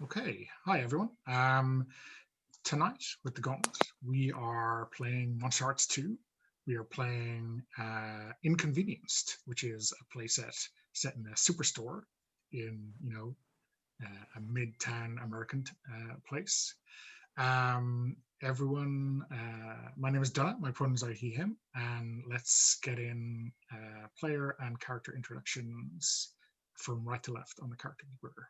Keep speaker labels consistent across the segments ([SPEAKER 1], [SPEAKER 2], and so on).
[SPEAKER 1] Okay, hi everyone. Tonight with the Gauntlet, we are playing Monsterhearts 2. We are playing Inconvenienced, which is a playset set in a superstore in, a mid-town American place. Everyone, my name is Donna, my pronouns are he, him, and let's get in player and character introductions from right to left on the character order.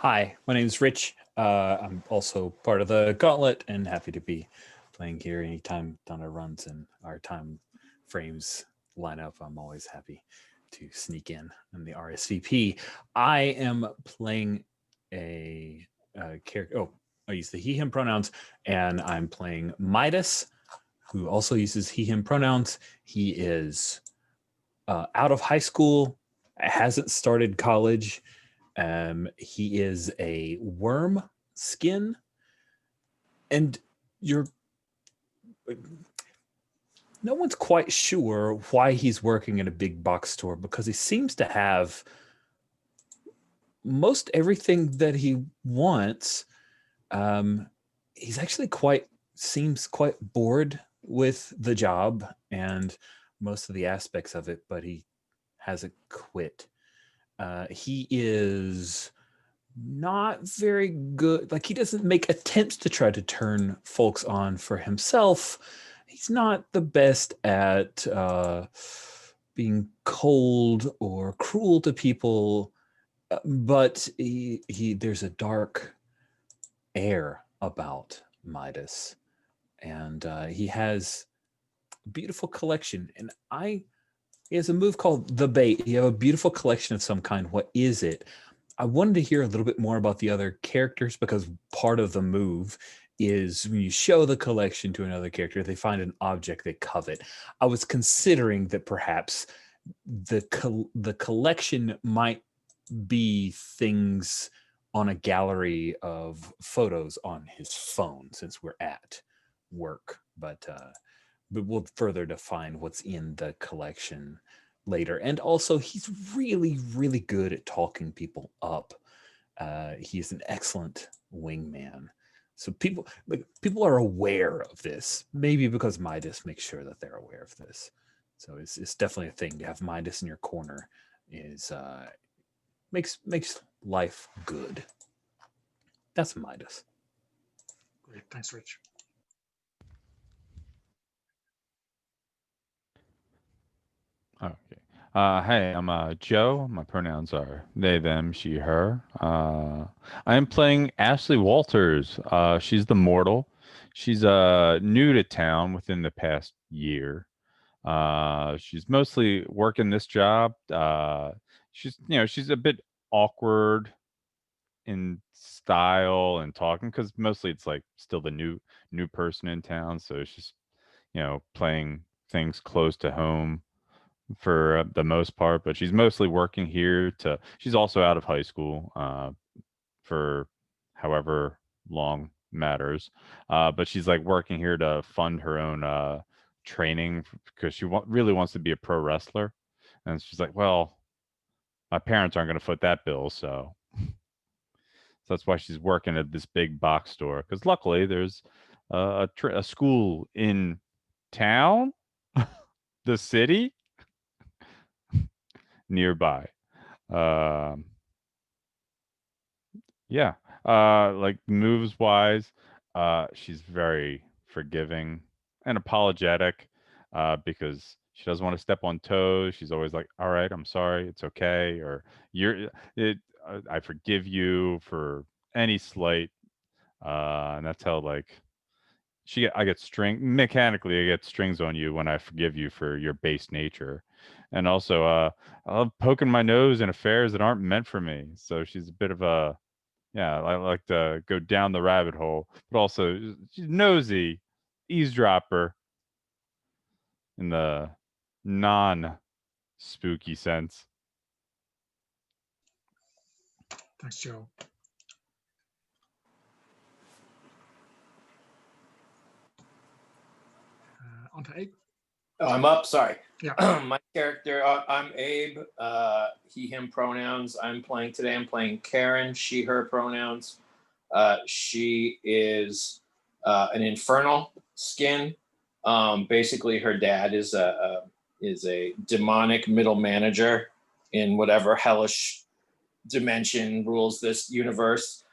[SPEAKER 2] Hi, my name is Rich. I'm also part of the Gauntlet and happy to be playing here anytime Donna runs and our time frames line up. I'm always happy to sneak in the RSVP. I am playing a character. Oh, I use the he, him pronouns, and I'm playing Midas, who also uses he, him pronouns. He is out of high school, hasn't started college. He is a worm skin, and no one's quite sure why he's working in a big box store because he seems to have most everything that he wants. He's actually seems quite bored with the job and most of the aspects of it, but he hasn't quit. He is not very good. Like, he doesn't make attempts to try to turn folks on for himself. He's not the best at being cold or cruel to people, but there's a dark air about Midas, and he has a beautiful collection. And he has a move called the bait. You have a beautiful collection of some kind. What is it? I wanted to hear a little bit more about the other characters, because part of the move is when you show the collection to another character, they find an object they covet. I was considering that perhaps the collection might be things on a gallery of photos on his phone, since we're at work, but we'll further define what's in the collection later. And also, he's really, really good at talking people up. He's an excellent wingman. So people are aware of this, maybe because Midas makes sure that they're aware of this. So it's definitely a thing to have Midas in your corner. Is makes life good. That's Midas.
[SPEAKER 1] Great, thanks, Rich.
[SPEAKER 3] Okay. Hey, I'm Joe. My pronouns are they, them, she, her. I am playing Ashley Walters. She's the mortal. She's new to town within the past year. She's mostly working this job. She's a bit awkward in style and talking, because mostly it's like still the new person in town. So she's playing things close to home for the most part, but she's mostly working here she's also out of high school for however long matters, but she's like working here to fund her own training, because she really wants to be a pro wrestler, and she's like, well, my parents aren't going to foot that bill, so that's why she's working at this big box store, because luckily there's a school in town, the city nearby. Yeah. Like moves wise, she's very forgiving and apologetic, because she doesn't want to step on toes. She's always like, "All right, I'm sorry, it's okay," or I forgive you for any slight." And that's how, like, I get mechanically, I get strings on you when I forgive you for your base nature. And also, I love poking my nose in affairs that aren't meant for me. So she's a bit of a, yeah, I like to go down the rabbit hole, but also she's nosy, eavesdropper in the non spooky sense.
[SPEAKER 1] Thanks, Joe. On to 8.
[SPEAKER 4] Oh, I'm up. Sorry.
[SPEAKER 1] Yeah.
[SPEAKER 4] My character, I'm Abe. He, him pronouns. I'm playing Karen. She, her pronouns. She is an infernal skin. Basically, her dad is a demonic middle manager in whatever hellish dimension rules this universe.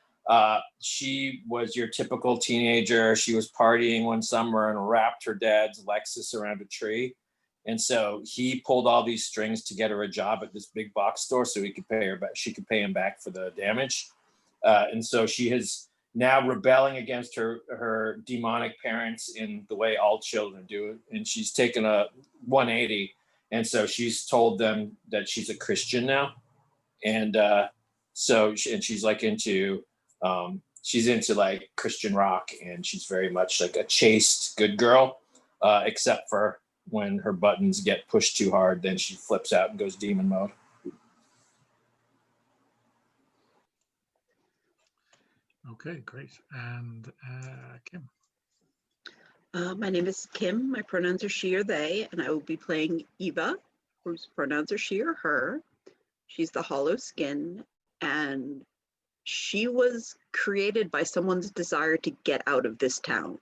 [SPEAKER 4] She was your typical teenager. She was partying one summer and wrapped her dad's Lexus around a tree. And so he pulled all these strings to get her a job at this big box store so he could pay her back. She could pay him back for the damage. And so she is now rebelling against her demonic parents in the way all children do it. And she's taken a 180. And so she's told them that she's a Christian now. And she's like she's into like Christian rock, and she's very much like a chaste good girl, except for when her buttons get pushed too hard, then she flips out and goes demon mode.
[SPEAKER 1] Okay, great. And Kim.
[SPEAKER 5] My name is Kim. My pronouns are she or they, and I will be playing Eva, whose pronouns are she or her. She's the hollow skin, and she was created by someone's desire to get out of this town,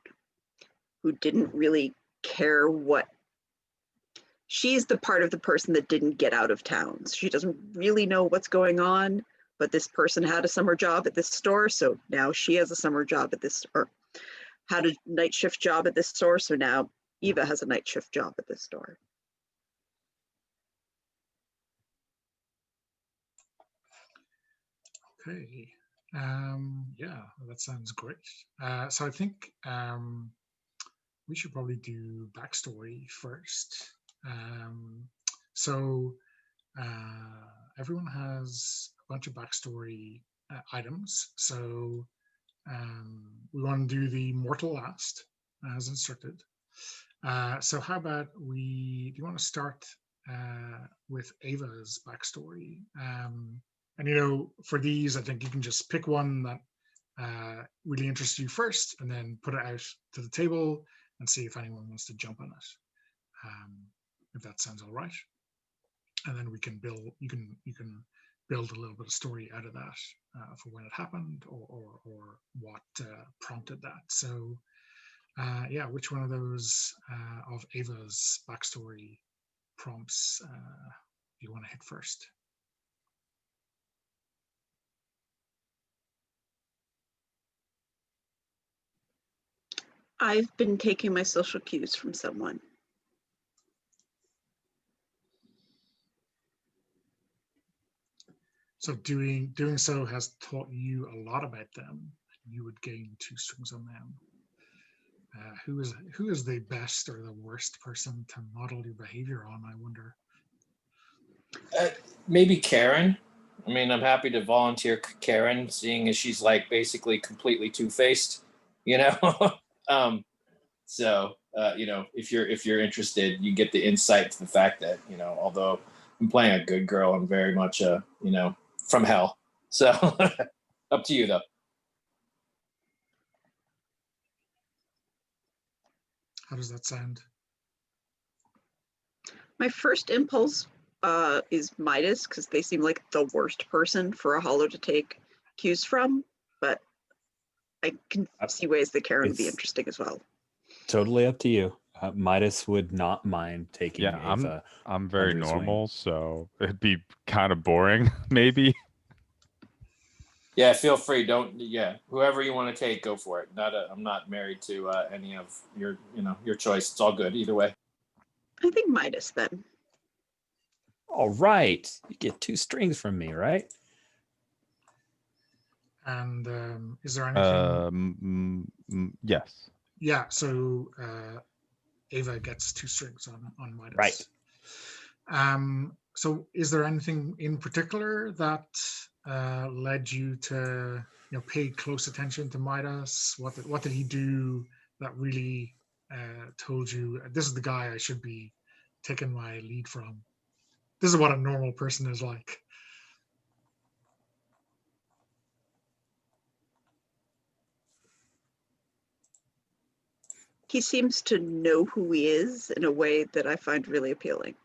[SPEAKER 5] who didn't really care what. She's the part of the person that didn't get out of town. She doesn't really know what's going on, but this person had a summer job at this store, so now she has a summer job at this, or had a night shift job at this store, so now Eva has a night shift job at this store.
[SPEAKER 1] Okay. Yeah, that sounds great. So I think we should probably do backstory first. So everyone has a bunch of backstory items. So we want to do the mortal last, as instructed. So how about do you want to start with Ava's backstory? And for these, I think you can just pick one that really interests you first, and then put it out to the table and see if anyone wants to jump on it. If that sounds all right, and then we can build. You can build a little bit of story out of that for when it happened or what prompted that. So yeah, which one of those of Ava's backstory prompts do you want to hit first?
[SPEAKER 5] I've been taking my social cues from someone.
[SPEAKER 1] So doing so has taught you a lot about them. You would gain 2 strings on them. Who is the best or the worst person to model your behavior on, I wonder?
[SPEAKER 4] Maybe Karen. I mean, I'm happy to volunteer Karen, seeing as she's like basically completely two-faced, you know. So if you're interested, you get the insight to the fact that although I'm playing a good girl, I'm very much from hell. So up to you though.
[SPEAKER 1] How does that sound?
[SPEAKER 5] My first impulse is Midas, because they seem like the worst person for a hollow to take cues from, but I can see ways that Karen would be interesting as well.
[SPEAKER 2] Totally up to you. Midas would not mind taking Ava.
[SPEAKER 3] I'm very normal, so it'd be kind of boring, maybe.
[SPEAKER 4] Yeah, feel free. Whoever you want to take, go for it. I'm not married to any of your choice. It's all good either way.
[SPEAKER 5] I think Midas then.
[SPEAKER 2] All right, you get 2 strings from me, right?
[SPEAKER 1] And is there anything?
[SPEAKER 3] Yes.
[SPEAKER 1] Yeah. So Ava gets 2 strings on Midas.
[SPEAKER 2] Right.
[SPEAKER 1] So is there anything in particular that led you to pay close attention to Midas? What did he do that really told you this is the guy I should be taking my lead from? This is what a normal person is like.
[SPEAKER 5] he seems to know who he is in a way that I find really appealing.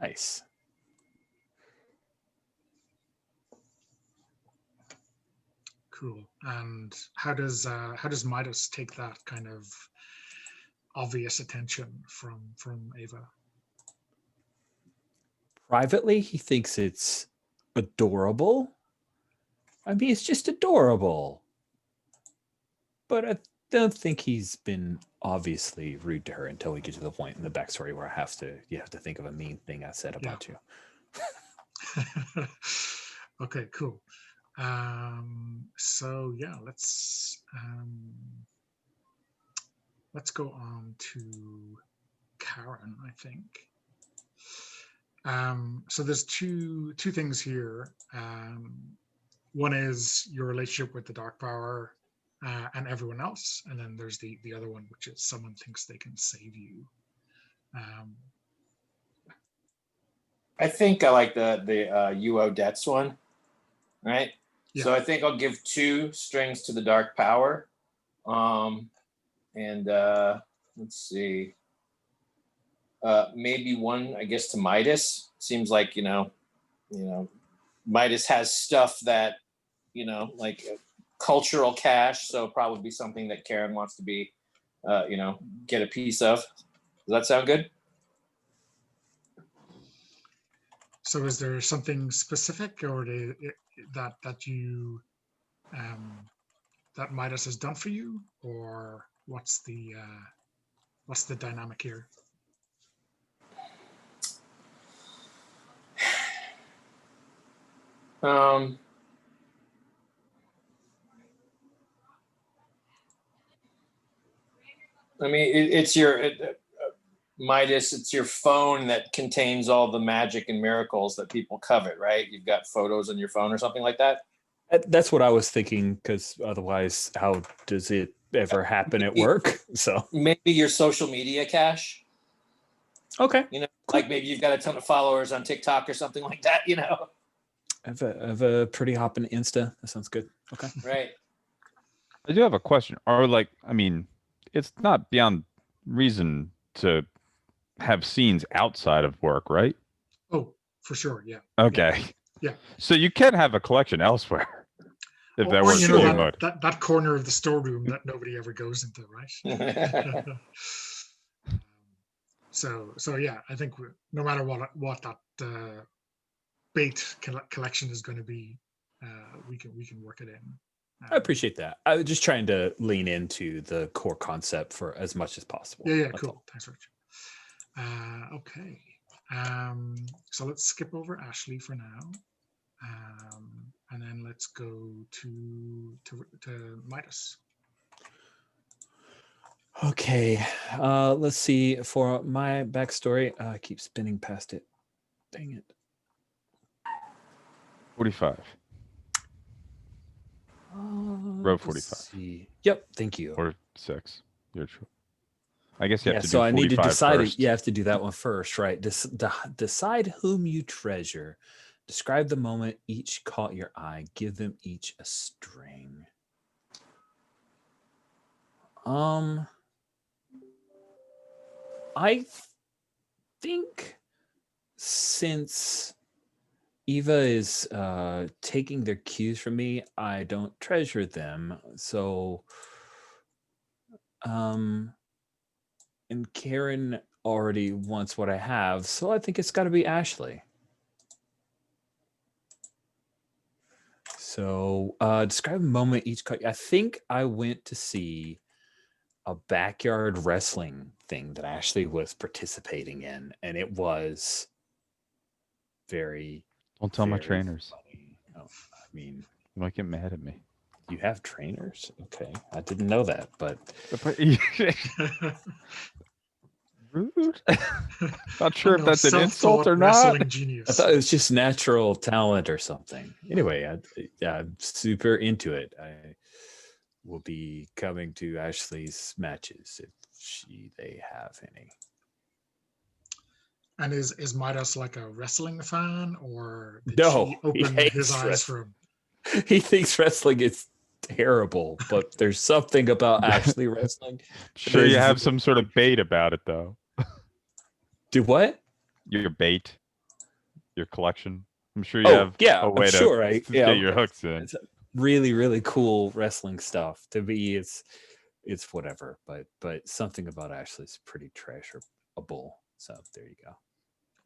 [SPEAKER 2] Nice.
[SPEAKER 1] Cool. And how does Midas take that kind of obvious attention from Ava?
[SPEAKER 2] Privately, he thinks it's adorable. I mean, it's just adorable. But I don't think he's been obviously rude to her until we get to the point in the backstory where you have to think of a mean thing I said about you.
[SPEAKER 1] Okay, cool. So yeah, let's go on to Karen, I think. So there's two things here. One is your relationship with the Dark Power and everyone else, and then there's the other one, which is someone thinks they can save you.
[SPEAKER 4] I think I like the UO Debts one, right?
[SPEAKER 1] Yeah.
[SPEAKER 4] So I think I'll give 2 strings to the Dark Power, and let's see, maybe 1, I guess, to Midas. Seems like Midas has stuff that like cultural cash, so probably something that Karen wants to be, get a piece of. Does that sound good?
[SPEAKER 1] So is there something specific or that you that Midas has done for you, or what's the dynamic here?
[SPEAKER 4] I mean, it's your Midas. It's your phone that contains all the magic and miracles that people covet, right? You've got photos on your phone or something like that.
[SPEAKER 2] That's what I was thinking, because otherwise, how does it ever happen at work? So
[SPEAKER 4] maybe your social media cache.
[SPEAKER 2] Okay.
[SPEAKER 4] Like maybe you've got a ton of followers on TikTok or something like that.
[SPEAKER 2] I have a pretty hopping Insta. That sounds good. Okay.
[SPEAKER 4] Right.
[SPEAKER 3] I do have a question. It's not beyond reason to have scenes outside of work, right?
[SPEAKER 1] Oh, for sure. Yeah.
[SPEAKER 3] Okay.
[SPEAKER 1] Yeah.
[SPEAKER 3] So you can have a collection elsewhere if that
[SPEAKER 1] Or
[SPEAKER 3] works for you, mode.
[SPEAKER 1] that corner of the storeroom that nobody ever goes into, right? So yeah, I think no matter what that bait collection is going to be, we can work it in.
[SPEAKER 2] I appreciate that. I was just trying to lean into the core concept for as much as possible.
[SPEAKER 1] Yeah,
[SPEAKER 2] That's
[SPEAKER 1] cool.
[SPEAKER 2] all.
[SPEAKER 1] Thanks, Rich. Okay. So let's skip over Ashley for now, and then let's go to Midas.
[SPEAKER 2] Okay. Let's see. For my backstory, I keep spinning past it. Dang it.
[SPEAKER 3] 45. Row 45.
[SPEAKER 2] See. Yep. Thank you.
[SPEAKER 3] Or 6. Your choice. I guess you have to do
[SPEAKER 2] so I need to decide
[SPEAKER 3] first.
[SPEAKER 2] You have to do that one first, right? Decide whom you treasure. Describe the moment each caught your eye. Give them each a string. I think since Eva is taking their cues from me, I don't treasure them. So and Karen already wants what I have, so I think it's got to be Ashley. So describe a moment each cut. I think I went to see a backyard wrestling thing that Ashley was participating in, and it was very.
[SPEAKER 3] Don't tell my
[SPEAKER 2] very
[SPEAKER 3] trainers.
[SPEAKER 2] funny. Oh, I mean,
[SPEAKER 3] you might get mad at me.
[SPEAKER 2] You have trainers? Okay, I didn't know that, but
[SPEAKER 3] rude. Not sure if that's an insult or not.
[SPEAKER 1] Genius.
[SPEAKER 2] I thought it was just natural talent or something. Anyway, I'm super into it. I will be coming to Ashley's matches if they have any.
[SPEAKER 1] And is Midas like a wrestling fan, or did
[SPEAKER 2] No,
[SPEAKER 1] she open his eyes for him?
[SPEAKER 2] He thinks wrestling is terrible, but there's something about Ashley wrestling.
[SPEAKER 3] Sure, you
[SPEAKER 2] There's
[SPEAKER 3] have some sort of bait about it, though.
[SPEAKER 2] Do what?
[SPEAKER 3] Your bait, your collection. I'm sure you
[SPEAKER 2] Oh
[SPEAKER 3] have
[SPEAKER 2] yeah,
[SPEAKER 3] a
[SPEAKER 2] I'm
[SPEAKER 3] way
[SPEAKER 2] sure.
[SPEAKER 3] to get your hooks in.
[SPEAKER 2] It's really, really cool wrestling stuff. To me, it's whatever. But something about Ashley's pretty trashable. So there you go.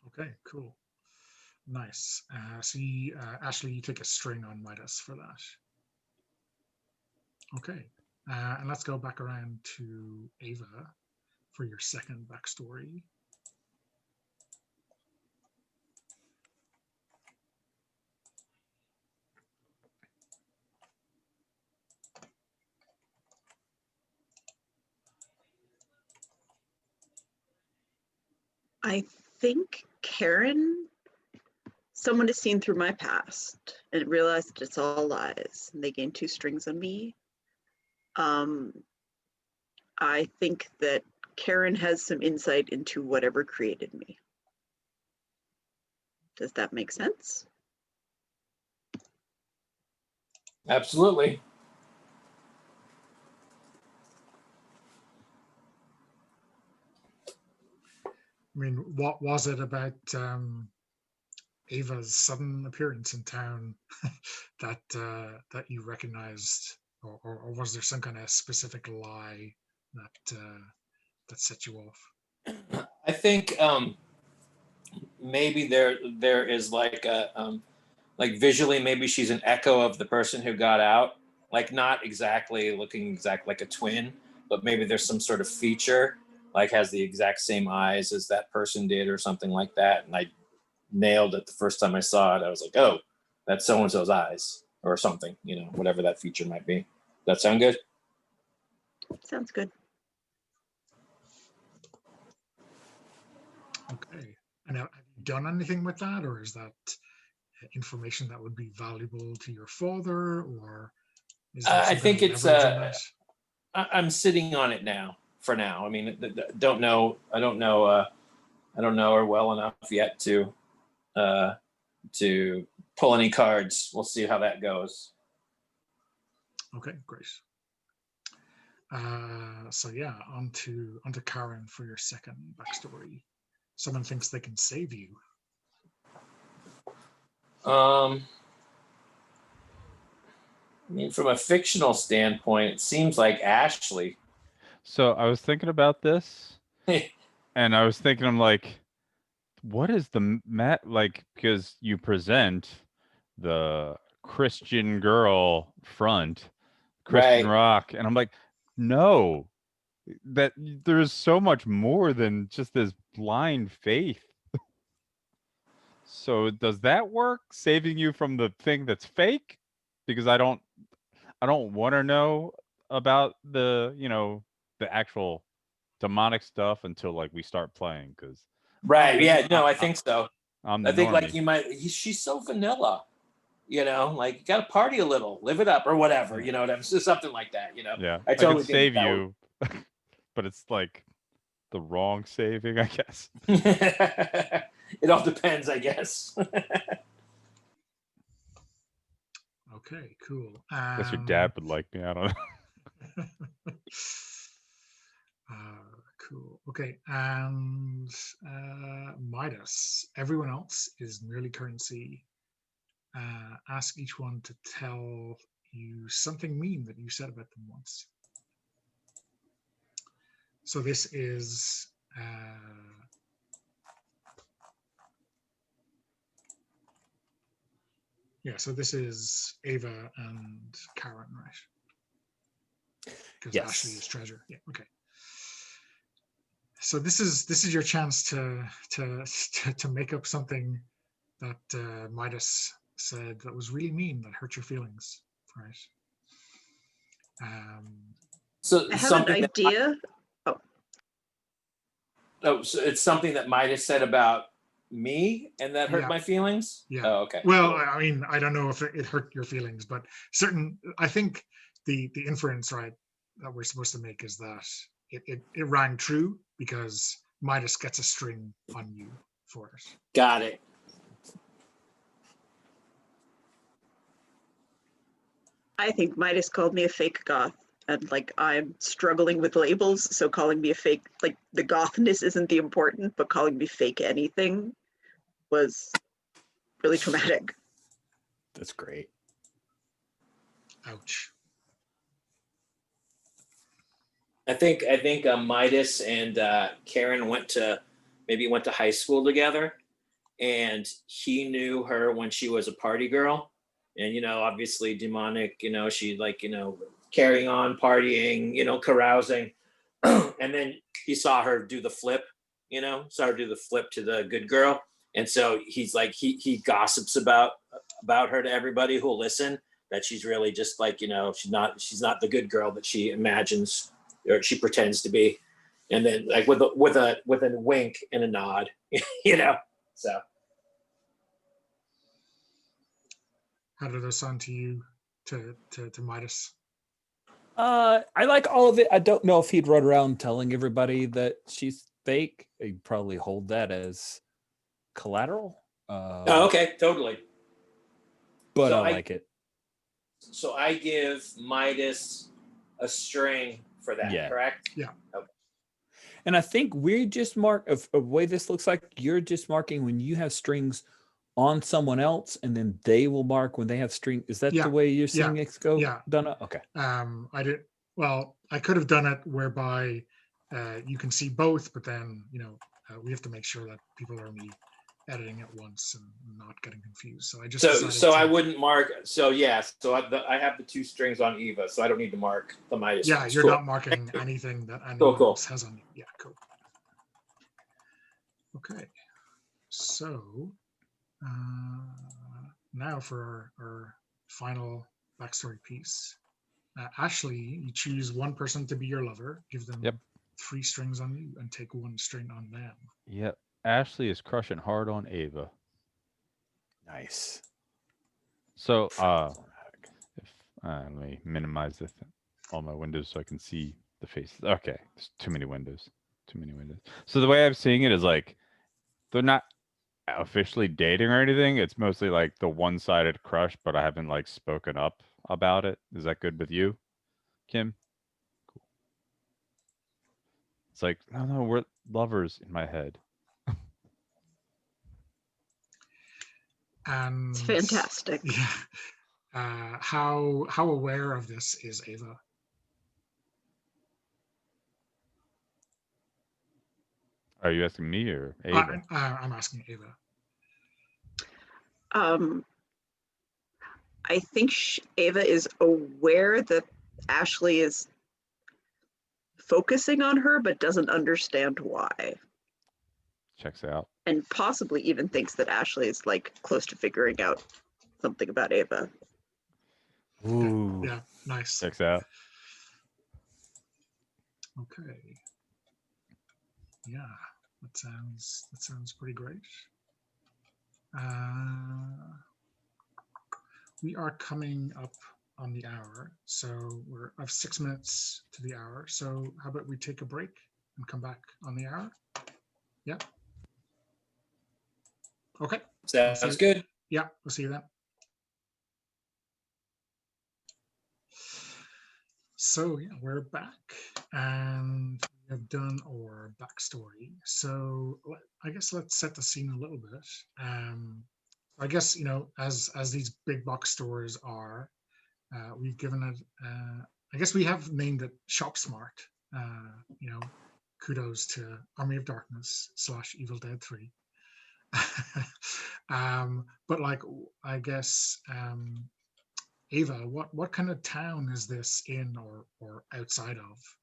[SPEAKER 1] Okay, cool. Nice. Ashley, you take a string on Midas for that. Okay. And let's go back around to Ava for your second backstory.
[SPEAKER 5] I think someone has seen through my past and realized it's all lies, and they gained 2 strings on me. I think that Karen has some insight into whatever created me. Does that make sense?
[SPEAKER 4] Absolutely.
[SPEAKER 1] I mean, what was it about Ava's sudden appearance in town that you recognized, or was there some kind of specific lie that set you off?
[SPEAKER 4] I think maybe there is like a like visually maybe she's an echo of the person who got out, like not exactly looking like a twin, but maybe there's some sort of feature like has the exact same eyes as that person did or something like that. And I nailed it the first time I saw it. I was like, oh, that's so and so's eyes or something, whatever that feature might be. That sound good?
[SPEAKER 5] Sounds good.
[SPEAKER 1] Okay. And have you done anything with that, or is that information that would be valuable to your father, or is there
[SPEAKER 4] I
[SPEAKER 1] some
[SPEAKER 4] think
[SPEAKER 1] kind of
[SPEAKER 4] it's
[SPEAKER 1] leverage in that?
[SPEAKER 4] I'm sitting on it now for now. I mean, don't know. I don't know her well enough yet to pull any cards. We'll see how that goes.
[SPEAKER 1] Okay, great. So yeah, on to Karen for your second backstory. Someone thinks they can save you.
[SPEAKER 4] I mean, from a fictional standpoint, it seems like Ashley.
[SPEAKER 3] So I was thinking about this, and I was thinking, I'm like, what is the like? Because you present the Christian girl front, Christian
[SPEAKER 4] Right.
[SPEAKER 3] rock, and I'm like, no, that there's so much more than just this blind faith. So does that work, saving you from the thing that's fake? Because I don't want to know about the the actual demonic stuff until like we start playing. Because
[SPEAKER 4] Right. Yeah. No, I think so.
[SPEAKER 3] I'm the
[SPEAKER 4] I think like
[SPEAKER 3] normie.
[SPEAKER 4] you might. She's so vanilla. Like you got to party a little, live it up, or whatever. Something like that.
[SPEAKER 3] Yeah,
[SPEAKER 4] I totally
[SPEAKER 3] could
[SPEAKER 4] think
[SPEAKER 3] save
[SPEAKER 4] that
[SPEAKER 3] you, but it's like the wrong saving, I guess.
[SPEAKER 4] It all depends, I guess.
[SPEAKER 1] Okay, cool.
[SPEAKER 3] I guess your dad would like me. I don't know.
[SPEAKER 1] Cool. Okay, and Midas. Everyone else is merely currency. Ask each one to tell you something mean that you said about them once. So this is so this is Ava and Karen, right? Because
[SPEAKER 2] Yes.
[SPEAKER 1] Ashley is treasure. Yeah, okay. So this is your chance to make up something that Midas said that was really mean, that hurt your feelings, right?
[SPEAKER 4] So
[SPEAKER 5] I have an idea.
[SPEAKER 4] So it's something that Midas said about me, and that hurt
[SPEAKER 1] Yeah.
[SPEAKER 4] my feelings.
[SPEAKER 1] Yeah.
[SPEAKER 4] Oh, okay.
[SPEAKER 1] Well,
[SPEAKER 4] cool.
[SPEAKER 1] I mean, I don't know if it hurt your feelings, but I think the inference, right, that we're supposed to make is that it rang true because Midas gets a string on you for it.
[SPEAKER 4] Got it.
[SPEAKER 5] I think Midas called me a fake goth, and like I'm struggling with labels, so calling me a fake, like the gothness isn't the important, but calling me fake anything was really traumatic.
[SPEAKER 2] That's great.
[SPEAKER 1] Ouch.
[SPEAKER 4] I think Midas and Karen went to high school together, and he knew her when she was a party girl, and obviously demonic. She like carrying on partying, carousing, and then he saw her do the flip, to the good girl, and so he's like he gossips about her to everybody who'll listen, that she's really just like she's not the good girl that she imagines or she pretends to be, and then like with a wink and a nod, so.
[SPEAKER 1] How did it sound to you, to Midas?
[SPEAKER 2] I like all of it. I don't know if he'd run around telling everybody that she's fake. He'd probably hold that as collateral.
[SPEAKER 4] Oh, okay, totally.
[SPEAKER 2] But
[SPEAKER 4] So
[SPEAKER 2] I like it.
[SPEAKER 4] So I give Midas a string for that,
[SPEAKER 2] Yeah.
[SPEAKER 4] correct?
[SPEAKER 1] Yeah.
[SPEAKER 4] Okay.
[SPEAKER 2] And I think we just mark a way this looks like you're just marking when you have strings on someone else, and then they will mark when they have string. Is that
[SPEAKER 1] Yeah,
[SPEAKER 2] the way you're seeing
[SPEAKER 1] yeah,
[SPEAKER 2] it go,
[SPEAKER 1] yeah.
[SPEAKER 2] Donna? Okay.
[SPEAKER 1] I did. Well, I could have done it whereby you can see both, but then we have to make sure that people are only editing at once and not getting confused. So I just decided
[SPEAKER 4] So
[SPEAKER 1] to,
[SPEAKER 4] I wouldn't mark. So yeah. So I have the two strings on Eva, so I don't need to mark the Midas.
[SPEAKER 1] Yeah,
[SPEAKER 4] ones.
[SPEAKER 1] you're
[SPEAKER 4] Cool.
[SPEAKER 1] not marking anything that anyone
[SPEAKER 4] Cool.
[SPEAKER 1] else has on you. Yeah, cool. Okay, so now for our final backstory piece. Ashley, you choose one person to be your lover, give them
[SPEAKER 3] Yep.
[SPEAKER 1] 3 strings on you, and take 1 string on them.
[SPEAKER 3] Yep. Ashley is crushing hard on Ava.
[SPEAKER 2] Nice.
[SPEAKER 3] So if let me minimize all my windows so I can see the face. Okay, there's too many windows. Too many windows. So the way I'm seeing it is like they're not officially dating or anything. It's mostly like the one-sided crush, but I haven't like spoken up about it. Is that good with you, Kim? Cool. It's like, no, we're lovers in my head.
[SPEAKER 1] And
[SPEAKER 5] It's fantastic.
[SPEAKER 1] Yeah. How aware of this is Ava?
[SPEAKER 3] Are you asking me or Ava?
[SPEAKER 1] I'm asking Ava.
[SPEAKER 5] I think Ava is aware that Ashley is focusing on her, but doesn't understand why.
[SPEAKER 3] Checks out.
[SPEAKER 5] And possibly even thinks that Ashley is like close to figuring out something about Ava.
[SPEAKER 2] Ooh.
[SPEAKER 1] Yeah, nice.
[SPEAKER 3] Checks out.
[SPEAKER 1] Okay. Yeah, that sounds pretty great. We are coming up on the hour, so I have 6 minutes to the hour. So how about we take a break and come back on the hour? Yeah. Okay.
[SPEAKER 4] Sounds good.
[SPEAKER 1] Yeah, we'll see you then. So yeah, we're back and we have done our backstory. So I guess let's set the scene a little bit. I guess as these big box stores are, we've given it. I guess we have named it Shop Smart. Kudos to Army of Darkness / Evil Dead 3. But like, I guess. Ava, what kind of town is this in or outside of?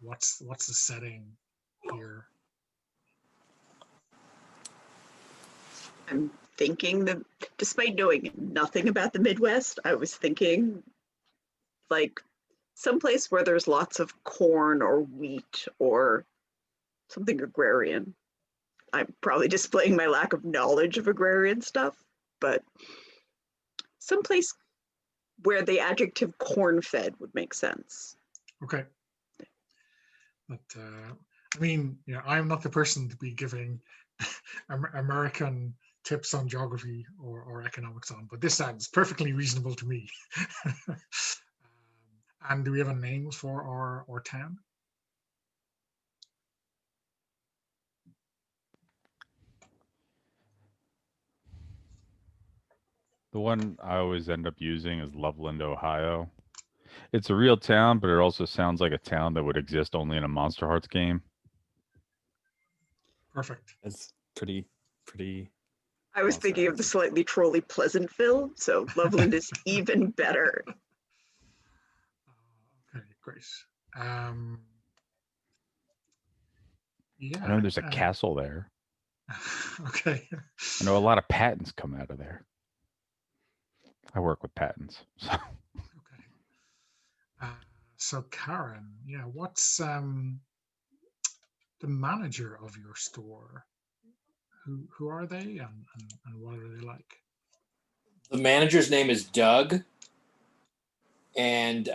[SPEAKER 1] What's the setting here?
[SPEAKER 5] I'm thinking that despite knowing nothing about the Midwest, I was thinking like someplace where there's lots of corn or wheat or something agrarian. I'm probably displaying my lack of knowledge of agrarian stuff, but someplace where the adjective corn-fed would make sense.
[SPEAKER 1] Okay. But I mean, I'm not the person to be giving American tips on geography or economics on, but this sounds perfectly reasonable to me. And do we have a name for our town?
[SPEAKER 3] The one I always end up using is Loveland, Ohio. It's a real town, but it also sounds like a town that would exist only in a Monsterhearts game.
[SPEAKER 1] Perfect.
[SPEAKER 2] That's pretty.
[SPEAKER 5] I was thinking of the slightly trolly Pleasantville, so Loveland is even better.
[SPEAKER 1] Okay, great. Yeah.
[SPEAKER 3] I know there's a castle there.
[SPEAKER 1] Okay.
[SPEAKER 3] I know a lot of patents come out of there. I work with patents. So.
[SPEAKER 1] Okay. So Karen, yeah, what's the manager of your store? Who are they and what are they like?
[SPEAKER 4] The manager's name is Doug, and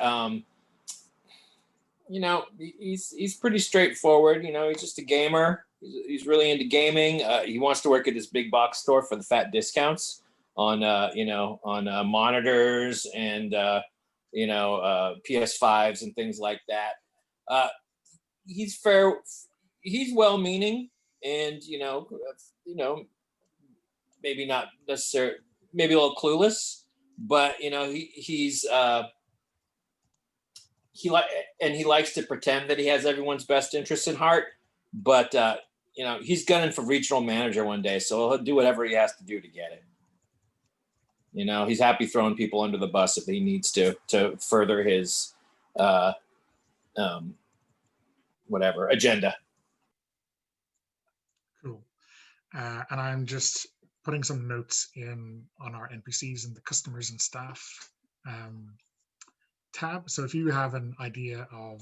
[SPEAKER 4] he's pretty straightforward. He's just a gamer. He's really into gaming. He wants to work at this big box store for the fat discounts on monitors and PS5s and things like that. He's fair. He's well-meaning, and maybe not necessarily, maybe a little clueless, but he likes to pretend that he has everyone's best interest in heart, but he's gunning for regional manager one day, so he'll do whatever he has to do to get it. He's happy throwing people under the bus if he needs to further his whatever agenda.
[SPEAKER 1] Cool. And I'm just putting some notes in on our NPCs and the customers and staff tab. So if you have an idea of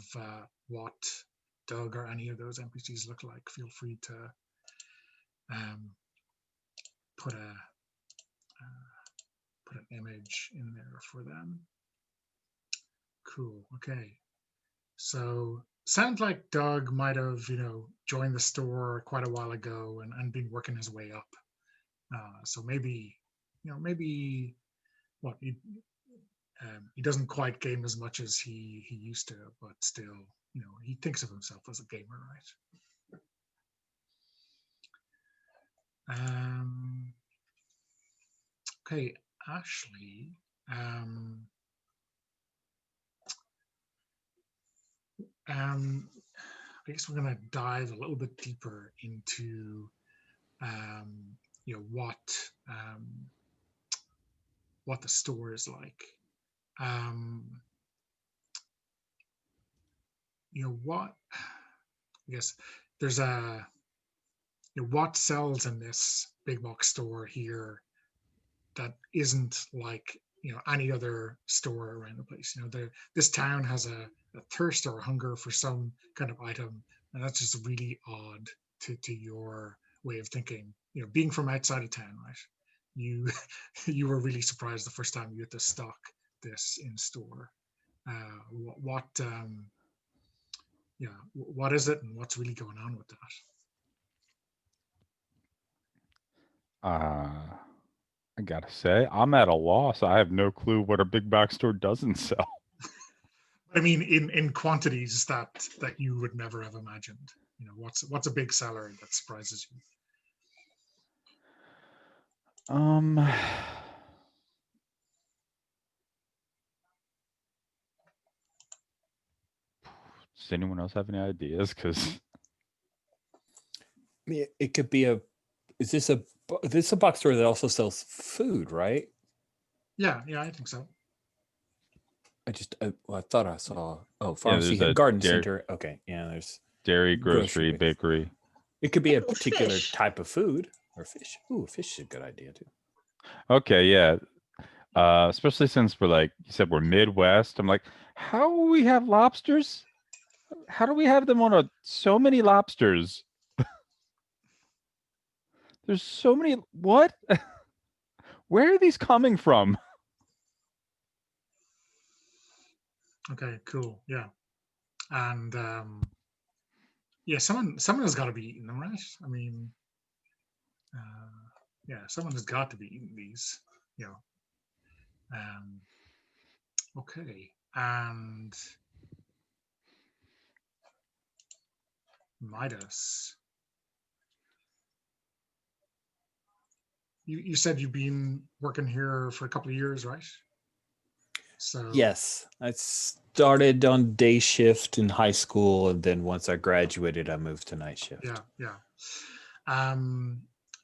[SPEAKER 1] what Doug or any of those NPCs look like, feel free to put an image in there for them. Cool. Okay. So sounds like Doug might have joined the store quite a while ago and been working his way up. So maybe what he doesn't quite game as much as he used to, but still he thinks of himself as a gamer, right? Okay, Ashley. I guess we're going to dive a little bit deeper into what the store is like. What I guess there's what sells in this big box store here that isn't like any other store around the place. This town has a thirst or a hunger for some kind of item, and that's just really odd to your way of thinking. Being from outside of town, right? You were really surprised the first time you had to stock this in store. What is it, and what's really going on with that?
[SPEAKER 3] I gotta say, I'm at a loss. I have no clue what a big box store doesn't sell.
[SPEAKER 1] I mean, in quantities that you would never have imagined. What's a big seller that surprises you?
[SPEAKER 3] Does anyone else have any ideas? Because
[SPEAKER 2] it could be is this a box store that also sells food, right?
[SPEAKER 1] Yeah, I think so.
[SPEAKER 2] I thought I saw pharmacy, garden center. Okay, yeah, there's
[SPEAKER 3] dairy, grocery, bakery.
[SPEAKER 2] It could be a particular type of food or fish. Ooh, fish is a good idea too.
[SPEAKER 3] Okay, yeah. Especially since we're like you said, we're Midwest. I'm like, how do we have lobsters? How do we have them on so many lobsters? There's so many. What? Where are these coming from?
[SPEAKER 1] Okay, cool. Yeah. And someone has got to be eating them, right? I mean, Yeah, someone has got to be eating these. Okay, and Midas. You said you've been working here for a couple of years, right? So
[SPEAKER 2] Yes, I started on day shift in high school, and then once I graduated, I moved to night shift.
[SPEAKER 1] yeah.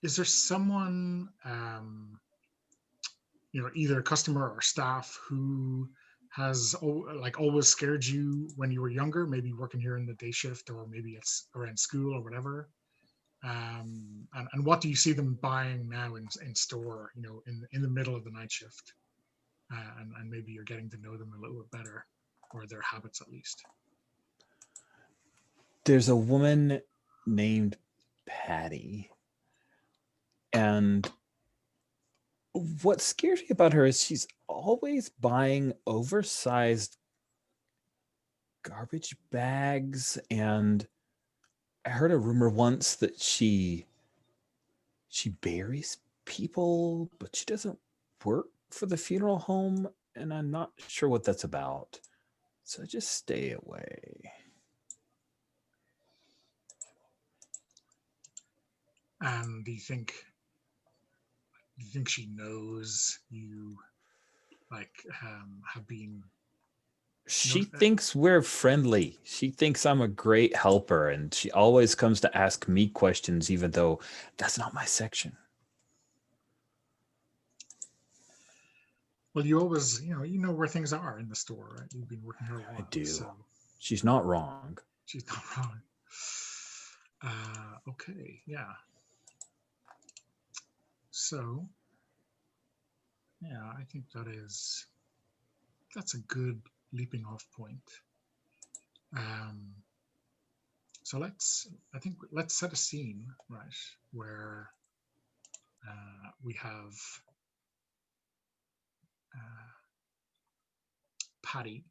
[SPEAKER 1] Is there someone either a customer or staff who has always scared you when you were younger, maybe working here in the day shift, or maybe it's around school or whatever? And what do you see them buying now in store, in the middle of the night shift? And maybe you're getting to know them a little bit better, or their habits at least.
[SPEAKER 2] There's a woman named Patty, and what scares me about her is she's always buying oversized garbage bags, and I heard a rumor once that she buries people, but she doesn't work for the funeral home, and I'm not sure what that's about. So just stay away.
[SPEAKER 1] And do you think she knows you have been?
[SPEAKER 2] She thinks we're friendly. She thinks I'm a great helper, and she always comes to ask me questions, even though that's not my section.
[SPEAKER 1] Well, you always, you know where things are in the store, right? You've been working here a while.
[SPEAKER 2] I do.
[SPEAKER 1] So
[SPEAKER 2] she's not wrong.
[SPEAKER 1] She's not wrong. Okay, yeah. So, yeah, I think that's a good leaping off point. So let's set a scene, right, where we have Patty.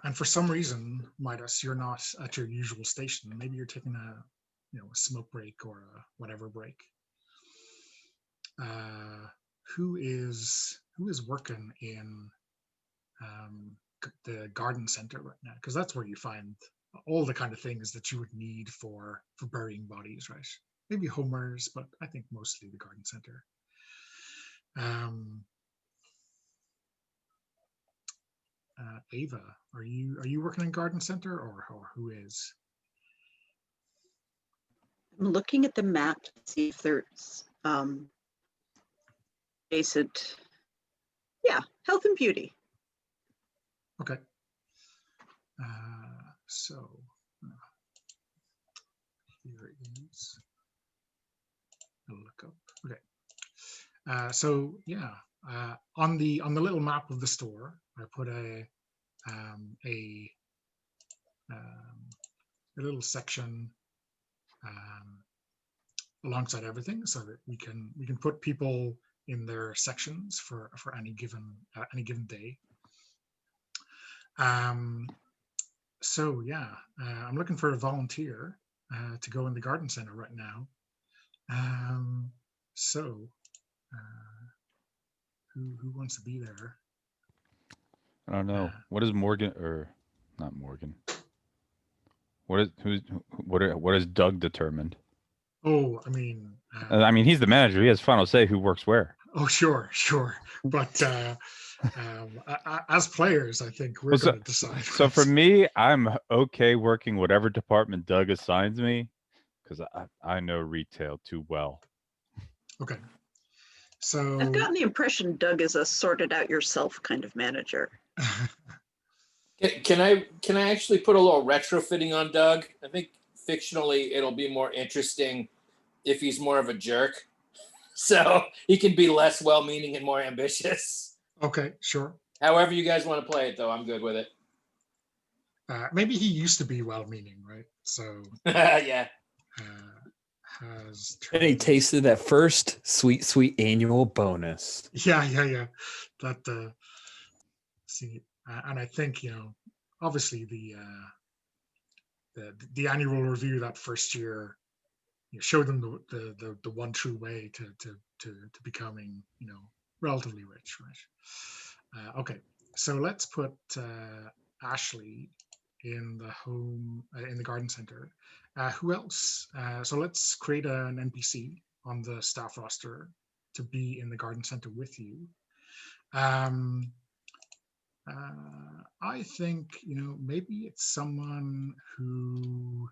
[SPEAKER 1] And for some reason, Midas, you're not at your usual station. Maybe you're taking a smoke break or a whatever break. Who is working in the garden center right now? Because that's where you find all the kind of things that you would need for burying bodies, right? Maybe Homer's, but I think mostly the garden center. Ava, are you working in garden center, or who is?
[SPEAKER 5] I'm looking at the map to see if there's adjacent. Yeah, health and beauty.
[SPEAKER 1] Okay. So here is a look up. Okay. So yeah, on the little map of the store, I put a little section alongside everything, so that we can put people in their sections for any given day. So yeah, I'm looking for a volunteer to go in the garden center right now. So who wants to be there?
[SPEAKER 3] I don't know. What is Morgan, or not Morgan? What is Doug determined?
[SPEAKER 1] Oh, I mean,
[SPEAKER 3] he's the manager. He has final say who works where.
[SPEAKER 1] Oh, sure. But as players, I think we're going to decide.
[SPEAKER 3] So for me, I'm okay working whatever department Doug assigns me, because I know retail too well.
[SPEAKER 1] Okay. So
[SPEAKER 5] I've gotten the impression Doug is a sorted out yourself kind of manager.
[SPEAKER 4] Can I actually put a little retrofitting on Doug? I think fictionally it'll be more interesting if he's more of a jerk. So he can be less well-meaning and more ambitious.
[SPEAKER 1] Okay, sure.
[SPEAKER 4] However you guys want to play it, though, I'm good with it.
[SPEAKER 1] Maybe he used to be well-meaning, right? So
[SPEAKER 4] yeah.
[SPEAKER 2] And he tasted that first sweet annual bonus.
[SPEAKER 1] Yeah. That see, and I think obviously the annual review that first year show them the one true way to becoming relatively rich, right? Okay, so let's put Ashley in the home in the garden center. Who else? So let's create an NPC on the staff roster to be in the garden center with you. I think maybe it's someone who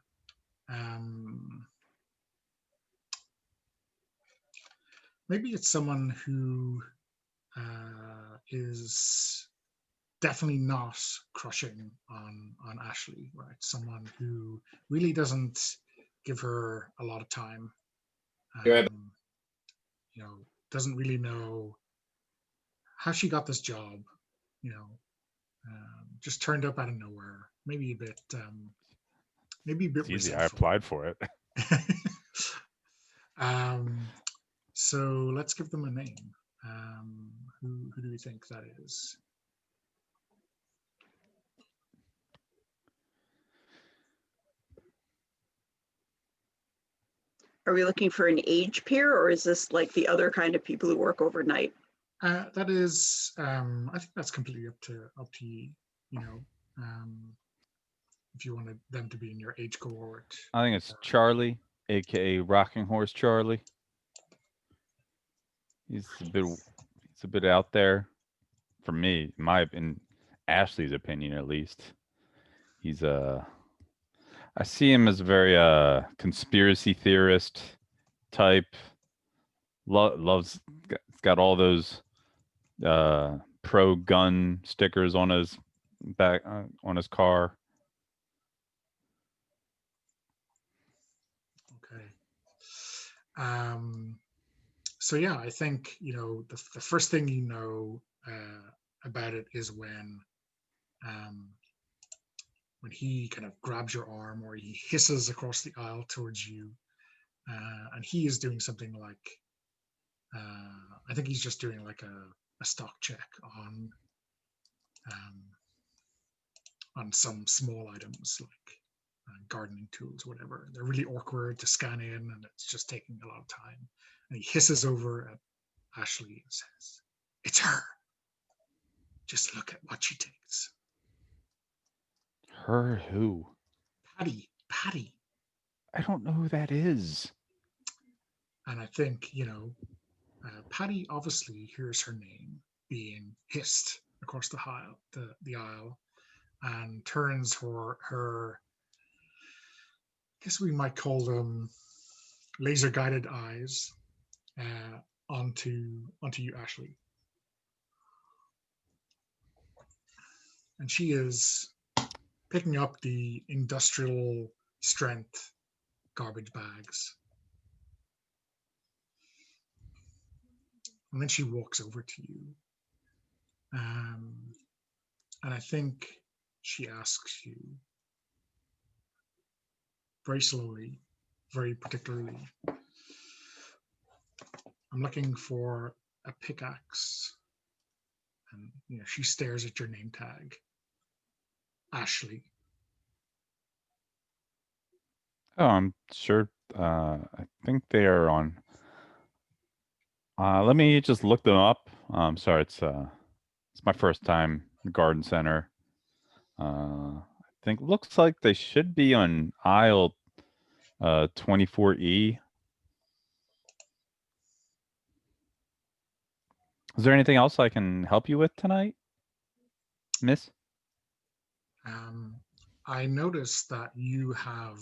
[SPEAKER 1] is definitely not crushing on Ashley, right? Someone who really doesn't give her a lot of time. Doesn't really know how she got this job. Just turned up out of nowhere. Maybe a bit
[SPEAKER 3] It's easy. I
[SPEAKER 1] resentful.
[SPEAKER 3] applied for it.
[SPEAKER 1] So let's give them a name. Who do we think that is?
[SPEAKER 5] Are we looking for an age peer, or is this like the other kind of people who work overnight?
[SPEAKER 1] That is, I think that's completely up to you. If you wanted them to be in your age cohort.
[SPEAKER 3] I think it's Charlie, aka Rocking Horse Charlie. He's a bit out there, for me, in Ashley's opinion at least. He's I see him as a very conspiracy theorist type. Loves, got all those pro gun stickers on his back on his car.
[SPEAKER 1] Okay. So yeah, I think the first thing about it is when he kind of grabs your arm or he hisses across the aisle towards you, and he is doing something like I think he's just doing like a stock check on some small items like gardening tools, whatever. They're really awkward to scan in, and it's just taking a lot of time. And he hisses over at Ashley and says, "It's her. Just look at what she takes."
[SPEAKER 3] Her who?
[SPEAKER 1] Patty.
[SPEAKER 3] I don't know who that is.
[SPEAKER 1] And I think, Patty obviously hears her name being hissed across the aisle, and turns her, I guess we might call them laser guided eyes onto you, Ashley. And she is picking up the industrial strength garbage bags. And then she walks over to you. And I think she asks you very slowly, very particularly, "I'm looking for a pickaxe." And she stares at your name tag. Ashley.
[SPEAKER 3] Oh, I'm sure. I think they are on. Let me just look them up. Sorry, it's my first time garden center. I think looks like they should be on aisle 24E. Is there anything else I can help you with tonight, miss?
[SPEAKER 1] I noticed that you have,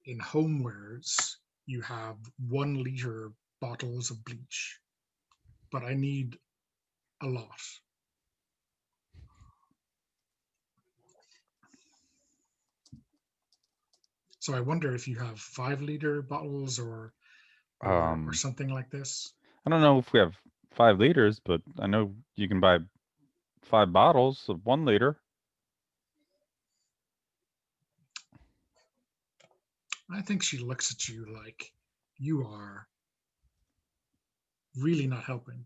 [SPEAKER 1] in homewares, you have 1 liter bottles of bleach, but I need a lot. So I wonder if you have 5 liter bottles or something like this.
[SPEAKER 3] I don't know if we have 5 liters, but I know you can buy 5 bottles of 1 liter.
[SPEAKER 1] I think she looks at you like you are really not helping.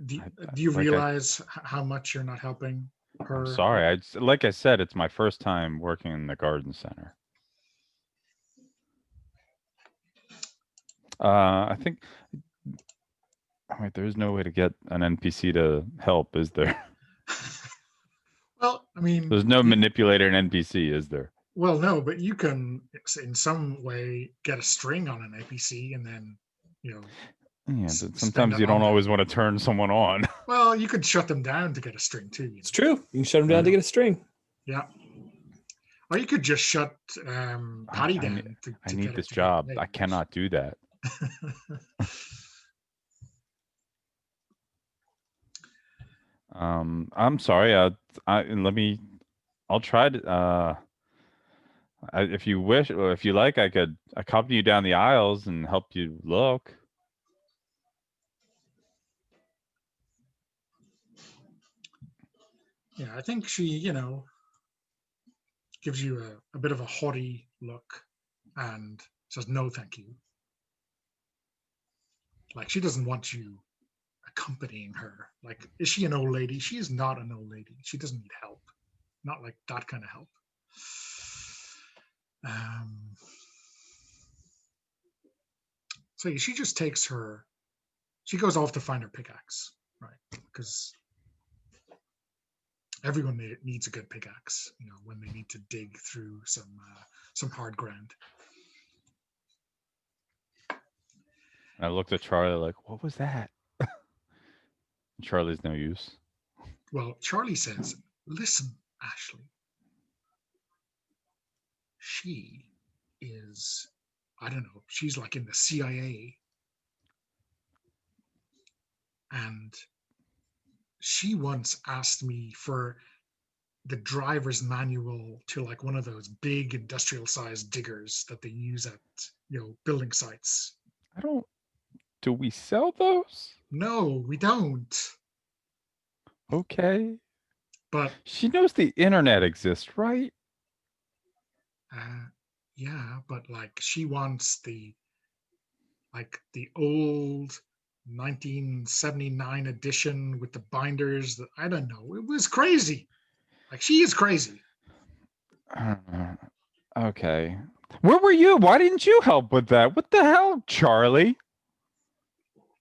[SPEAKER 1] Do you realize how much you're not helping her?
[SPEAKER 3] I'm sorry. Like I said, it's my first time working in the garden center. I think. Oh, wait, there's no way to get an NPC to help, is there?
[SPEAKER 1] Well, I mean,
[SPEAKER 3] There's no manipulator in NPC, is there?
[SPEAKER 1] well, no, but you can, in some way, get a string on an NPC and then, you know,
[SPEAKER 3] Yeah,
[SPEAKER 1] spend
[SPEAKER 3] but sometimes
[SPEAKER 1] it
[SPEAKER 3] you
[SPEAKER 1] on
[SPEAKER 3] don't
[SPEAKER 1] them.
[SPEAKER 3] always want to turn someone on.
[SPEAKER 1] Well, you could shut them down to get a string too. You
[SPEAKER 2] It's
[SPEAKER 1] know?
[SPEAKER 2] true. You can shut them down to get a string.
[SPEAKER 1] Yeah. Or you could just shut Patty
[SPEAKER 3] I
[SPEAKER 1] down
[SPEAKER 3] need-
[SPEAKER 1] to
[SPEAKER 3] I
[SPEAKER 1] get
[SPEAKER 3] need
[SPEAKER 1] it
[SPEAKER 3] this
[SPEAKER 1] to get
[SPEAKER 3] job.
[SPEAKER 1] paid.
[SPEAKER 3] I cannot do that. I'm sorry. I'll try to. If you wish, or if you like, I could accompany you down the aisles and help you look.
[SPEAKER 1] Yeah, I think she, gives you a bit of a haughty look and says, no, thank you. Like, she doesn't want you accompanying her. Like, is she an old lady? She is not an old lady. She doesn't need help. Not like that kind of help. So she just takes her, she goes off to find her pickaxe, right? Because everyone needs a good pickaxe, when they need to dig through some hard ground.
[SPEAKER 3] And I looked at Charlie like, "What was that?" Charlie's no use.
[SPEAKER 1] Well, Charlie says, listen, Ashley, she is, I don't know, she's like in the CIA. And she once asked me for the driver's manual to like one of those big industrial sized diggers that they use at, building sites.
[SPEAKER 3] Do we sell those?
[SPEAKER 1] No, we don't.
[SPEAKER 3] Okay.
[SPEAKER 1] But
[SPEAKER 3] She knows the internet exists, right?
[SPEAKER 1] yeah, but like she wants the old 1979 edition with the binders that I don't know. It was crazy. Like she is crazy.
[SPEAKER 3] Okay. Where were you? Why didn't you help with that? What the hell, Charlie?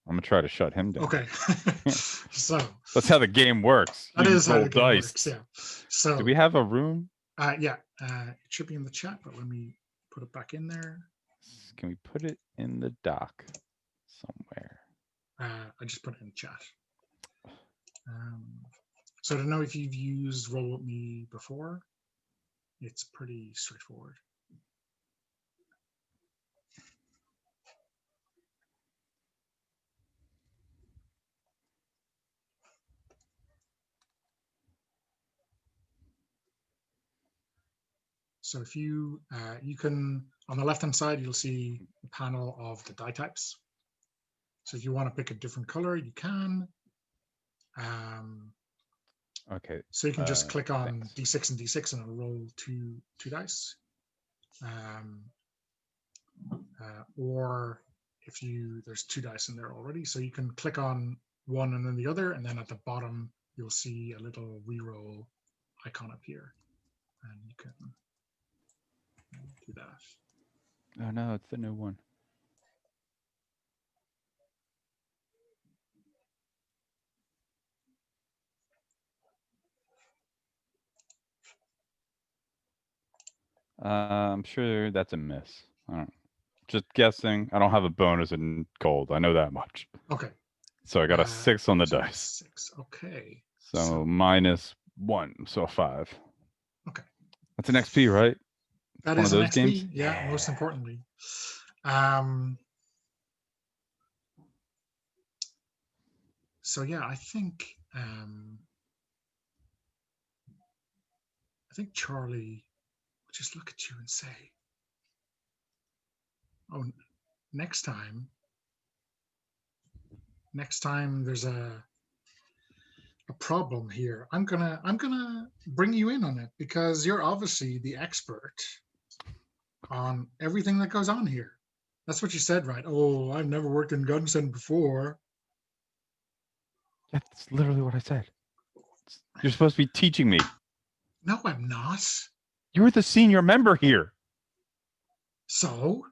[SPEAKER 3] I'm gonna try to shut him down.
[SPEAKER 1] Okay. So
[SPEAKER 3] that's how the game works.
[SPEAKER 1] That
[SPEAKER 3] You
[SPEAKER 1] is how
[SPEAKER 3] roll
[SPEAKER 1] the game
[SPEAKER 3] dice.
[SPEAKER 1] works. Yeah. So
[SPEAKER 3] do we have a room?
[SPEAKER 1] Yeah. It should be in the chat, but let me put it back in there.
[SPEAKER 3] Can we put it in the doc somewhere?
[SPEAKER 1] I just put it in the chat. So I don't know if you've used Roll With Me before. It's pretty straightforward. So if you can, on the left-hand side, you'll see a panel of the die types. So if you want to pick a different color, you can.
[SPEAKER 3] Okay.
[SPEAKER 1] So you can just click on
[SPEAKER 3] thanks.
[SPEAKER 1] D6 and D6 and it'll roll two dice. Or if there's two dice in there already, so you can click on one and then the other, and then at the bottom you'll see a little reroll icon appear, and you can do that.
[SPEAKER 3] Oh no, it's the new one. I'm sure that's a miss. I don't. Just guessing. I don't have a bonus in gold. I know that much.
[SPEAKER 1] Okay.
[SPEAKER 3] So I got a 6 on the dice.
[SPEAKER 1] 6. Okay.
[SPEAKER 3] So -1, so 5.
[SPEAKER 1] Okay.
[SPEAKER 3] That's an XP, right?
[SPEAKER 1] That
[SPEAKER 3] One
[SPEAKER 1] is
[SPEAKER 3] of
[SPEAKER 1] an
[SPEAKER 3] those
[SPEAKER 1] XP.
[SPEAKER 3] games?
[SPEAKER 1] Yeah, most importantly. So yeah, I think Charlie will just look at you and say, "Oh, next time there's a problem here, I'm gonna bring you in on it because you're obviously the expert on everything that goes on here." That's what you said, right? Oh, I've never worked in Gunson before.
[SPEAKER 3] That's literally what I said. You're supposed to be teaching me.
[SPEAKER 1] No, I'm not.
[SPEAKER 3] You're the senior member here.
[SPEAKER 1] So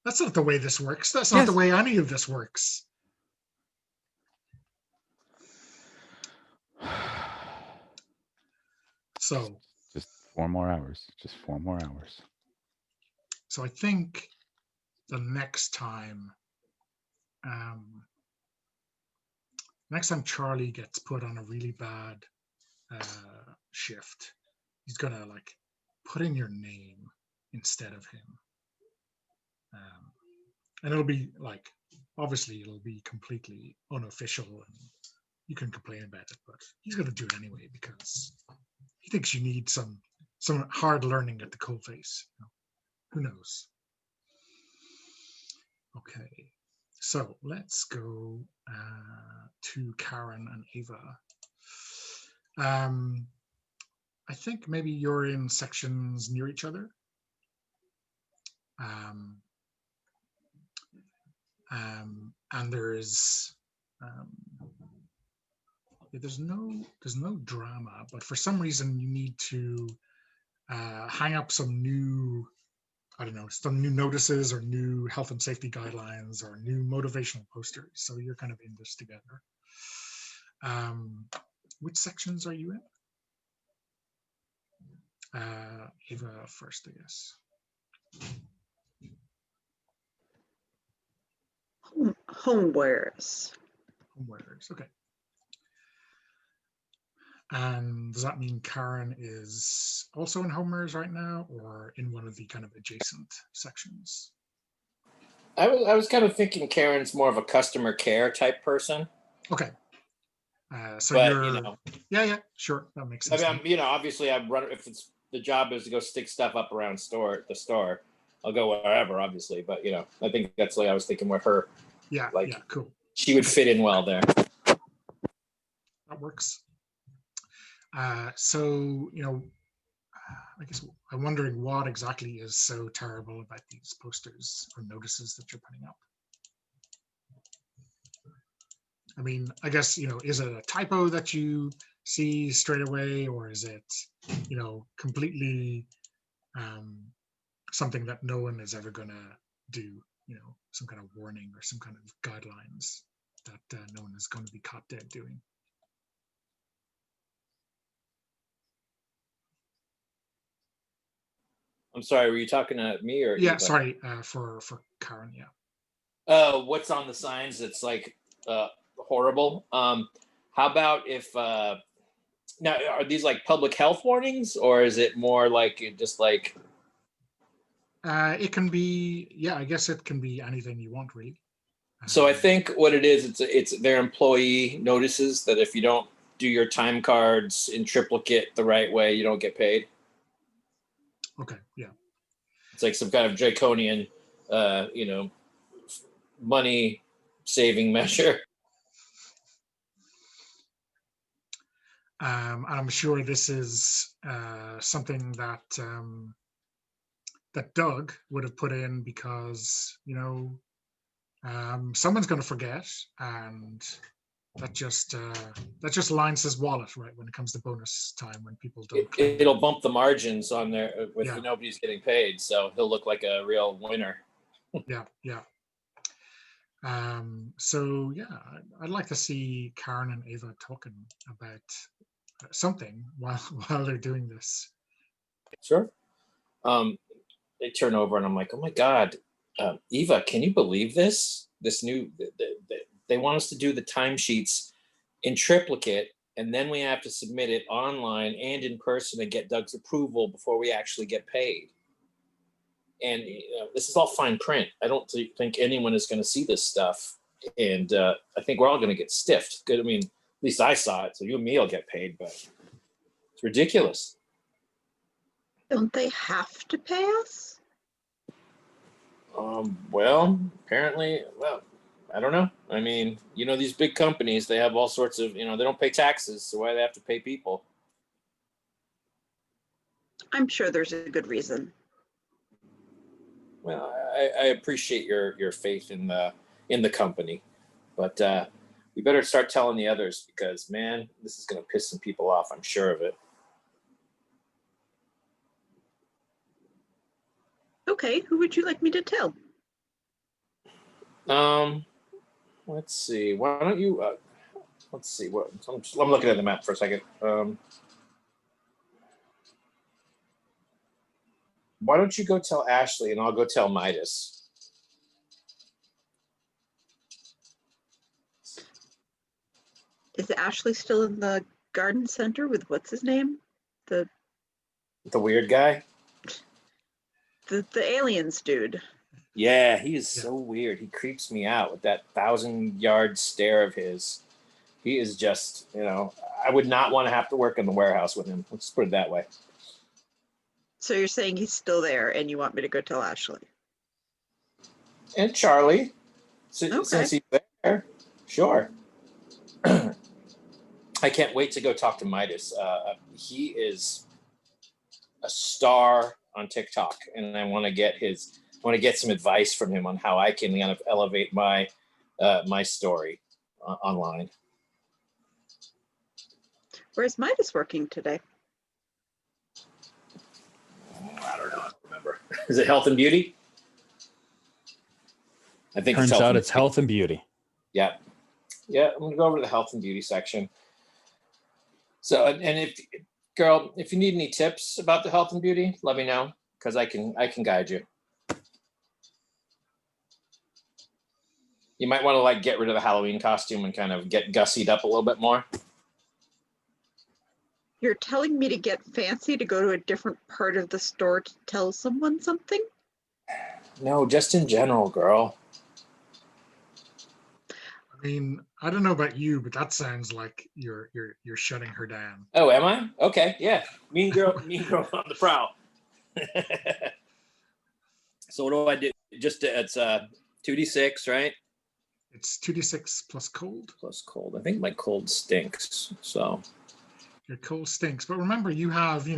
[SPEAKER 1] That's not the way this works. That's not the way any of this works. So
[SPEAKER 3] Just 4 more hours. Just 4 more hours.
[SPEAKER 1] So I think the next time Charlie gets put on a really bad shift, he's gonna like put in your name instead of him, and it'll be like, obviously it'll be completely unofficial and you can complain about it, but he's gonna do it anyway because he thinks you need some hard learning at the coalface. Who knows? Okay, so let's go to Karen and Ava. I think maybe you're in sections near each other. And there's no drama, but for some reason you need to hang up some new, I don't know, some new notices or new health and safety guidelines or new motivational posters. So you're kind of in this together. Which sections are you in? Ava first, I guess.
[SPEAKER 5] Homewares.
[SPEAKER 1] Homewares, okay. And does that mean Karen is also in homewares right now, or in one of the kind of adjacent sections?
[SPEAKER 4] I was kind of thinking Karen's more of a customer care type person.
[SPEAKER 1] Okay. So
[SPEAKER 4] but
[SPEAKER 1] you're, yeah, sure, that makes sense.
[SPEAKER 4] I mean, obviously, I run if it's the job is to go stick stuff up around the store. I'll go wherever, obviously, but I think that's like I was thinking with her.
[SPEAKER 1] Yeah,
[SPEAKER 4] like,
[SPEAKER 1] yeah, cool.
[SPEAKER 4] She would fit in well there.
[SPEAKER 1] That works. So I guess I'm wondering what exactly is so terrible about these posters or notices that you're putting up. I mean, I guess, is it a typo that you see straight away, or is it, completely something that no one is ever going to do, some kind of warning or some kind of guidelines that no one is going to be caught dead doing?
[SPEAKER 4] I'm sorry, were you talking to me or?
[SPEAKER 1] Yeah,
[SPEAKER 4] Eva?
[SPEAKER 1] sorry, for Karen, yeah.
[SPEAKER 4] What's on the signs that's like horrible? How about if now are these like public health warnings, or is it more like just like?
[SPEAKER 1] It can be, yeah, I guess it can be anything you want, really.
[SPEAKER 4] So I think what it is, it's their employee notices that if you don't do your time cards in triplicate the right way, you don't get paid.
[SPEAKER 1] Okay, yeah.
[SPEAKER 4] It's like some kind of draconian, money saving measure.
[SPEAKER 1] And I'm sure this is something that that Doug would have put in because someone's going to forget, and that just lines his wallet, right, when it comes to bonus time when people don't.
[SPEAKER 4] It'll bump the margins on there with nobody's getting paid, so he'll look like a real winner.
[SPEAKER 1] Yeah. So yeah, I'd like to see Karen and Ava talking about something while they're doing this.
[SPEAKER 4] Sure. They turn over and I'm like, oh my God, Eva, can you believe this? This new, they want us to do the timesheets in triplicate, and then we have to submit it online and in person and get Doug's approval before we actually get paid. And this is all fine print. I don't think anyone is going to see this stuff. And I think we're all going to get stiffed. Good. I mean, at least I saw it. So you and me will get paid, but it's ridiculous.
[SPEAKER 5] Don't they have to pay us?
[SPEAKER 4] Well, apparently, I don't know. I mean, these big companies, they have all sorts of, they don't pay taxes. So why do they have to pay people?
[SPEAKER 5] I'm sure there's a good reason.
[SPEAKER 4] Well, I appreciate your faith in the company, but we better start telling the others because, man, this is going to piss some people off. I'm sure of it.
[SPEAKER 5] Okay, who would you like me to tell?
[SPEAKER 4] Let's see. Why don't you? Let's see. What I'm looking at the map for a second. Why don't you go tell Ashley, and I'll go tell Midas.
[SPEAKER 5] Is Ashley still in the garden center with what's his name? The
[SPEAKER 4] weird guy.
[SPEAKER 5] The aliens dude.
[SPEAKER 4] Yeah, he is so weird. He creeps me out with that 1,000-yard stare of his. He is just, I would not want to have to work in the warehouse with him. Let's put it that way.
[SPEAKER 5] So you're saying he's still there and you want me to go tell Ashley?
[SPEAKER 4] And Charlie, since he's there, sure. I can't wait to go talk to Midas. He is a star on TikTok, and I want to get some advice from him on how I can kind of elevate my my story online.
[SPEAKER 5] Where's Midas working today?
[SPEAKER 4] I don't know. I don't remember. Is it health and beauty? I think
[SPEAKER 2] Turns out it's health and beauty.
[SPEAKER 4] Yeah. Yeah, I'm gonna go over to the health and beauty section. So, and if you need any tips about the health and beauty, let me know, because I can guide you. You might want to get rid of the Halloween costume and kind of get gussied up a little bit more.
[SPEAKER 5] You're telling me to get fancy to go to a different part of the store to tell someone something?
[SPEAKER 4] No, just in general, girl.
[SPEAKER 1] I mean, I don't know about you, but that sounds like you're shutting her down.
[SPEAKER 4] Oh, am I? Okay, yeah. Mean girl on the prowl. So what do I do? Just it's 2d6, right?
[SPEAKER 1] It's 2d6 plus cold.
[SPEAKER 4] Plus cold. I think my cold stinks. So
[SPEAKER 1] your cold stinks, but remember you have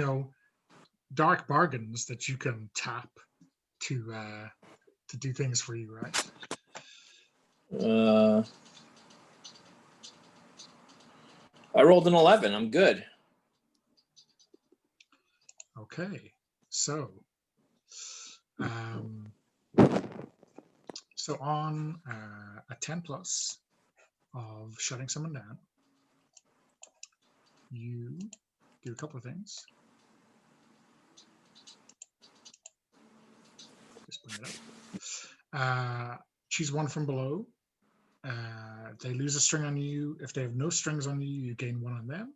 [SPEAKER 1] dark bargains that you can tap to do things for you, right?
[SPEAKER 4] I rolled an 11. I'm good.
[SPEAKER 1] Okay, so on a 10 plus of shutting someone down, you do a couple of things. Just bring it up. Choose one from below. They lose a string on you. If they have no strings on you, you gain one on them.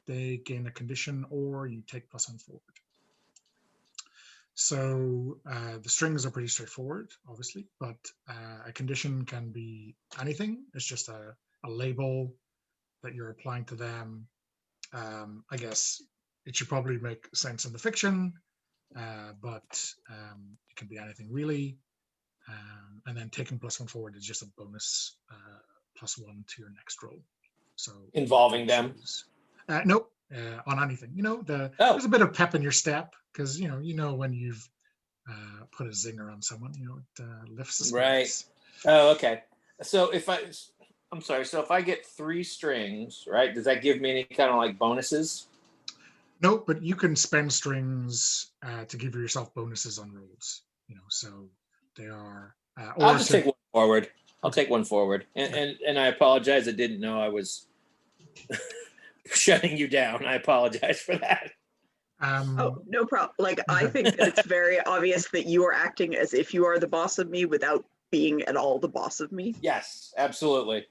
[SPEAKER 1] They gain a condition, or you take +1 forward. So the strings are pretty straightforward, obviously, but a condition can be anything. It's just a label that you're applying to them. I guess it should probably make sense in the fiction, but it can be anything really. And then taking +1 forward is just a bonus +1 to your next roll. So
[SPEAKER 4] involving them?
[SPEAKER 1] Nope. On anything, there's a bit of pep in your step because when you've put a zinger on someone, it lifts the spirits.
[SPEAKER 4] Right. Oh, okay. So I'm sorry. So if I get 3 strings, right, does that give me any kind of bonuses?
[SPEAKER 1] Nope, but you can spend strings to give yourself bonuses on rolls. So they are.
[SPEAKER 4] I'll just take one forward. I'll take one forward, and I apologize. I didn't know I was shutting you down. I apologize for that.
[SPEAKER 5] Oh, no problem. I think that it's very obvious that you are acting as if you are the boss of me without being at all the boss of me.
[SPEAKER 4] Yes, absolutely.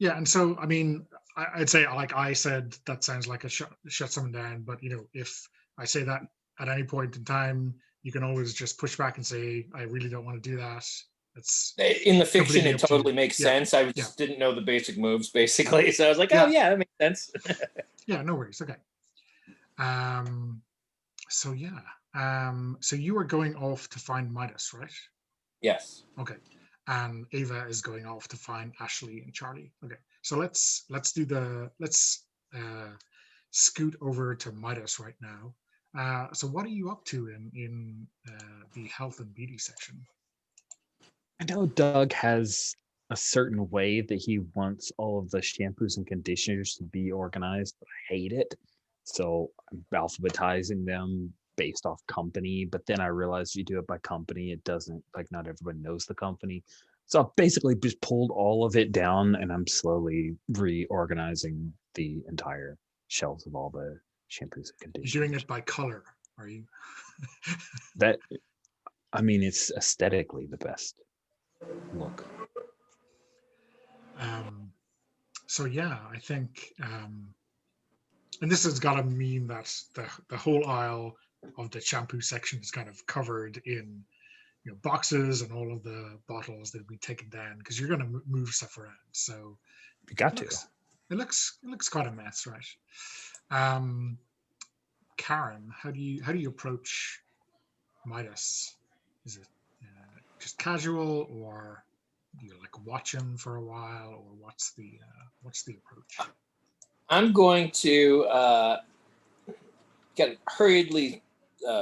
[SPEAKER 1] Yeah, and so I mean, I'd say I said that sounds like a shut someone down, but if I say that at any point in time, you can always just push back and say I really don't want to do that. It's
[SPEAKER 4] in the fiction, it totally makes sense. I just didn't know the basic moves, basically. So I was like, oh yeah, that makes sense.
[SPEAKER 1] Yeah, no worries. Okay. So you are going off to find Midas, right?
[SPEAKER 4] Yes.
[SPEAKER 1] Okay. And Ava is going off to find Ashley and Charlie. Okay. So let's scoot over to Midas right now. So what are you up to in the health and beauty section?
[SPEAKER 2] I know Doug has a certain way that he wants all of the shampoos and conditioners to be organized, but I hate it. So I'm alphabetizing them based off company, but then I realized you do it by company. It doesn't, like, not everyone knows the company. So I've basically just pulled all of it down, and I'm slowly reorganizing the entire shelves of all the shampoos and
[SPEAKER 1] You're
[SPEAKER 2] conditioners.
[SPEAKER 1] doing it by color, are you?
[SPEAKER 2] That, I mean, it's aesthetically the best look.
[SPEAKER 1] So yeah, I think, and this has got to mean that the whole aisle of the shampoo section is kind of covered in, you know, boxes and all of the bottles that we taken down because you're going to move stuff around. So
[SPEAKER 2] You got
[SPEAKER 1] it
[SPEAKER 2] to.
[SPEAKER 1] looks quite a mess, right? Karen, how do you approach Midas? Is it just casual, or do you like watch him for a while, or what's the approach?
[SPEAKER 4] I'm going to get hurriedly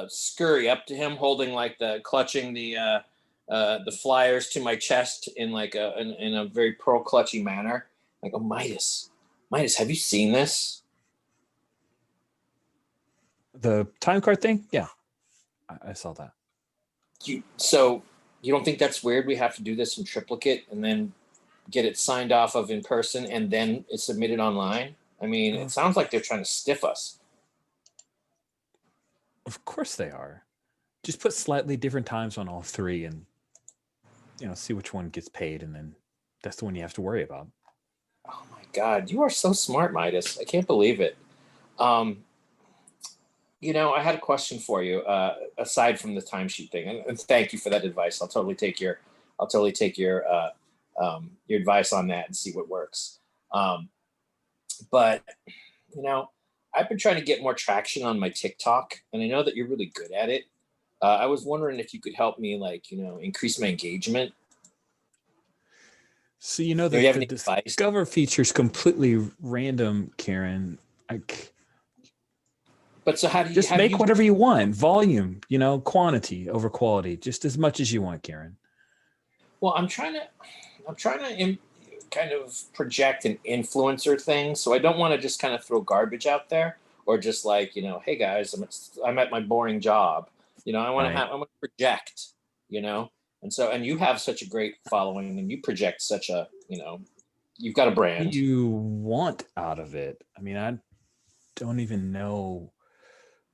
[SPEAKER 4] scurry up to him, holding like clutching the flyers to my chest in like in a very pearl clutchy manner. I go, Midas, have you seen this?
[SPEAKER 2] The time card thing? Yeah, I saw that.
[SPEAKER 4] So you don't think that's weird? We have to do this in triplicate and then get it signed off of in person and then it's submitted online? I mean, it sounds like they're trying to stiff us.
[SPEAKER 2] Of course they are. Just put slightly different times on all three and, you know, see which one gets paid, and then that's the one you have to worry about.
[SPEAKER 4] Oh my God, you are so smart, Midas. I can't believe it. You know, I had a question for you, aside from the timesheet thing, and thank you for that advice. I'll totally take your advice on that and see what works. But you know, I've been trying to get more traction on my TikTok, and I know that you're really good at it. I was wondering if you could help me, like, you know, increase my engagement.
[SPEAKER 2] So you know
[SPEAKER 4] Do you
[SPEAKER 2] that
[SPEAKER 4] have
[SPEAKER 2] the
[SPEAKER 4] any advice?
[SPEAKER 2] Discover feature is completely random, Karen.
[SPEAKER 4] But so how do you
[SPEAKER 2] Just make whatever you want. Volume, you know, quantity over quality, just as much as you want, Karen.
[SPEAKER 4] Well, I'm trying to kind of project an influencer thing, so I don't want to just kind of throw garbage out there, or just like, you know, hey guys, I'm at my boring job. You know, I want to project, you know, and you have such a great following, and you project such a, you know, you've got a brand.
[SPEAKER 2] What do you want out of it? I mean, I don't even know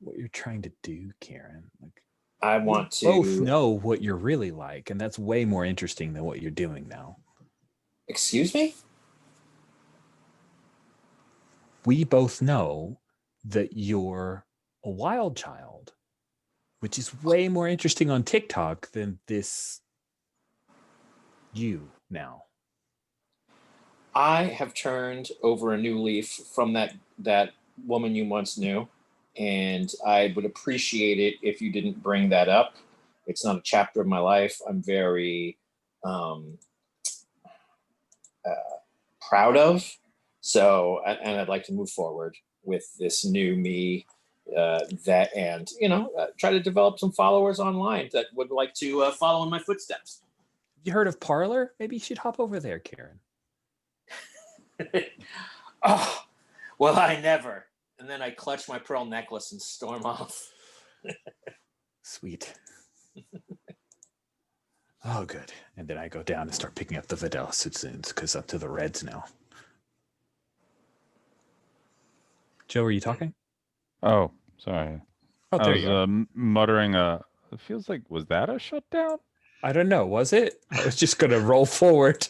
[SPEAKER 2] what you're trying to do, Karen. Like,
[SPEAKER 4] I want to
[SPEAKER 2] both know what you're really like, and that's way more interesting than what you're doing now.
[SPEAKER 4] Excuse me?
[SPEAKER 2] We both know that you're a wild child, which is way more interesting on TikTok than this you now.
[SPEAKER 4] I have turned over a new leaf from that woman you once knew, and I would appreciate it if you didn't bring that up. It's not a chapter of my life. I'm very proud of. So, and I'd like to move forward with this new me, and you know, try to develop some followers online that would like to follow in my footsteps.
[SPEAKER 2] You heard of Parlor? Maybe you should hop over there, Karen.
[SPEAKER 4] Oh, well, I never. And then I clutch my pearl necklace and storm off.
[SPEAKER 2] Sweet. Oh, good. And then I go down and start picking up the Vidal citizens because up to the Reds now. Joe, are you talking?
[SPEAKER 3] Oh, sorry.
[SPEAKER 2] Oh, there you are.
[SPEAKER 3] Muttering it feels like, was that a shutdown?
[SPEAKER 2] I don't know. Was it? I was just going to roll forward.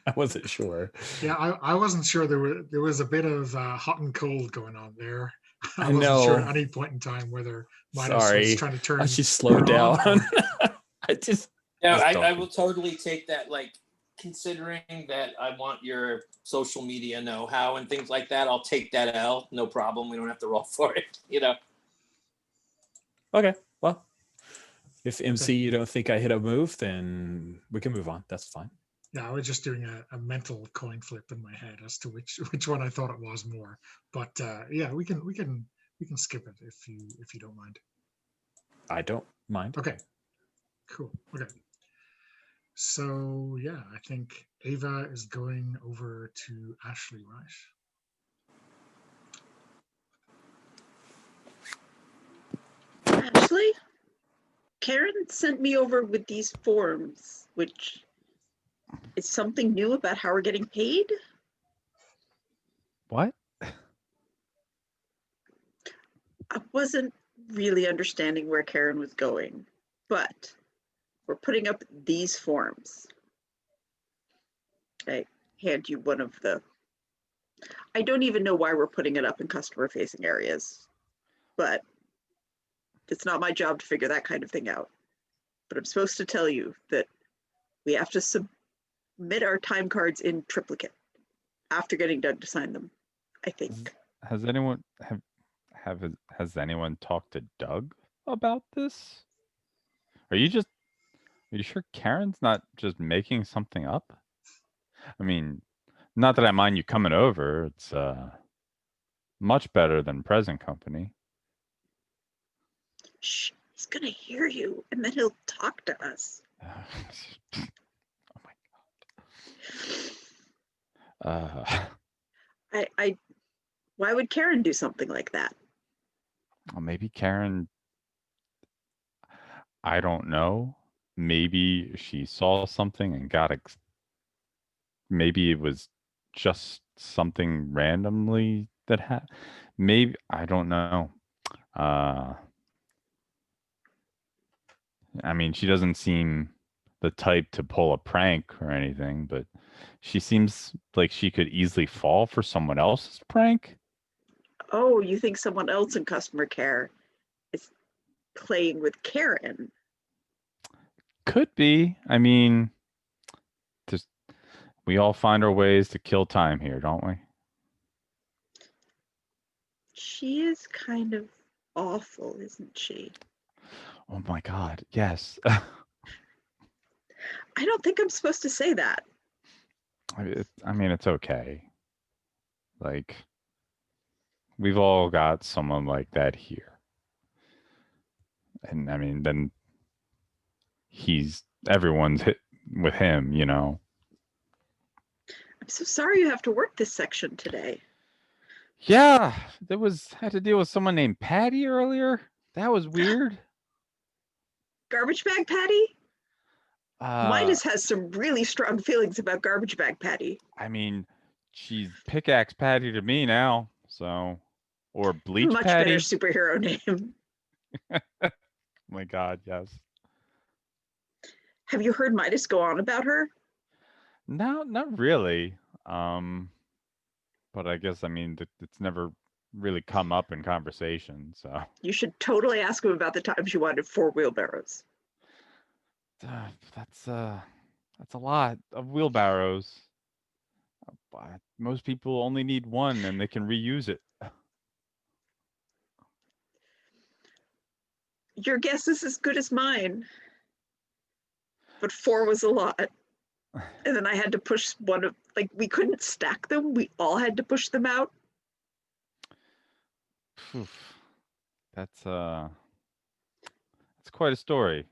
[SPEAKER 2] I wasn't sure.
[SPEAKER 1] Yeah, I wasn't sure. There was a bit of hot and cold going on there.
[SPEAKER 2] I
[SPEAKER 1] wasn't
[SPEAKER 2] know.
[SPEAKER 1] sure at any point in time whether Midas was trying to turn.
[SPEAKER 2] I should slow down. I just.
[SPEAKER 4] No, I will totally take that. Like, considering that I want your social media know-how and things like that, I'll take that L. No problem. We don't have to roll for it. You know.
[SPEAKER 2] Okay. Well, if MC you don't think I hit a move, then we can move on. That's fine.
[SPEAKER 1] Yeah, I was just doing a mental coin flip in my head as to which one I thought it was more. But yeah, we can skip it if you don't mind.
[SPEAKER 2] I don't mind.
[SPEAKER 1] Okay. Cool. Okay. So yeah, I think Ava is going over to Ashley, right?
[SPEAKER 5] Actually, Karen sent me over with these forms, which is something new about how we're getting paid.
[SPEAKER 3] What?
[SPEAKER 5] I wasn't really understanding where Karen was going, but we're putting up these forms. I hand you one of the, I don't even know why we're putting it up in customer facing areas, but it's not my job to figure that kind of thing out. But I'm supposed to tell you that we have to submit our time cards in triplicate after getting Doug to sign them, I think.
[SPEAKER 3] Has anyone has anyone talked to Doug about this? Are you sure Karen's not just making something up? I mean, not that I mind you coming over. It's much better than present company.
[SPEAKER 5] Shh, he's gonna hear you and then he'll talk to us.
[SPEAKER 3] Oh my god.
[SPEAKER 5] Why would Karen do something like that?
[SPEAKER 3] Well, maybe Karen, I don't know. Maybe she saw something and maybe it was just something randomly that happened. Maybe, I don't know. I mean, she doesn't seem the type to pull a prank or anything, but she seems like she could easily fall for someone else's prank.
[SPEAKER 5] Oh, you think someone else in customer care is playing with Karen?
[SPEAKER 3] Could be. I mean, just we all find our ways to kill time here, don't we?
[SPEAKER 5] She is kind of awful, isn't she?
[SPEAKER 3] Oh my God, yes.
[SPEAKER 5] I don't think I'm supposed to say that.
[SPEAKER 3] I mean, it's okay. Like, we've all got someone like that here. And I mean, then everyone's hit with him, you know.
[SPEAKER 5] I'm so sorry you have to work this section today.
[SPEAKER 3] Yeah, I had to deal with someone named Patty earlier. That was weird.
[SPEAKER 5] Garbage Bag Patty?
[SPEAKER 3] Uh,
[SPEAKER 5] Midas has some really strong feelings about Garbage Bag Patty.
[SPEAKER 3] I mean, she's Pickaxe Patty to me now, so or Bleach
[SPEAKER 5] Much
[SPEAKER 3] Patty.
[SPEAKER 5] better superhero name.
[SPEAKER 3] Oh my God, yes.
[SPEAKER 5] Have you heard Midas go on about her?
[SPEAKER 3] No, not really. But I guess I mean it's never really come up in conversation. So
[SPEAKER 5] You should totally ask him about the time she wanted 4 wheelbarrows.
[SPEAKER 3] that's a lot of wheelbarrows. But most people only need one, and they can reuse it.
[SPEAKER 5] Your guess is as good as mine. But 4 was a lot. And then I had to push one of, like, we couldn't stack them. We all had to push them out.
[SPEAKER 3] That's quite a story.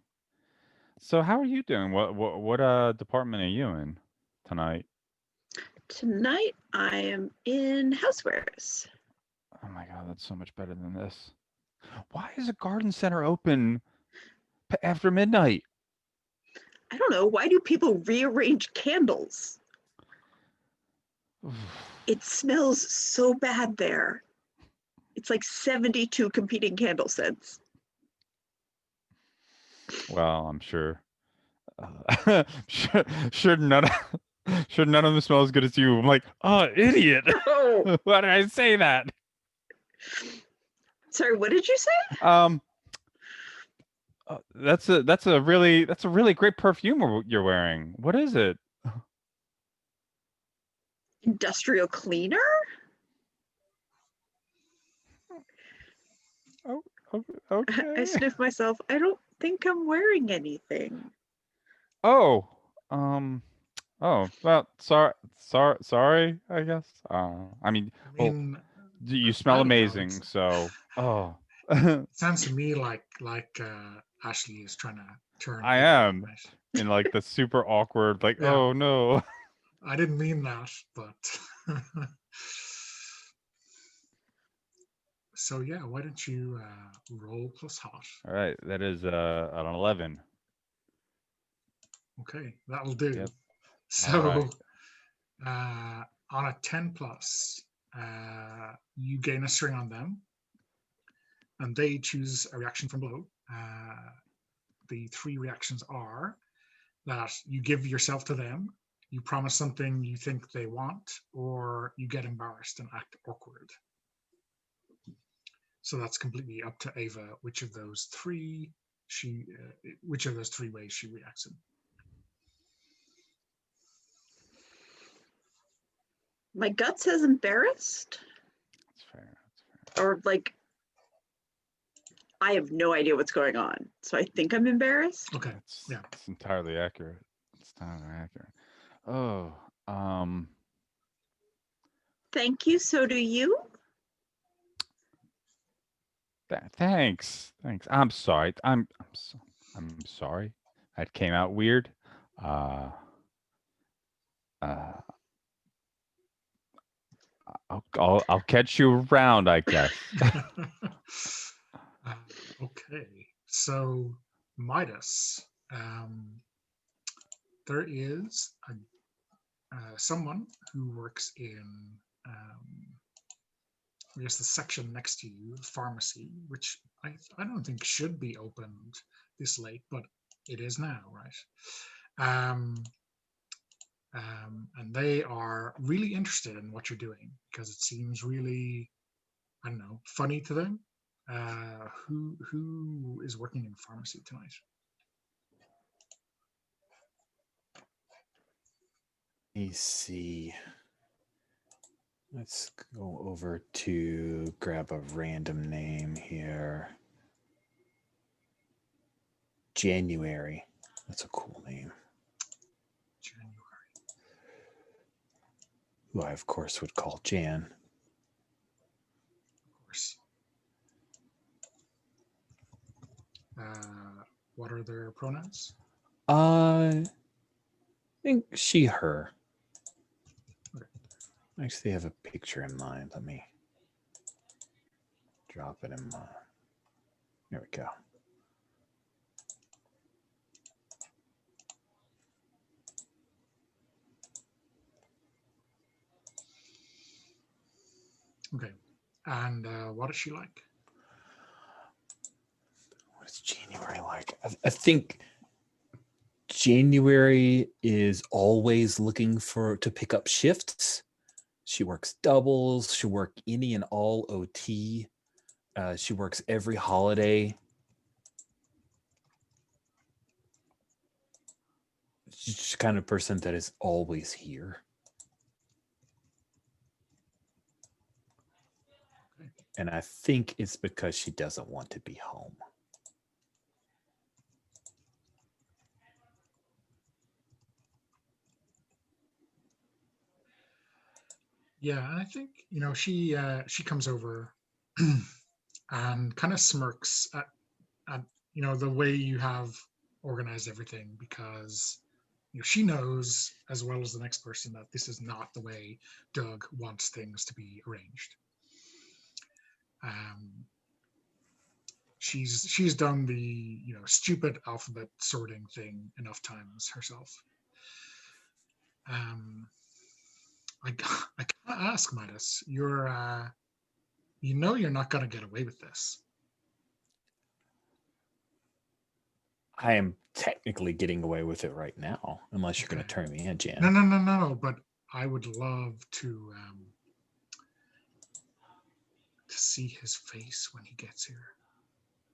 [SPEAKER 3] So how are you doing? What department are you in tonight?
[SPEAKER 5] Tonight I am in housewares.
[SPEAKER 3] Oh my God, that's so much better than this. Why is a garden center open after midnight?
[SPEAKER 5] I don't know. Why do people rearrange candles? It smells so bad there. It's like 72 competing candle scents.
[SPEAKER 3] Well, I'm sure. Sure none of them smell as good as you. I'm like, oh, idiot.
[SPEAKER 5] Oh,
[SPEAKER 3] Why did I say that?
[SPEAKER 5] sorry, what did you say?
[SPEAKER 3] That's a really great perfume you're wearing. What is it?
[SPEAKER 5] Industrial cleaner?
[SPEAKER 3] Oh, okay.
[SPEAKER 5] I sniff myself. I don't think I'm wearing anything.
[SPEAKER 3] Oh, oh, well, sorry, I guess. I mean,
[SPEAKER 1] I mean,
[SPEAKER 3] you smell
[SPEAKER 1] I don't know,
[SPEAKER 3] amazing, so, oh.
[SPEAKER 1] it sounds to me like Ashley is trying to turn.
[SPEAKER 3] I
[SPEAKER 1] it on,
[SPEAKER 3] am.
[SPEAKER 1] right?
[SPEAKER 3] In like the super awkward, like,
[SPEAKER 1] Yeah.
[SPEAKER 3] oh no.
[SPEAKER 1] I didn't mean that, but So yeah, why don't you roll plus hot?
[SPEAKER 3] All right, that is an 11.
[SPEAKER 1] Okay, that'll do.
[SPEAKER 3] Yep.
[SPEAKER 1] So on a 10 plus, you gain a string on them, and they choose a reaction from below. The 3 reactions are that you give yourself to them, you promise something you think they want, or you get embarrassed and act awkward. So that's completely up to Ava which of those 3 ways she reacts in.
[SPEAKER 5] My gut says embarrassed,
[SPEAKER 3] That's fair. That's fair.
[SPEAKER 5] or like I have no idea what's going on, so I think I'm embarrassed.
[SPEAKER 1] Okay.
[SPEAKER 3] It's,
[SPEAKER 1] Yeah.
[SPEAKER 3] it's entirely accurate. It's entirely accurate. Oh,
[SPEAKER 5] Thank you. So do you.
[SPEAKER 3] thanks. I'm sorry. I'm sorry. That came out weird. I'll catch you around, I guess.
[SPEAKER 1] Okay, so Midas, there is someone who works in, I guess, the section next to you, pharmacy, which I don't think should be opened this late, but it is now, right? And they are really interested in what you're doing because it seems really, I don't know, funny to them. Who is working in pharmacy tonight?
[SPEAKER 2] Let me see. Let's go over to grab a random name here. January. That's a cool name.
[SPEAKER 1] January.
[SPEAKER 2] Who I, of course, would call Jan.
[SPEAKER 1] Of course. What are their pronouns?
[SPEAKER 2] I think she, her.
[SPEAKER 1] Okay.
[SPEAKER 2] I actually have a picture in mind. Let me drop it in my. There we go.
[SPEAKER 1] Okay. And what is she like?
[SPEAKER 2] What is January like? I think January is always looking to pick up shifts. She works doubles. She works any and all OT. She works every holiday. She's the kind of person that is always here.
[SPEAKER 1] Okay.
[SPEAKER 2] And I think it's because she doesn't want to be home.
[SPEAKER 1] Yeah, and I think she comes over and kind of smirks at the way you have organized everything, because she knows as well as the next person that this is not the way Doug wants things to be arranged. She's done the stupid alphabet sorting thing enough times herself. I can't ask, Midas. You're you're not gonna get away with this.
[SPEAKER 2] I am technically getting away with it right now, unless you're going to turn me in, Jan.
[SPEAKER 1] No. But I would love to see his face when he gets here.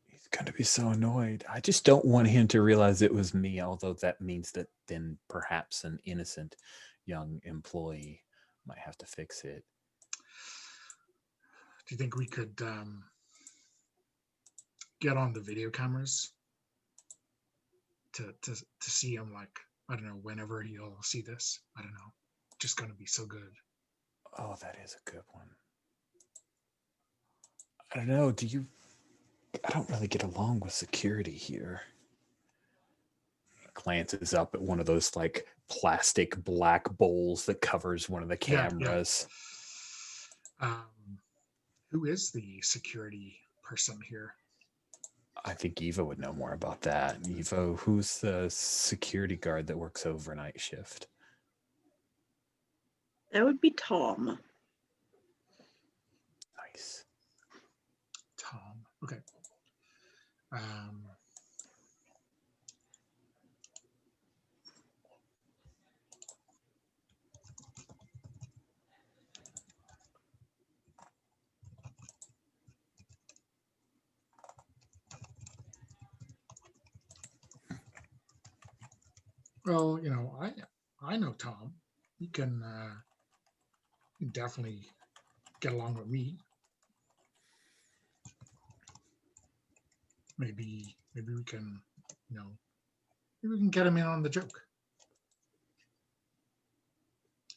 [SPEAKER 2] He's going to be so annoyed. I just don't want him to realize it was me, although that means that then perhaps an innocent young employee might have to fix it.
[SPEAKER 1] Do you think we could get on the video cameras to see him, like, I don't know, whenever he'll see this? I don't know. Just going to be so good.
[SPEAKER 2] Oh, that is a good one. I don't know. I don't really get along with security here. He glances up at one of those like plastic black bowls that covers one of the cameras.
[SPEAKER 1] Yeah. Who is the security person here?
[SPEAKER 2] I think Eva would know more about that. Eva, who's the security guard that works overnight shift?
[SPEAKER 5] That would be Tom.
[SPEAKER 2] Nice.
[SPEAKER 1] Tom. Okay. Um, well, I know Tom. He can definitely get along with me. Maybe we can, maybe we can get him in on the joke.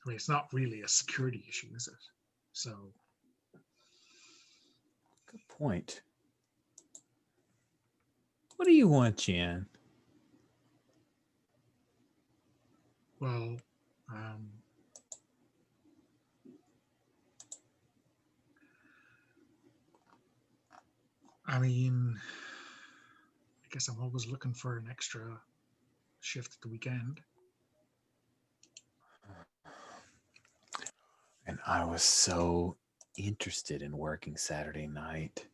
[SPEAKER 1] I mean, it's not really a security issue, is it? So,
[SPEAKER 2] Good point. What do you want, Jan?
[SPEAKER 1] well, I mean, I guess I'm always looking for an extra shift at the weekend.
[SPEAKER 2] And I was so interested in working Saturday night.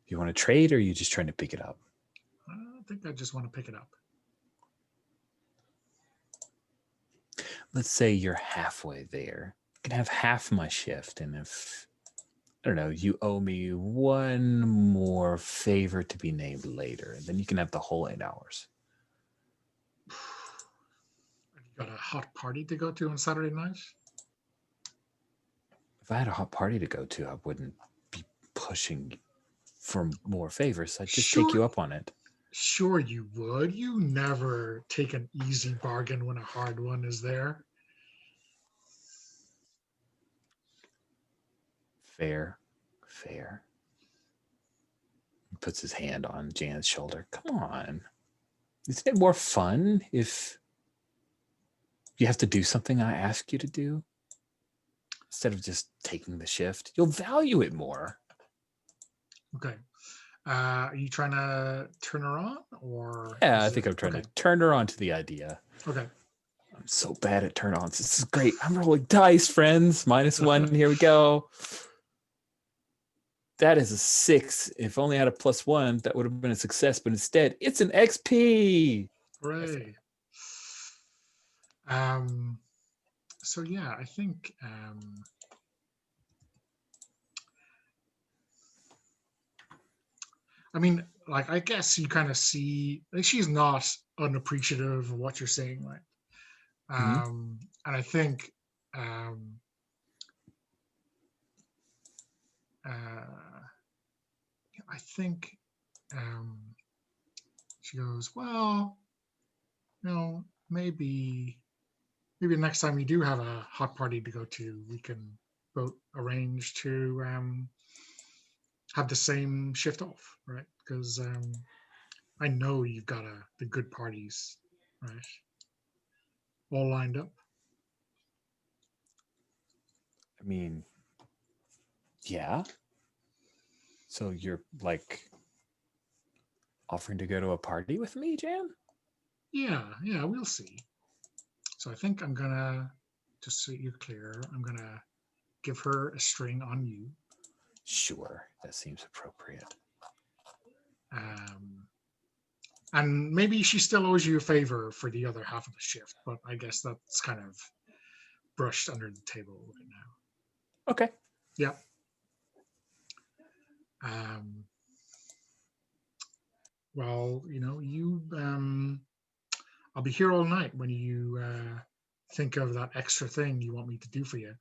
[SPEAKER 2] You want to trade, or are you just trying to pick it up?
[SPEAKER 1] I think I just want to pick it up.
[SPEAKER 2] Let's say you're halfway there. You can have half my shift, and if I don't know, you owe me one more favor to be named later, and then you can have the whole 8 hours.
[SPEAKER 1] Have you got a hot party to go to on Saturday night?
[SPEAKER 2] If I had a hot party to go to, I wouldn't be pushing for more favors. I'd just take you up on it.
[SPEAKER 1] Sure you would. You never take an easy bargain when a hard one is there.
[SPEAKER 2] Fair. He puts his hand on Jan's shoulder. Come on. Isn't it more fun if you have to do something I ask you to do instead of just taking the shift? You'll value it more.
[SPEAKER 1] Okay. Are you trying to turn her on, or?
[SPEAKER 2] Yeah, I think I'm trying to turn her on to the idea.
[SPEAKER 1] Okay.
[SPEAKER 2] I'm so bad at turn-ons. This is great. I'm rolling dice, friends. -1. Here we go. That is a 6. If only I had a +1, that would have been a success. But instead, it's an XP.
[SPEAKER 1] Hooray. So yeah, I think I mean, like, I guess you kind of see, like, she's not unappreciative of what you're saying, right? And I think I think she goes, well, maybe the next time we do have a hot party to go to, we can both arrange to have the same shift off, right? Because I know you've got the good parties, right, all lined up.
[SPEAKER 2] I mean, yeah. So you're like offering to go to a party with me, Jan?
[SPEAKER 1] Yeah, we'll see. So I think I'm gonna, just so you're clear, I'm gonna give her a string on you.
[SPEAKER 2] Sure, that seems appropriate.
[SPEAKER 1] And maybe she still owes you a favor for the other half of the shift, but I guess that's kind of brushed under the table right now.
[SPEAKER 2] Okay.
[SPEAKER 1] Yeah. Well, I'll be here all night when you think of that extra thing you want me to do for you.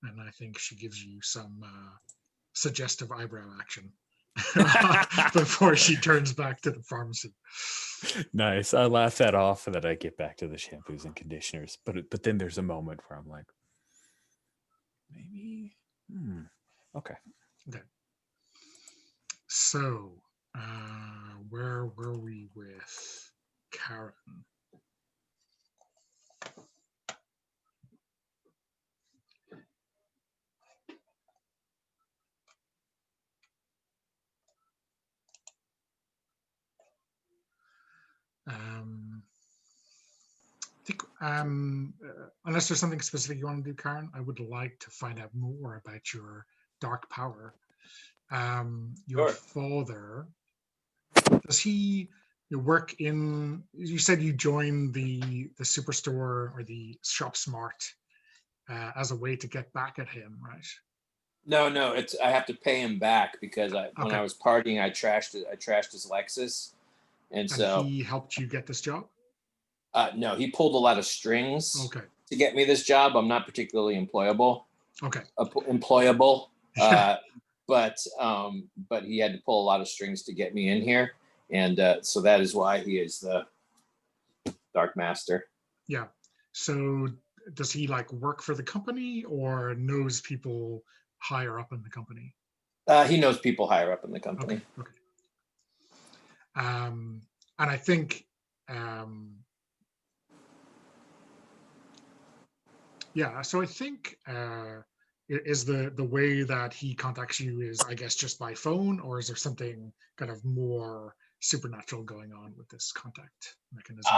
[SPEAKER 1] And I think she gives you some suggestive eyebrow action before she turns back to the pharmacy.
[SPEAKER 2] Nice. I laugh that off and then I get back to the shampoos and conditioners. But then there's a moment where I'm like, maybe. Okay.
[SPEAKER 1] So, where were we with Karen? Unless there's something specific you want to do, Karen, I would like to find out more about your dark power. Your
[SPEAKER 4] Sure.
[SPEAKER 1] father, does he work in? You said you joined the superstore or the shop smart as a way to get back at him, right?
[SPEAKER 4] No, it's I have to pay him back because when
[SPEAKER 1] Okay.
[SPEAKER 4] I was partying, I trashed it. I trashed his Lexus, and
[SPEAKER 1] And
[SPEAKER 4] so
[SPEAKER 1] he helped you get this job?
[SPEAKER 4] no, he pulled a lot of strings
[SPEAKER 1] Okay.
[SPEAKER 4] to get me this job. I'm not particularly employable.
[SPEAKER 1] Okay.
[SPEAKER 4] Employable,
[SPEAKER 1] Yeah.
[SPEAKER 4] but he had to pull a lot of strings to get me in here, and so that is why he is the Dark Master.
[SPEAKER 1] Yeah. So does he like work for the company or knows people higher up in the company?
[SPEAKER 4] He knows people higher up in the company.
[SPEAKER 1] Okay. And I think, yeah. So I think is the way that he contacts you is, I guess, just by phone, or is there something kind of more supernatural going on with this contact mechanism?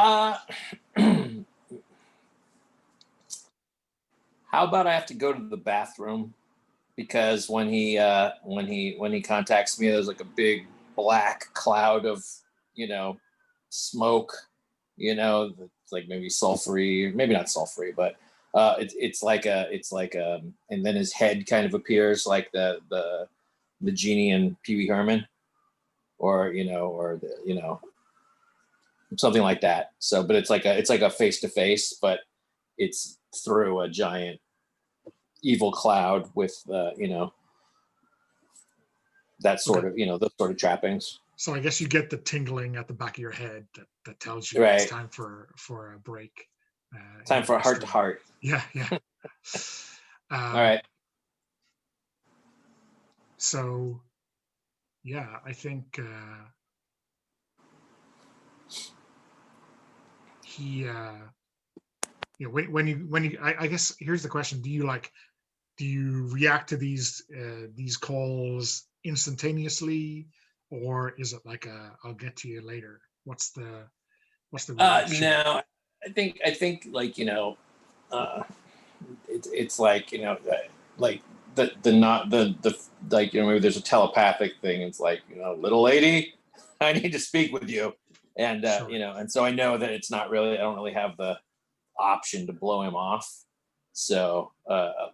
[SPEAKER 4] How about I have to go to the bathroom because when he contacts me, there's like a big black cloud of smoke. It's like maybe sulfury, maybe not sulfury, but it's like and then his head kind of appears like the genie in Pee Wee Herman, or something like that. So, but it's like a face to face, but it's through a giant evil cloud with that sort of those sort of trappings.
[SPEAKER 1] So I guess you get the tingling at the back of your head that tells you
[SPEAKER 4] Right.
[SPEAKER 1] it's time for a break.
[SPEAKER 4] Time for a heart to heart.
[SPEAKER 1] Yeah.
[SPEAKER 4] All right.
[SPEAKER 1] So, yeah, I think he, when you, I guess here's the question: do you react to these calls instantaneously, or is it like I'll get to you later? What's the reaction?
[SPEAKER 4] No, I think like it's like like the not the like maybe there's a telepathic thing. It's like little lady, I need to speak with you, and
[SPEAKER 1] Sure.
[SPEAKER 4] and so I know that it's not really, I don't really have the option to blow him off. So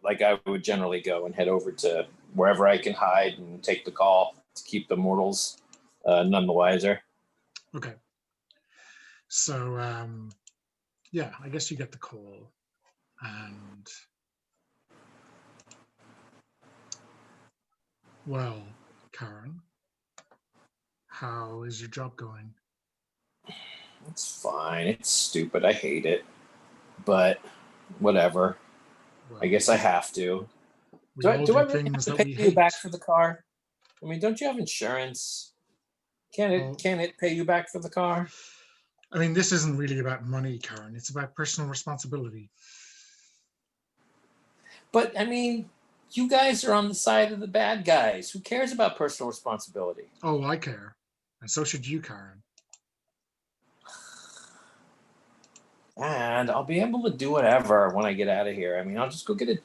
[SPEAKER 4] like I would generally go and head over to wherever I can hide and take the call to keep the mortals none the wiser.
[SPEAKER 1] Okay. So yeah, I guess you get the call, and well, Karen, how is your job going?
[SPEAKER 4] It's fine. It's stupid. I hate it, but whatever.
[SPEAKER 1] Well,
[SPEAKER 4] I guess I have to.
[SPEAKER 1] we
[SPEAKER 4] Do I
[SPEAKER 1] all do
[SPEAKER 4] really
[SPEAKER 1] things
[SPEAKER 4] have
[SPEAKER 1] that
[SPEAKER 4] to
[SPEAKER 1] we
[SPEAKER 4] pay you
[SPEAKER 1] hate.
[SPEAKER 4] back for the car? I mean, don't you have insurance?
[SPEAKER 1] Well,
[SPEAKER 4] Can it pay you back for the car?
[SPEAKER 1] I mean, this isn't really about money, Karen. It's about personal responsibility.
[SPEAKER 4] But I mean, you guys are on the side of the bad guys. Who cares about personal responsibility?
[SPEAKER 1] Oh, I care, and so should you, Karen.
[SPEAKER 4] And I'll be able to do whatever when I get out of here. I mean, I'll just go get it.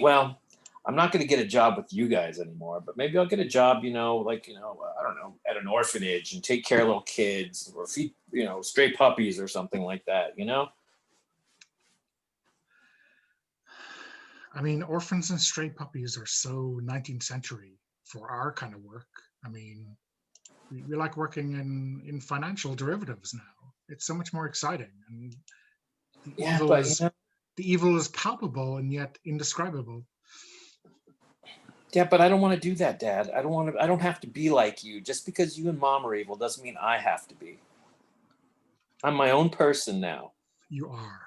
[SPEAKER 4] Well, I'm not going to get a job with you guys anymore, but maybe I'll get a job, I don't know, at an orphanage and take care of little kids, or feed, stray puppies or something like that,
[SPEAKER 1] I mean, orphans and stray puppies are so 19th century for our kind of work. I mean, we like working in financial derivatives now. It's so much more exciting, and the evil is palpable and yet indescribable.
[SPEAKER 4] Yeah, but I don't want to do that, Dad. I don't have to be like you. Just because you and Mom are evil doesn't mean I have to be. I'm my own person now.
[SPEAKER 1] You are.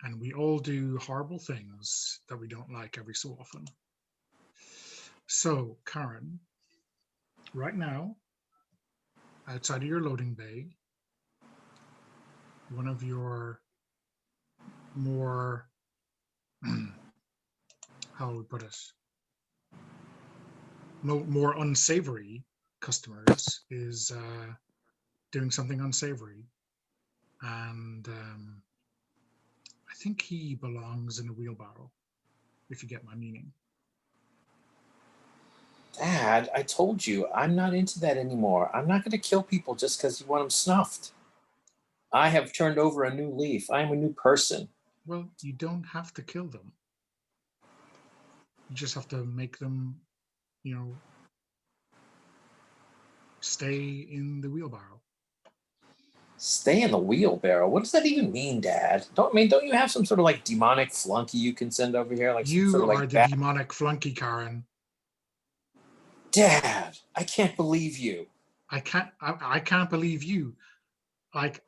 [SPEAKER 1] And we all do horrible things that we don't like every so often. So, Karen, right now, outside of your loading bay, one of your more, how would we put it, more unsavory customers is doing something unsavory. And I think he belongs in a wheelbarrow, if you get my meaning.
[SPEAKER 4] Dad, I told you, I'm not into that anymore. I'm not going to kill people just because you want them snuffed. I have turned over a new leaf. I am a new person.
[SPEAKER 1] Well, you don't have to kill them. You just have to make them, stay in the wheelbarrow.
[SPEAKER 4] Stay in the wheelbarrow. What does that even mean, Dad? Don't you have some sort of like demonic flunky you can send over here? Like some
[SPEAKER 1] You
[SPEAKER 4] sort of
[SPEAKER 1] are
[SPEAKER 4] like
[SPEAKER 1] the demonic flunky, Karen.
[SPEAKER 4] Dad, I can't believe you.
[SPEAKER 1] I can't believe you. Like,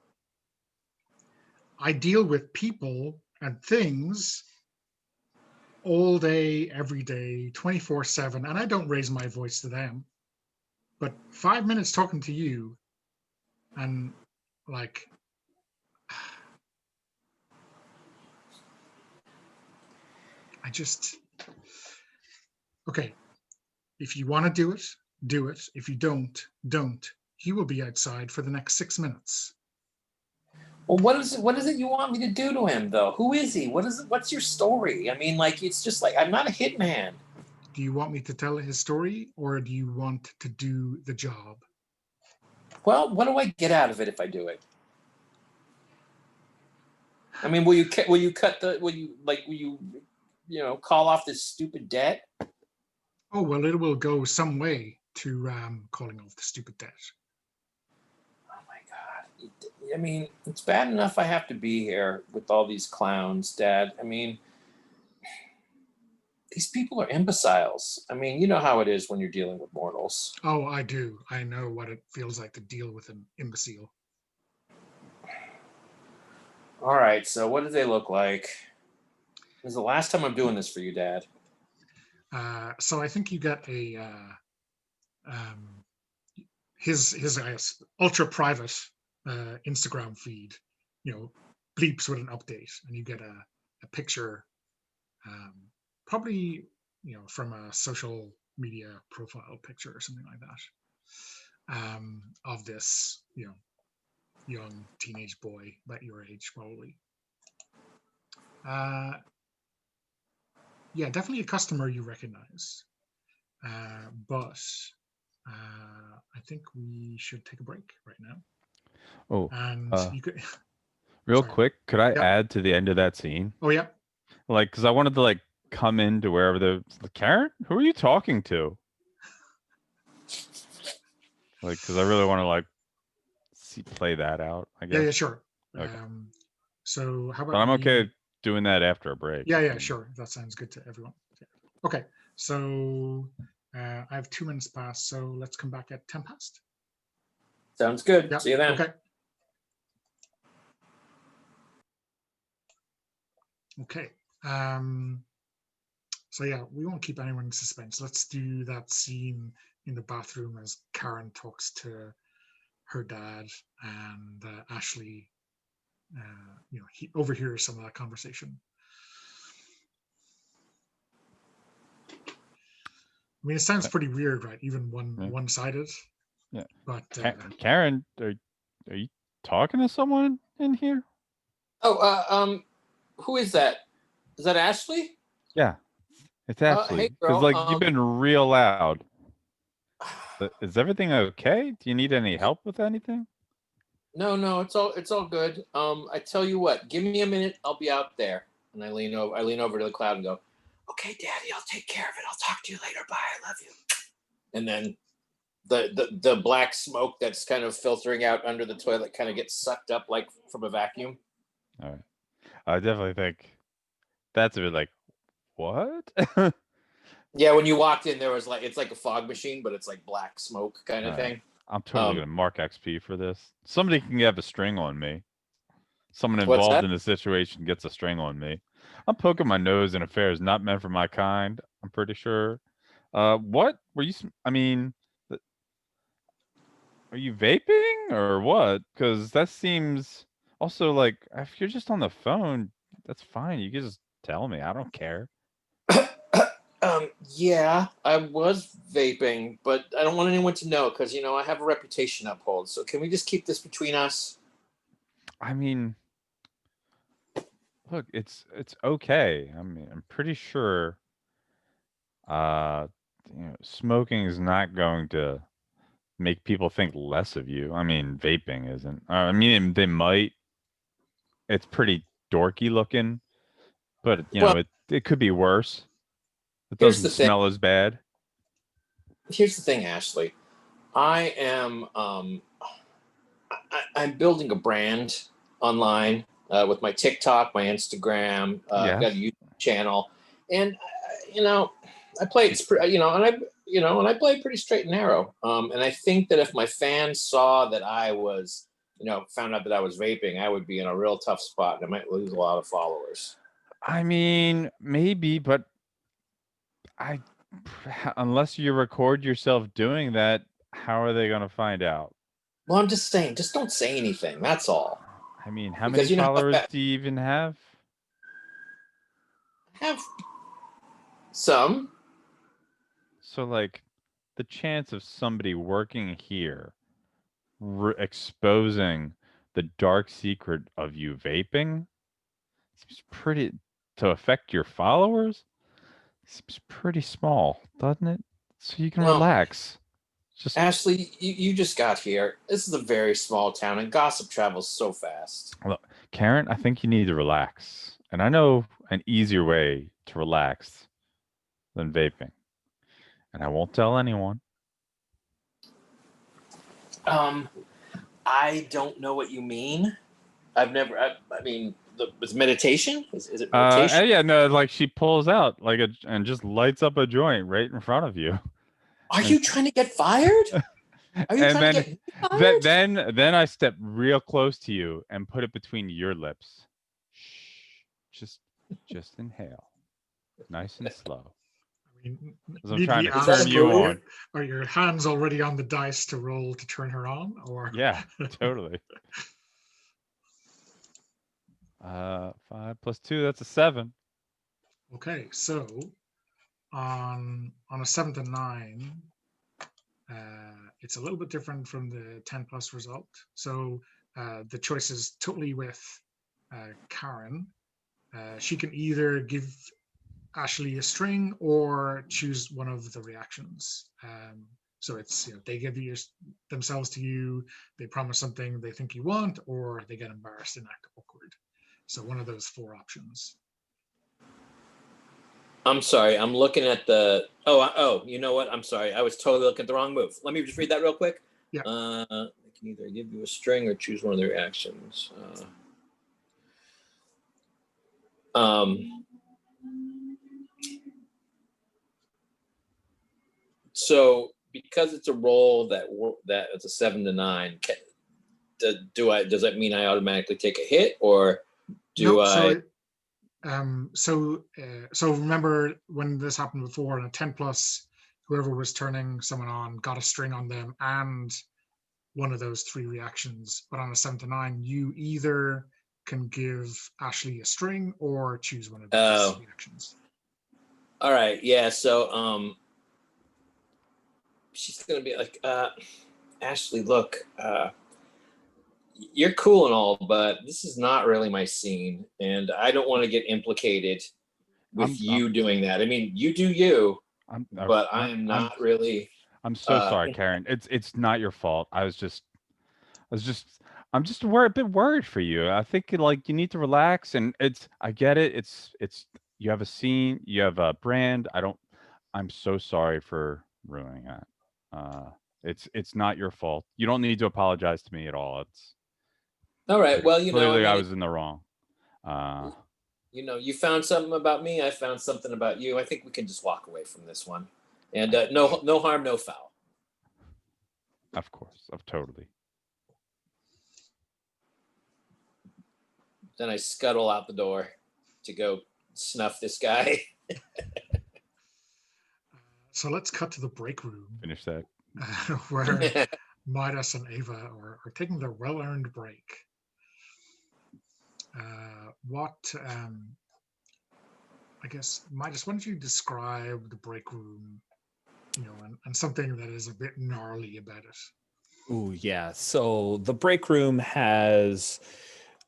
[SPEAKER 1] I deal with people and things all day, every day, 24/7, and I don't raise my voice to them. But 5 minutes talking to you, and like, okay, if you want to do it, do it. If you don't. He will be outside for the next 6 minutes.
[SPEAKER 4] Well, what is it you want me to do to him, though? Who is he? What's your story? I mean, like, it's just like, I'm not a hitman.
[SPEAKER 1] Do you want me to tell his story, or do you want to do the job?
[SPEAKER 4] Well, what do I get out of it if I do it? I mean, will you call off this stupid debt?
[SPEAKER 1] Oh, well, it will go some way to calling off the stupid debt.
[SPEAKER 4] Oh my God. I mean, it's bad enough I have to be here with all these clowns, Dad. I mean, these people are imbeciles. I mean, you know how it is when you're dealing with mortals.
[SPEAKER 1] Oh, I do. I know what it feels like to deal with an imbecile.
[SPEAKER 4] All right, so what do they look like? This is the last time I'm doing this for you, Dad.
[SPEAKER 1] So I think you get a his ultra private Instagram feed, bleeps with an update, and you get a picture, probably from a social media profile picture or something like that, of this young teenage boy about your age, probably. Yeah, definitely a customer you recognize, but I think we should take a break right now.
[SPEAKER 3] Oh,
[SPEAKER 1] And you could
[SPEAKER 3] real
[SPEAKER 1] sorry.
[SPEAKER 3] quick, could I
[SPEAKER 1] Yeah.
[SPEAKER 3] add to the end of that scene?
[SPEAKER 1] Oh yeah.
[SPEAKER 3] Like, because I wanted to like come into wherever Karen, who are you talking to? Like, because I really want to like play that out, I guess.
[SPEAKER 1] Yeah, sure.
[SPEAKER 3] Okay.
[SPEAKER 1] So how about
[SPEAKER 3] But I'm okay
[SPEAKER 1] we...
[SPEAKER 3] doing that after a break.
[SPEAKER 1] Yeah, sure. That sounds good to everyone. Yeah. Okay, so I have 2 minutes past, so let's come back at 10 past.
[SPEAKER 4] Sounds good.
[SPEAKER 1] Yeah.
[SPEAKER 4] See you then.
[SPEAKER 1] Okay. So yeah, we won't keep anyone in suspense. Let's do that scene in the bathroom as Karen talks to her dad, and Ashley, he overhears some of that conversation. I mean, it sounds pretty weird, right? Even one-sided.
[SPEAKER 3] Yeah.
[SPEAKER 1] But
[SPEAKER 3] Karen, are you talking to someone in here?
[SPEAKER 4] Oh, who is that? Is that Ashley?
[SPEAKER 3] Yeah, it's Ashley.
[SPEAKER 4] Hey,
[SPEAKER 3] Because
[SPEAKER 4] girl.
[SPEAKER 3] like you've been real loud. Is everything okay? Do you need any help with anything?
[SPEAKER 4] No, it's all good. I tell you what, give me a minute, I'll be out there. And I lean over to the cloud and go, okay, Daddy, I'll take care of it. I'll talk to you later. Bye, I love you. And then the black smoke that's kind of filtering out under the toilet kind of gets sucked up like from a vacuum.
[SPEAKER 3] All right. I definitely think that's a bit like, what?
[SPEAKER 4] Yeah, when you walked in, there was like, it's like a fog machine, but it's like black smoke kind of thing.
[SPEAKER 3] I'm totally gonna mark XP for this. Somebody can have a string on me. Someone
[SPEAKER 4] What's
[SPEAKER 3] involved
[SPEAKER 4] that?
[SPEAKER 3] in the situation gets a string on me. I'm poking my nose in affairs not meant for my kind. I'm pretty sure. What were you? I mean, are you vaping or what? Because that seems also like if you're just on the phone, that's fine. You can just tell me. I don't care.
[SPEAKER 4] Yeah, I was vaping, but I don't want anyone to know because, I have a reputation to uphold. So can we just keep this between us?
[SPEAKER 3] I mean, Look, it's okay. I mean, I'm pretty sure smoking is not going to make people think less of you. I mean, vaping isn't. I mean, they might. It's pretty dorky looking, but
[SPEAKER 4] Well,
[SPEAKER 3] it could be worse. It
[SPEAKER 4] here's
[SPEAKER 3] doesn't
[SPEAKER 4] the thing.
[SPEAKER 3] smell as bad.
[SPEAKER 4] Here's the thing, Ashley. I am I'm building a brand online with my TikTok, my Instagram. I've got a
[SPEAKER 3] Yes.
[SPEAKER 4] YouTube channel, and I play it's and I play pretty straight and narrow. And I think that if my fans saw that I was, found out that I was vaping, I would be in a real tough spot, and I might lose a lot of followers.
[SPEAKER 3] I mean, maybe, but I unless you record yourself doing that, how are they going to find out?
[SPEAKER 4] Well, I'm just saying, just don't say anything. That's all.
[SPEAKER 3] I mean, how many
[SPEAKER 4] Because
[SPEAKER 3] followers do you even have?
[SPEAKER 4] I have some.
[SPEAKER 3] So, like, the chance of somebody working here exposing the dark secret of you vaping seems pretty to affect your followers seems pretty small, doesn't it? So you can
[SPEAKER 4] Well,
[SPEAKER 3] relax. Just
[SPEAKER 4] Ashley, you just got here. This is a very small town, and gossip travels so fast.
[SPEAKER 3] look, Karen, I think you need to relax. And I know an easier way to relax than vaping. And I won't tell anyone.
[SPEAKER 4] I don't know what you mean. I've never. I mean, was meditation? Is it meditation?
[SPEAKER 3] Yeah, no, like she pulls out like and just lights up a joint right in front of you.
[SPEAKER 4] Are
[SPEAKER 3] And
[SPEAKER 4] you trying to get fired? Are you
[SPEAKER 3] and
[SPEAKER 4] trying to
[SPEAKER 3] then
[SPEAKER 4] get me fired?
[SPEAKER 3] then I step real close to you and put it between your lips. Shh. Just inhale. Nice and slow.
[SPEAKER 1] I mean,
[SPEAKER 3] Because I'm
[SPEAKER 1] need
[SPEAKER 3] trying
[SPEAKER 1] we
[SPEAKER 3] to
[SPEAKER 4] Is that
[SPEAKER 3] turn
[SPEAKER 1] ask,
[SPEAKER 4] a
[SPEAKER 3] you
[SPEAKER 4] move?
[SPEAKER 3] on.
[SPEAKER 1] are your hands already on the dice to roll to turn her on? Or
[SPEAKER 3] Yeah, totally. 5 plus 2, that's a 7.
[SPEAKER 1] Okay, so on a 7 to 9, it's a little bit different from the 10 plus result. So the choice is totally with Karen. She can either give Ashley a string or choose one of the reactions. So it's they give themselves to you, they promise something they think you want, or they get embarrassed and act awkward. So one of those 4 options.
[SPEAKER 4] I'm sorry. I'm looking at the. Oh. You know what? I'm sorry. I was totally looking at the wrong move. Let me just read that real quick.
[SPEAKER 1] Yeah.
[SPEAKER 4] They can either give you a string or choose one of the reactions. So because it's a roll that it's a 7 to 9, does that mean I automatically take a hit, or do
[SPEAKER 1] No,
[SPEAKER 4] I?
[SPEAKER 1] So remember when this happened before in a 10 plus, whoever was turning someone on got a string on them and one of those 3 reactions. But on a 7 to 9, you either can give Ashley a string or choose one of those reactions.
[SPEAKER 4] All right. Yeah. So she's gonna be like, Ashley, look, you're cool and all, but this is not really my scene, and I don't want to get implicated with you doing that. I mean, you do you, but I am not really.
[SPEAKER 3] I'm so sorry, Karen. It's not your fault. I'm just a bit worried for you. I think like you need to relax, and I get it. It's you have a scene, you have a brand. I'm so sorry for ruining that. It's not your fault. You don't need to apologize to me at all. It's
[SPEAKER 4] All right. Well,
[SPEAKER 3] clearly
[SPEAKER 4] I
[SPEAKER 3] I
[SPEAKER 4] mean,
[SPEAKER 3] was in the wrong.
[SPEAKER 4] you found something about me. I found something about you. I think we can just walk away from this one, and no harm, no foul.
[SPEAKER 3] Of course, totally.
[SPEAKER 4] Then I scuttle out the door to go snuff this guy.
[SPEAKER 1] So let's cut to the break room.
[SPEAKER 3] Finish that.
[SPEAKER 1] Where Midas and Ava are taking their well-earned break. I guess, Midas, why don't you describe the break room, and something that is a bit gnarly about it?
[SPEAKER 2] Oh, yeah. So the break room has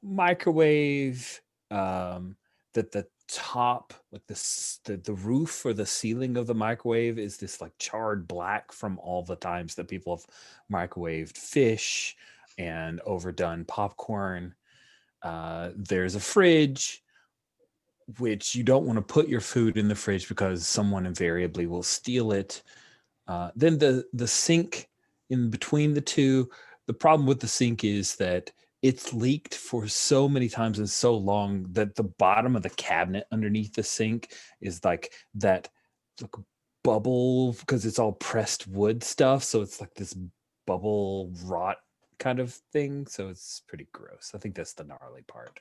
[SPEAKER 2] microwave, that the top, like the roof or the ceiling of the microwave is this like charred black from all the times that people have microwaved fish and overdone popcorn. There's a fridge, which you don't want to put your food in the fridge because someone invariably will steal it. Then the sink in between the two. The problem with the sink is that it's leaked for so many times and so long that the bottom of the cabinet underneath the sink is like that like bubble, because it's all pressed wood stuff. So it's like this bubble rot kind of thing. So it's pretty gross. I think that's the gnarly part.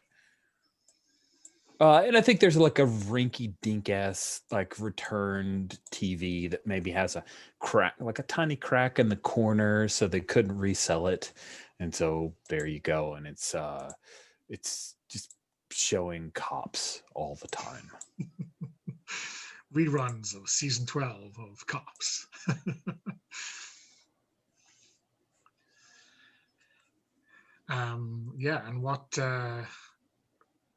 [SPEAKER 2] And I think there's like a rinky dink ass like returned TV that maybe has a crack, like a tiny crack in the corner, so they couldn't resell it. And so there you go. And it's just showing Cops all the time.
[SPEAKER 1] Reruns of season 12 of Cops. Yeah, and what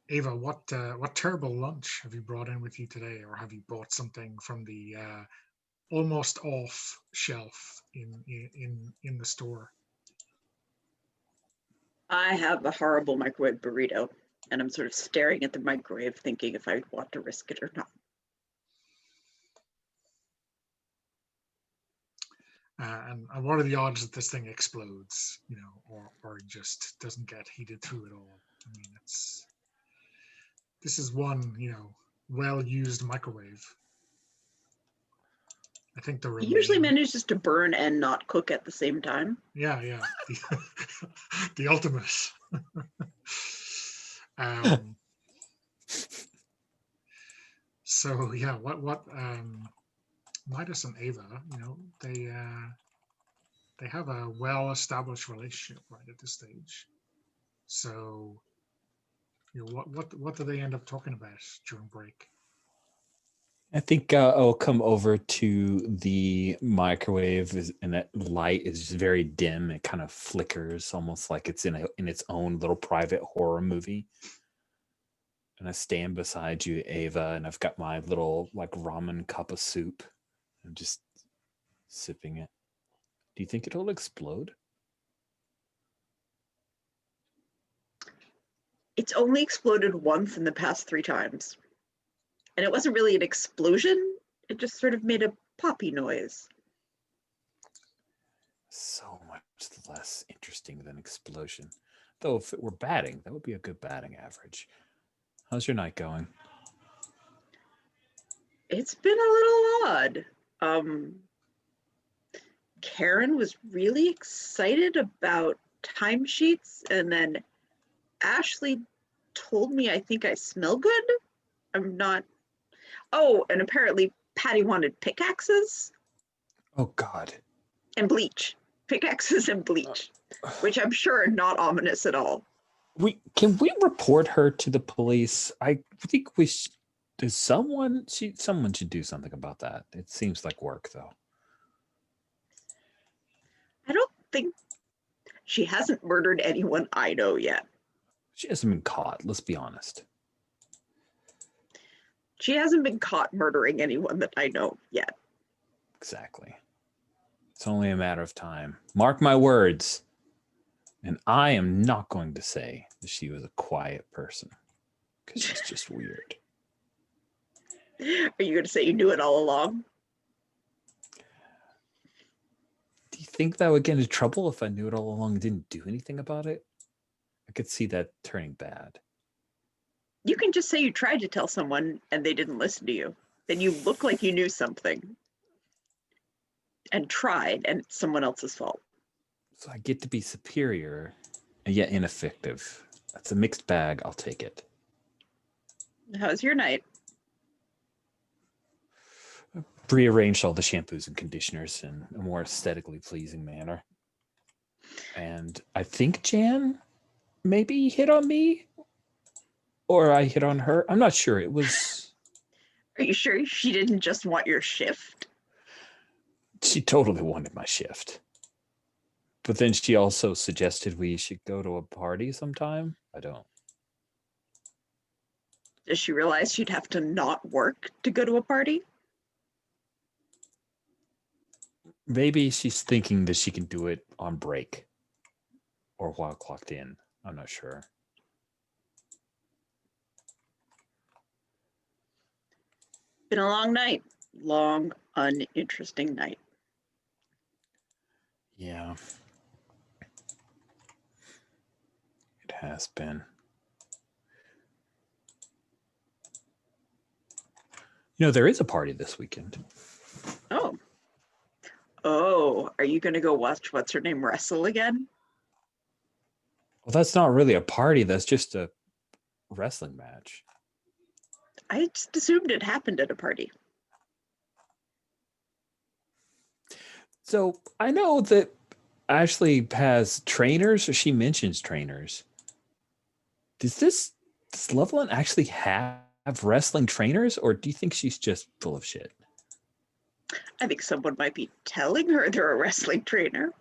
[SPEAKER 1] Ava, what terrible lunch have you brought in with you today, or have you bought something from the almost off shelf in the store?
[SPEAKER 5] I have a horrible microwave burrito, and I'm sort of staring at the microwave thinking if I'd want to risk it or not.
[SPEAKER 1] And what are the odds that this thing explodes, or just doesn't get heated through at all? I mean, this is one, well-used microwave. I think the
[SPEAKER 5] He usually manages to burn and not cook at the same time.
[SPEAKER 1] Yeah. The ultimate. So yeah, what Midas and Ava, they have a well-established relationship right at this stage. So, what do they end up talking about during break?
[SPEAKER 2] I think I'll come over to the microwave, and that light is just very dim. It kind of flickers, almost like it's in its own little private horror movie. And I stand beside you, Ava, and I've got my little like ramen cup of soup. I'm just sipping it. Do you think it'll explode?
[SPEAKER 5] It's only exploded once in the past 3 times. And it wasn't really an explosion. It just sort of made a poppy noise.
[SPEAKER 2] So much less interesting than explosion. Though if it were batting, that would be a good batting average. How's your night going?
[SPEAKER 5] It's been a little odd. Karen was really excited about timesheets, and then Ashley told me I think I smell good. I'm not. Oh, and apparently Patty wanted pickaxes.
[SPEAKER 2] Oh, God.
[SPEAKER 5] And bleach. Pickaxes and bleach, which I'm sure are not ominous at all.
[SPEAKER 2] Can we report her to the police? I think someone should do something about that. It seems like work, though.
[SPEAKER 5] I don't think she hasn't murdered anyone I know yet.
[SPEAKER 2] She hasn't been caught, let's be honest.
[SPEAKER 5] She hasn't been caught murdering anyone that I know yet.
[SPEAKER 2] Exactly. It's only a matter of time. Mark my words. And I am not going to say that she was a quiet person, because she's just weird.
[SPEAKER 5] Are you going to say you knew it all along?
[SPEAKER 2] Do you think that would get into trouble if I knew it all along and didn't do anything about it? I could see that turning bad.
[SPEAKER 5] You can just say you tried to tell someone and they didn't listen to you. Then you look like you knew something and tried, and it's someone else's fault.
[SPEAKER 2] So I get to be superior and yet ineffective. That's a mixed bag. I'll take it.
[SPEAKER 5] How's your night?
[SPEAKER 2] Rearranged all the shampoos and conditioners in a more aesthetically pleasing manner. And I think Jan maybe hit on me, or I hit on her. I'm not sure. It was...
[SPEAKER 5] Are you sure she didn't just want your shift?
[SPEAKER 2] She totally wanted my shift. But then she also suggested we should go to a party sometime. I don't.
[SPEAKER 5] Does she realize she'd have to not work to go to a party?
[SPEAKER 2] Maybe she's thinking that she can do it on break or while clocked in. I'm not sure.
[SPEAKER 5] Been a long night. Long, uninteresting night.
[SPEAKER 2] Yeah. It has been. You know, there is a party this weekend.
[SPEAKER 5] Oh. Oh, are you going to go watch what's her name wrestle again?
[SPEAKER 2] Well, that's not really a party. That's just a wrestling match.
[SPEAKER 5] I just assumed it happened at a party.
[SPEAKER 2] So I know that Ashley has trainers, or she mentions trainers. Does Loveland actually have wrestling trainers, or do you think she's just full of shit?
[SPEAKER 5] I think someone might be telling her they're a wrestling trainer.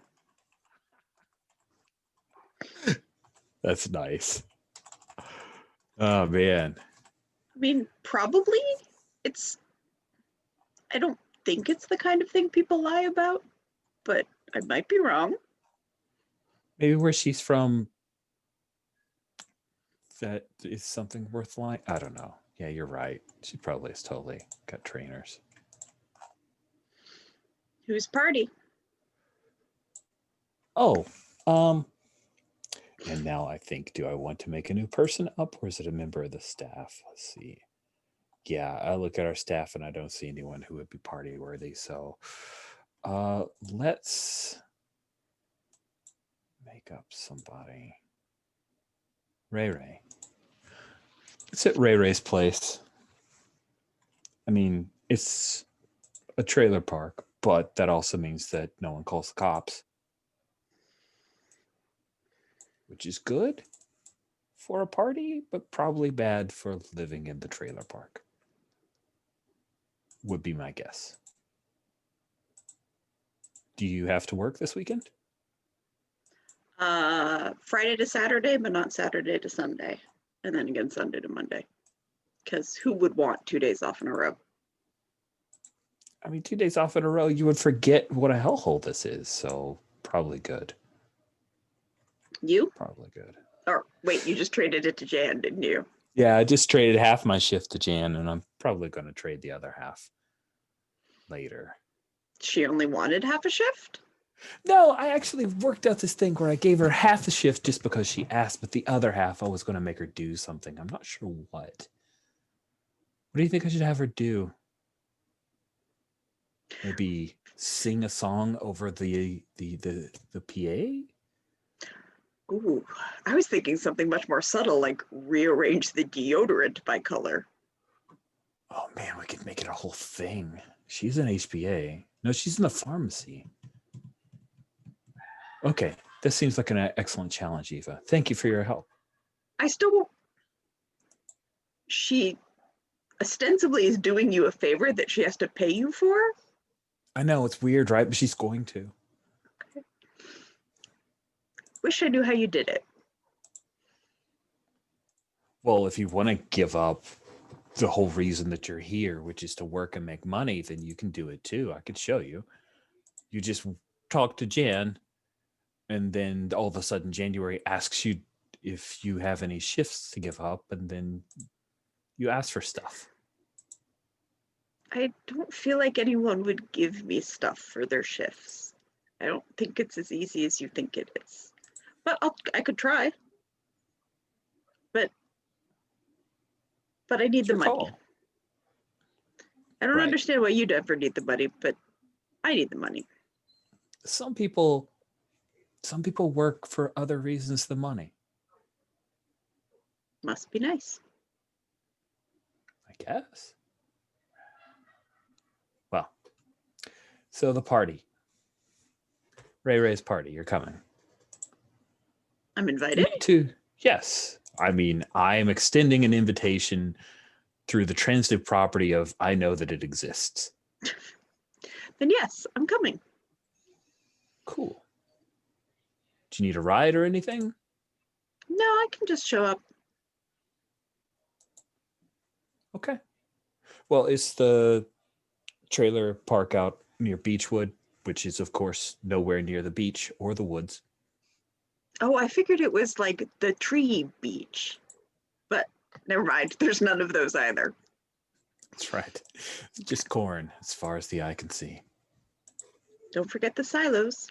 [SPEAKER 2] That's nice. Oh man.
[SPEAKER 5] I mean, probably I don't think it's the kind of thing people lie about, but I might be wrong.
[SPEAKER 2] Maybe where she's from, that is something worth lying. I don't know. Yeah, you're right. She probably is totally got trainers.
[SPEAKER 5] Whose party?
[SPEAKER 2] Oh, and now I think, do I want to make a new person up, or is it a member of the staff? Let's see. Yeah, I look at our staff and I don't see anyone who would be party worthy. So let's make up somebody. Ray. It's at Ray's place. I mean, it's a trailer park, but that also means that no one calls the cops, which is good for a party, but probably bad for living in the trailer park, would be my guess. Do you have to work this weekend?
[SPEAKER 5] Friday to Saturday, but not Saturday to Sunday. And then again, Sunday to Monday. Because who would want 2 days off in a row?
[SPEAKER 2] I mean, 2 days off in a row, you would forget what a hellhole this is. So probably good.
[SPEAKER 5] You?
[SPEAKER 2] Probably good.
[SPEAKER 5] Or wait, you just traded it to Jan, didn't you?
[SPEAKER 2] Yeah, I just traded half my shift to Jan, and I'm probably going to trade the other half later.
[SPEAKER 5] She only wanted half a shift?
[SPEAKER 2] No, I actually worked out this thing where I gave her half the shift just because she asked, but the other half I was going to make her do something. I'm not sure what. What do you think I should have her do? Maybe sing a song over the PA?
[SPEAKER 5] Ooh, I was thinking something much more subtle, like rearrange the deodorant by color.
[SPEAKER 2] Oh man, we could make it a whole thing. She's an HBA. No, she's in the pharmacy. Okay, this seems like an excellent challenge, Eva. Thank you for your help.
[SPEAKER 5] I still won't. She ostensibly is doing you a favor that she has to pay you for?
[SPEAKER 2] I know, it's weird, right? But she's going to.
[SPEAKER 5] Okay. Wish I knew how you did it.
[SPEAKER 2] Well, if you want to give up the whole reason that you're here, which is to work and make money, then you can do it too. I could show you. You just talk to Jan, and then all of a sudden January asks you if you have any shifts to give up, and then you ask for stuff.
[SPEAKER 5] I don't feel like anyone would give me stuff for their shifts. I don't think it's as easy as you think it is. But I could try. But I need
[SPEAKER 2] It's
[SPEAKER 5] the
[SPEAKER 2] your
[SPEAKER 5] money.
[SPEAKER 2] call.
[SPEAKER 5] I don't
[SPEAKER 2] Right.
[SPEAKER 5] understand why you'd ever need the money, but I need the money.
[SPEAKER 2] Some people work for other reasons than money.
[SPEAKER 5] Must be nice.
[SPEAKER 2] I guess. Well, so the party. Ray's party, you're coming.
[SPEAKER 5] I'm invited.
[SPEAKER 2] Me too. Yes. I mean, I am extending an invitation through the transitive property of I know that it exists.
[SPEAKER 5] Then yes, I'm coming.
[SPEAKER 2] Cool. Do you need a ride or anything?
[SPEAKER 5] No, I can just show up.
[SPEAKER 2] Okay. Well, is the trailer park out near Beechwood, which is, of course, nowhere near the beach or the woods?
[SPEAKER 5] Oh, I figured it was like the tree beach, but never mind. There's none of those either.
[SPEAKER 2] That's right. It's just corn as far as the eye can see.
[SPEAKER 5] Don't forget the silos.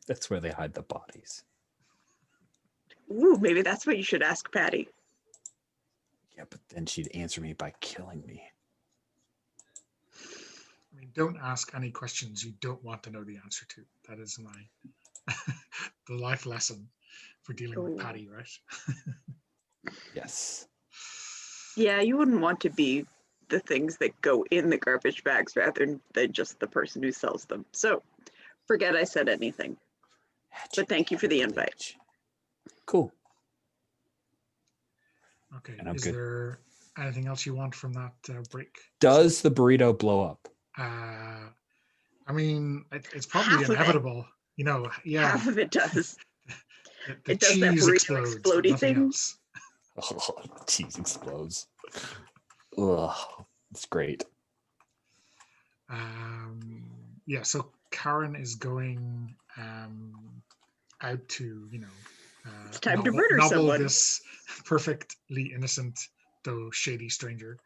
[SPEAKER 2] That's where they hide the bodies.
[SPEAKER 5] Ooh, maybe that's what you should ask Patty.
[SPEAKER 2] Yeah, but then she'd answer me by killing me.
[SPEAKER 1] I mean, don't ask any questions you don't want to know the answer to. That is my the life lesson for dealing with
[SPEAKER 5] Oh.
[SPEAKER 1] Patty, right?
[SPEAKER 2] Yes.
[SPEAKER 5] Yeah, you wouldn't want to be the things that go in the garbage bags rather than just the person who sells them. So forget I said anything. But thank you for the invite.
[SPEAKER 2] Cool.
[SPEAKER 1] Okay.
[SPEAKER 2] And I'm
[SPEAKER 1] Is
[SPEAKER 2] good.
[SPEAKER 1] there anything else you want from that break?
[SPEAKER 2] Does the burrito blow up?
[SPEAKER 1] I mean, it's probably
[SPEAKER 5] Half of it.
[SPEAKER 1] inevitable. You know, yeah.
[SPEAKER 5] Half of it does.
[SPEAKER 1] The
[SPEAKER 5] It does that
[SPEAKER 1] cheese
[SPEAKER 5] burrito
[SPEAKER 1] explodes, but
[SPEAKER 5] explodey
[SPEAKER 1] nothing
[SPEAKER 5] thing.
[SPEAKER 1] else.
[SPEAKER 2] Oh, cheese explodes. Ugh, it's great.
[SPEAKER 1] Yeah, so Karen is going out to,
[SPEAKER 5] It's time to murder someone.
[SPEAKER 1] this perfectly innocent though shady stranger.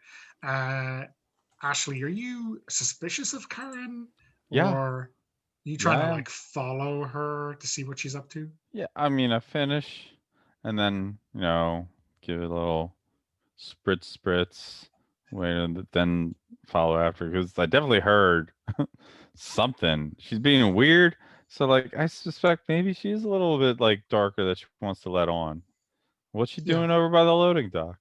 [SPEAKER 1] Ashley, are you suspicious of Karen?
[SPEAKER 3] Yeah.
[SPEAKER 1] Or are you trying
[SPEAKER 3] Yeah, I
[SPEAKER 1] to
[SPEAKER 3] am.
[SPEAKER 1] like follow her to see what she's up to?
[SPEAKER 3] Yeah, I mean, I finish and then, give it a little spritz, wait, and then follow after because I definitely heard something. She's being weird. So, like, I suspect maybe she's a little bit, like, darker that she wants to let on. What's she
[SPEAKER 1] Yeah.
[SPEAKER 3] doing over by the loading dock?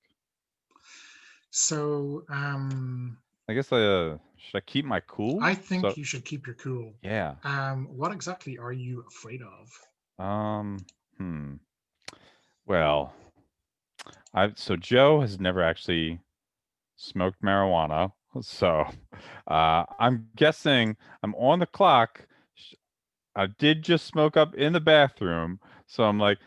[SPEAKER 1] So
[SPEAKER 3] I guess should I keep my cool?
[SPEAKER 1] I think
[SPEAKER 3] So,
[SPEAKER 1] you should keep your cool.
[SPEAKER 3] yeah.
[SPEAKER 1] What exactly are you afraid of?
[SPEAKER 3] Well, so Joe has never actually smoked marijuana. So, I'm guessing I'm on the clock. I did just smoke up in the bathroom, so I'm like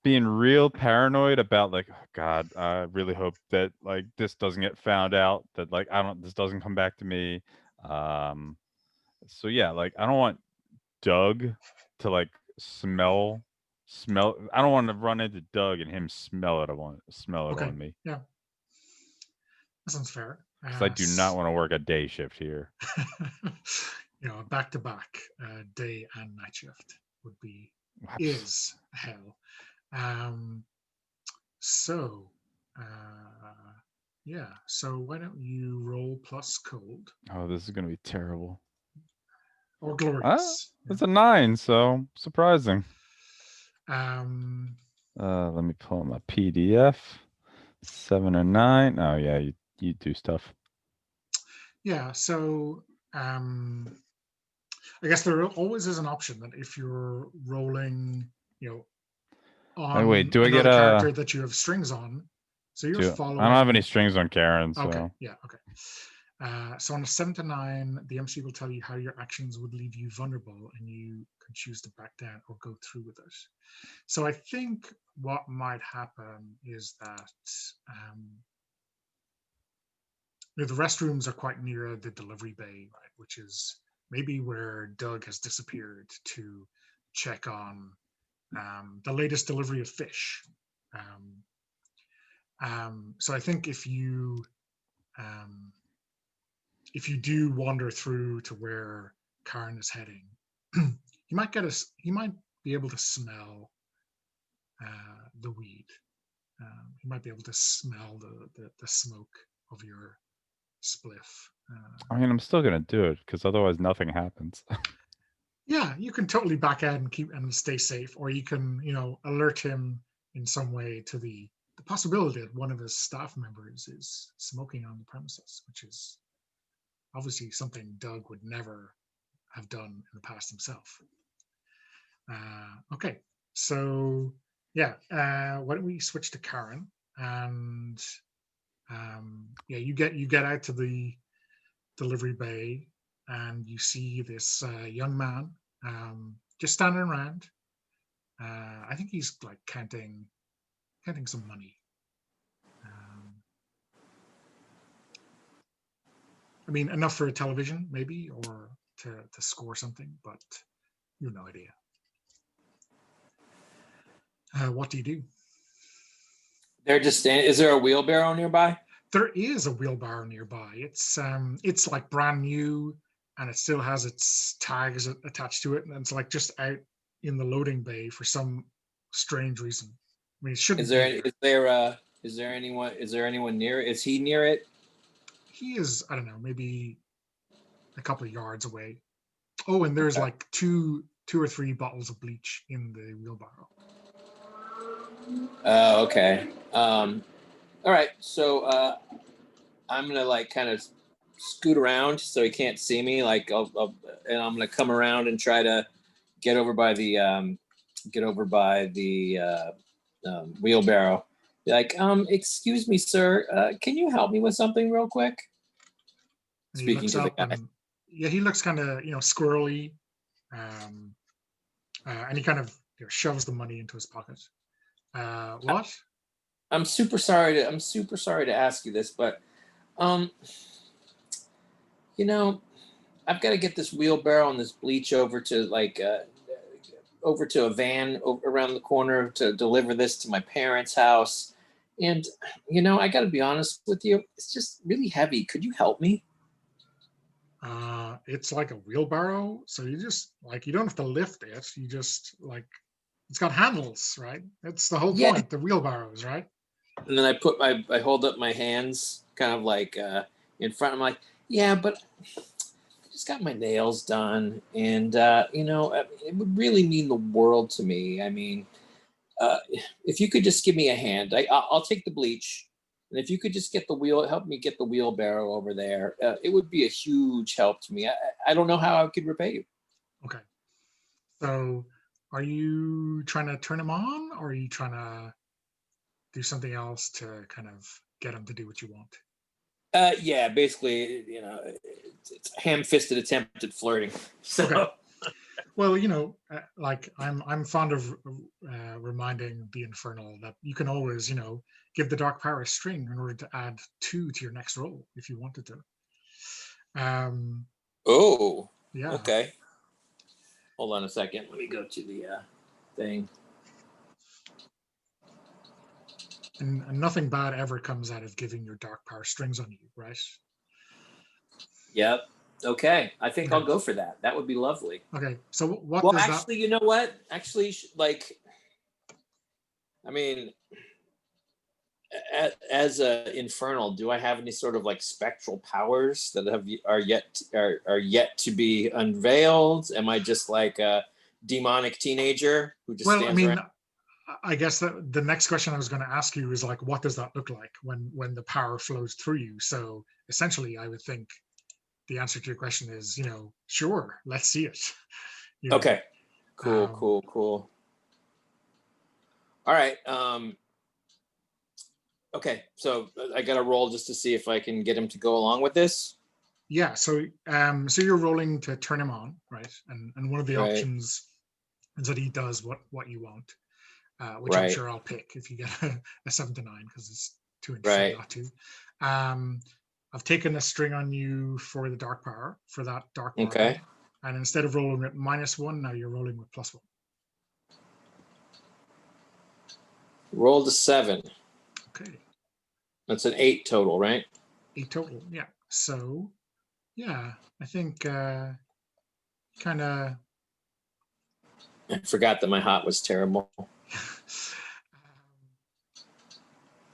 [SPEAKER 3] being real paranoid about like, oh God, I really hope that like this doesn't get found out. That like this doesn't come back to me. Um, so yeah, like I don't want Doug to like smell. I don't want to run into Doug and him smell it
[SPEAKER 1] Okay.
[SPEAKER 3] on me
[SPEAKER 1] Yeah. That sounds fair.
[SPEAKER 3] because I do not want to work a day shift here.
[SPEAKER 1] Back to back day and night shift would be
[SPEAKER 3] Whoops.
[SPEAKER 1] is hell. So yeah. So why don't you roll plus cold
[SPEAKER 3] Oh, this is gonna be terrible.
[SPEAKER 1] or glorious?
[SPEAKER 3] It's a 9, so surprising.
[SPEAKER 1] Um.
[SPEAKER 3] Let me pull up my PDF. 7 or 9. Oh yeah, you do stuff.
[SPEAKER 1] Yeah. So I guess there always is an option that if you're rolling,
[SPEAKER 3] Oh wait,
[SPEAKER 1] on
[SPEAKER 3] do I get
[SPEAKER 1] another character that you have strings on, so you're
[SPEAKER 3] I
[SPEAKER 1] following.
[SPEAKER 3] don't have any strings on Karen, so.
[SPEAKER 1] Okay. Yeah. Okay. So on a 7 to 9, the MC will tell you how your actions would leave you vulnerable, and you can choose to back down or go through with it. So I think what might happen is that the restrooms are quite near the delivery bay, right, which is maybe where Doug has disappeared to check on the latest delivery of fish. So I think if you do wander through to where Karen is heading, you might be able to smell the weed. You might be able to smell the smoke of your spliff.
[SPEAKER 3] I mean, I'm still gonna do it because otherwise nothing happens.
[SPEAKER 1] Yeah, you can totally back out and stay safe, or you can alert him in some way to the possibility that one of his staff members is smoking on the premises, which is obviously something Doug would never have done in the past himself. Okay, so yeah, why don't we switch to Karen? And yeah, you get out to the delivery bay, and you see this young man just standing around. I think he's like counting some money. mean, enough for a television, maybe, or to score something, but you have no idea. What do you do?
[SPEAKER 4] They're just standing. Is there a wheelbarrow nearby?
[SPEAKER 1] There is a wheelbarrow nearby. It's like brand new, and it still has its tags attached to it, and it's like just out in the loading bay for some strange reason. I mean, it shouldn't
[SPEAKER 4] Is
[SPEAKER 1] be
[SPEAKER 4] there
[SPEAKER 1] there.
[SPEAKER 4] is there anyone near it? Is he near it?
[SPEAKER 1] He is, I don't know, maybe a couple of yards away. Oh, and there's
[SPEAKER 4] Okay.
[SPEAKER 1] like two or three bottles of bleach in the wheelbarrow.
[SPEAKER 4] Oh, okay. All right. So I'm gonna like kind of scoot around so he can't see me. Like, and I'm gonna come around and try to get over by the wheelbarrow. Be like, excuse me, sir. Can you help me with something real quick?
[SPEAKER 1] And he
[SPEAKER 4] Speaking
[SPEAKER 1] looks
[SPEAKER 4] to the
[SPEAKER 1] up
[SPEAKER 4] guy.
[SPEAKER 1] and yeah, he looks kind of squirrely, and he kind of shoves the money into his pocket. What?
[SPEAKER 4] I'm super sorry to ask you this, but you know, I've got to get this wheelbarrow and this bleach over to over to a van around the corner to deliver this to my parents' house. And I got to be honest with you, it's just really heavy. Could you help me?
[SPEAKER 1] It's like a wheelbarrow, so you just you don't have to lift it. You just it's got handles, right? That's the whole
[SPEAKER 4] Yeah.
[SPEAKER 1] point. The wheelbarrows, right?
[SPEAKER 4] And then I hold up my hands kind of like in front. I'm like, yeah, but I just got my nails done, and it would really mean the world to me. I mean, if you could just give me a hand, I'll take the bleach, and if you could just help me get the wheelbarrow over there, it would be a huge help to me. I don't know how I could repay you.
[SPEAKER 1] Okay. So, are you trying to turn him on, or are you trying to do something else to kind of get him to do what you want?
[SPEAKER 4] Yeah, basically, it's a ham-fisted attempt at flirting. So.
[SPEAKER 1] Okay. Well, I'm fond of reminding the Infernal that you can always, give the Dark Power a string in order to add 2 to your next roll if you wanted to.
[SPEAKER 4] Oh.
[SPEAKER 1] Yeah.
[SPEAKER 4] Okay. Hold on a second. Let me go to the thing.
[SPEAKER 1] And nothing bad ever comes out of giving your Dark Power strings on you, right?
[SPEAKER 4] Yep. Okay. I think
[SPEAKER 1] Okay.
[SPEAKER 4] I'll go for that. That would be lovely.
[SPEAKER 1] Okay. So what
[SPEAKER 4] Well,
[SPEAKER 1] does
[SPEAKER 4] actually, you know what? Actually, I mean, as a infernal, do I have any sort of spectral powers that are yet to be unveiled? Am I just like a demonic teenager who just stands around?
[SPEAKER 1] I guess that the next question I was going to ask you is what does that look like when the power flows through you? So essentially, I would think the answer to your question is, sure, let's see it.
[SPEAKER 4] Okay. Cool. All right. Okay, so I got to roll just to see if I can get him to go along with this.
[SPEAKER 1] Yeah. So you're rolling to turn him on, right? And one of the options is that he does what you want, which I'm sure I'll pick if you get a 7 to 9 because it's too interesting not to. I've taken a string on you for the dark power for that dark power.
[SPEAKER 4] Okay.
[SPEAKER 1] And instead of rolling at -1, now you're rolling with +1.
[SPEAKER 4] Roll to 7.
[SPEAKER 1] Okay.
[SPEAKER 4] That's an 8 total, right?
[SPEAKER 1] 8 total, yeah. So, yeah, I think kind of.
[SPEAKER 4] I forgot that my hot was terrible.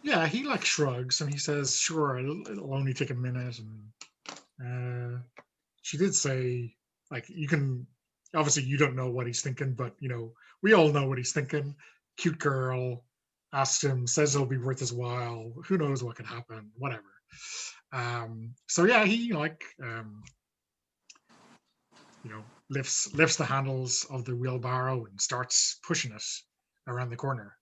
[SPEAKER 1] Yeah, he shrugs and he says, "Sure, it'll only take a minute." And she did say, you can. Obviously, you don't know what he's thinking, but we all know what he's thinking. Cute girl asks him, says it'll be worth his while. Who knows what could happen? Whatever. So yeah, he lifts the handles of the wheelbarrow and starts pushing it around the corner.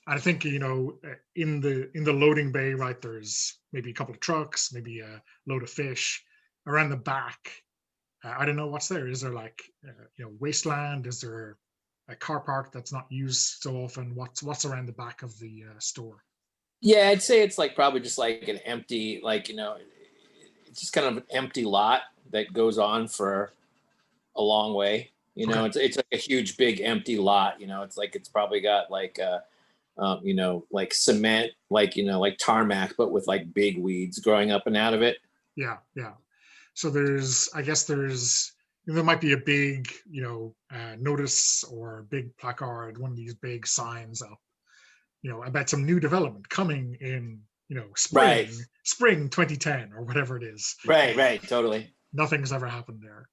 [SPEAKER 1] I think in the loading bay, right, there's maybe a couple of trucks, maybe a load of fish. Around the back, I don't know what's there. Is there wasteland? Is there a car park that's not used so often? What's around the back of the store?
[SPEAKER 4] Yeah, I'd say it's probably just an empty it's just kind of an empty lot that goes on for a long way. You know, it's like a huge, big, empty lot. You know, it's probably got like you know, like cement, like, you know, like tarmac, but with like big weeds growing up and out of it.
[SPEAKER 1] Yeah, yeah. So there might be a big, you know, notice or big placard, one of these big signs up, you know, about some new development coming in, you know,
[SPEAKER 4] Right.
[SPEAKER 1] spring 2010 or whatever it is.
[SPEAKER 4] Right, totally.
[SPEAKER 1] Nothing's ever happened there.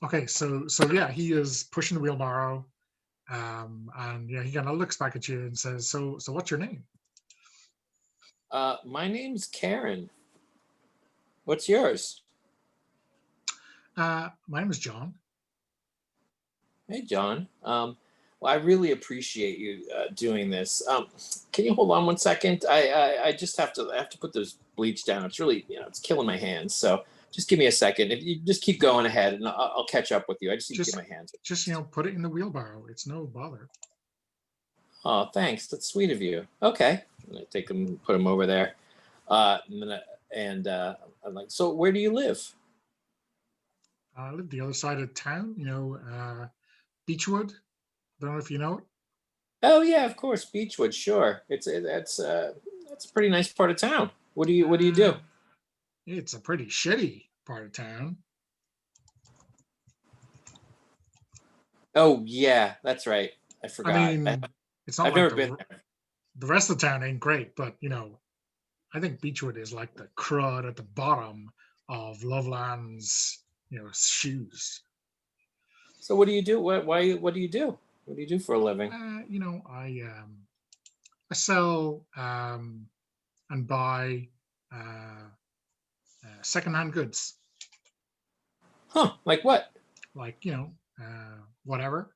[SPEAKER 1] Okay, so yeah, he is pushing the wheelbarrow, and yeah, he kind of looks back at you and says, "So what's your name?"
[SPEAKER 4] My name's Karen. What's yours?
[SPEAKER 1] My name is John.
[SPEAKER 4] Hey, John. Well, I really appreciate you doing this. Can you hold on 1 second? I just have to put this bleach down. It's really, you know, it's killing my hands. So just give me a second. If you just keep going ahead, and I'll catch up with you. I just need to get my hands.
[SPEAKER 1] Just, you know, put it in the wheelbarrow. It's no bother.
[SPEAKER 4] Oh, thanks. That's sweet of you. Okay, I'm gonna take them, put them over there. I'm like, so where do you live?
[SPEAKER 1] I live the other side of town. You know, Beechwood. Don't know if you know it.
[SPEAKER 4] Oh yeah, of course, Beechwood. Sure, that's a pretty nice part of town. What do you do?
[SPEAKER 1] It's a pretty shitty part of town.
[SPEAKER 4] Oh yeah, that's right. I forgot.
[SPEAKER 1] I mean, it's not
[SPEAKER 4] I've
[SPEAKER 1] like
[SPEAKER 4] never been there.
[SPEAKER 1] the rest of the town ain't great, but you know, I think Beechwood is like the crud at the bottom of Loveland's, you know, shoes.
[SPEAKER 4] So what do you do? What do you do? What do you do for a living?
[SPEAKER 1] You know, I sell and buy secondhand goods,
[SPEAKER 4] Huh? Like what?
[SPEAKER 1] like, you know, whatever.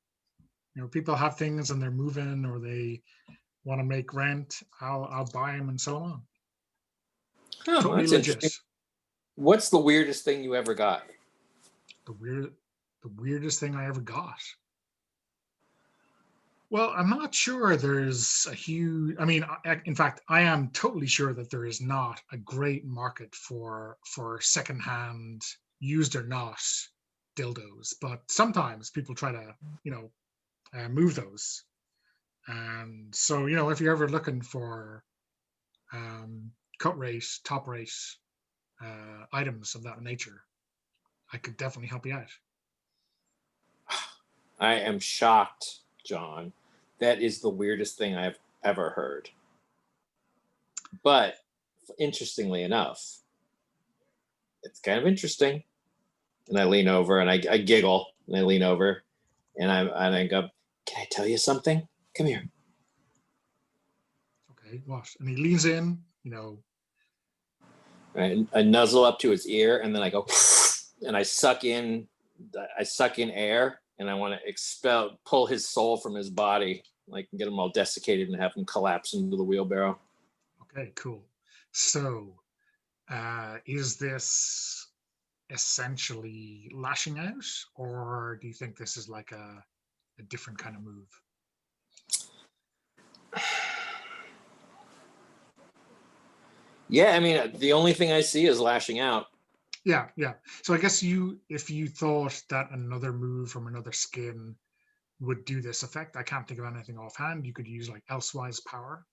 [SPEAKER 1] You know, people have things and they're moving or they want to make rent. I'll buy them and sell them on.
[SPEAKER 4] Huh,
[SPEAKER 1] Totally
[SPEAKER 4] that's
[SPEAKER 1] legit.
[SPEAKER 4] interesting. What's the weirdest thing you ever got?
[SPEAKER 1] The weirdest thing I ever got. Well, I'm not sure there's a huge. I mean, in fact, I am totally sure that there is not a great market for secondhand, used or not, dildos. But sometimes people try to, you know, move those. And so, you know, if you're ever looking for cut rate, top rate items of that nature, I could definitely help you out.
[SPEAKER 4] I am shocked, John. That is the weirdest thing I've ever heard. But interestingly enough, it's kind of interesting. And I lean over and I giggle and I lean over and I go, "Can I tell you something? Come here."
[SPEAKER 1] Okay, what? And he leans in, you know.
[SPEAKER 4] Right? I nuzzle up to his ear and then I go and I suck in air and I want to pull his soul from his body, like get him all desiccated and have him collapse into the wheelbarrow.
[SPEAKER 1] Okay, cool. So, is this essentially lashing out, or do you think this is like a different kind of move?
[SPEAKER 4] Yeah, I mean, the only thing I see is lashing out.
[SPEAKER 1] Yeah, yeah. So I guess if you thought that another move from another skin would do this effect, I can't think of anything offhand. You could use like elsewise power,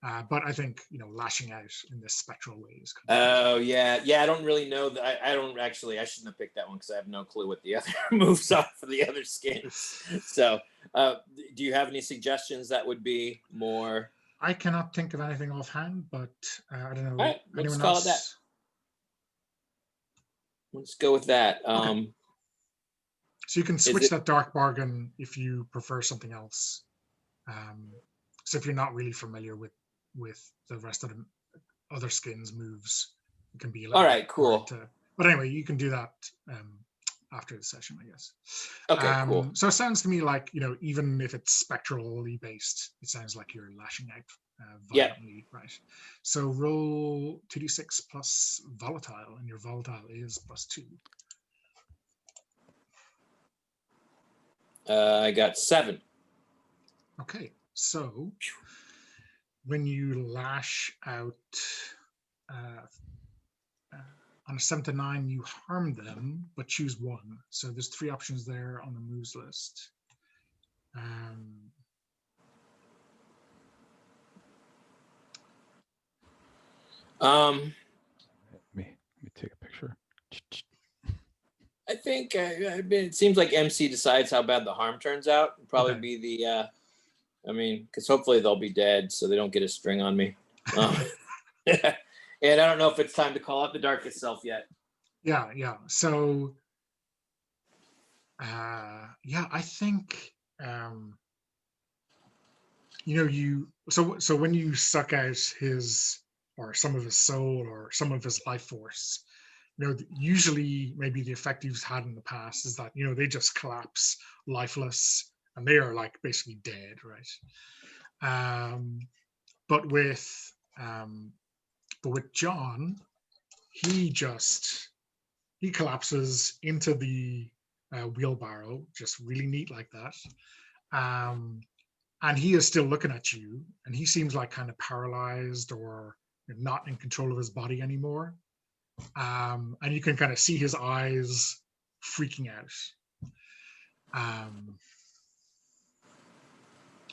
[SPEAKER 1] but I think, you know, lashing out in this spectral way is kind of.
[SPEAKER 4] Oh yeah. I don't really know that. I don't actually. I shouldn't have picked that one because I have no clue what the other moves are for the other skins. So, do you have any suggestions that would be more?
[SPEAKER 1] I cannot think of anything offhand, but I don't know.
[SPEAKER 4] All right, let's
[SPEAKER 1] Anyone
[SPEAKER 4] call
[SPEAKER 1] else?
[SPEAKER 4] it that. Let's go with that.
[SPEAKER 1] Okay. So you can switch that dark bargain if you prefer something else. So if you're not really familiar with the rest of the other skins moves, it can be a little
[SPEAKER 4] all right, cool.
[SPEAKER 1] But anyway, you can do that after the session, I guess.
[SPEAKER 4] Okay, cool.
[SPEAKER 1] So it sounds to me like, you know, even if it's spectrally based, it sounds like you're lashing out violently, right? So roll 2d6 plus volatile, and your volatile is +2.
[SPEAKER 4] I got 7.
[SPEAKER 1] Okay, so when you lash out On a 7 to 9, you harm them, but choose one. So there's 3 options there on the moves list.
[SPEAKER 3] Let me take a picture.
[SPEAKER 4] I think it seems like MC decides how bad the harm turns out. It'll probably
[SPEAKER 1] Okay.
[SPEAKER 4] be the. I mean, because hopefully they'll be dead, so they don't get a string on me. And I don't know if it's time to call out the darkest self yet.
[SPEAKER 1] Yeah. So, yeah, I think so when you suck out his or some of his soul or some of his life force, usually maybe the effect he's had in the past is that they just collapse lifeless and they are like basically dead, right? But with John, he collapses into the wheelbarrow, just really neat like that. And he is still looking at you, and he seems like kind of paralyzed or not in control of his body anymore. And you can kind of see his eyes freaking out.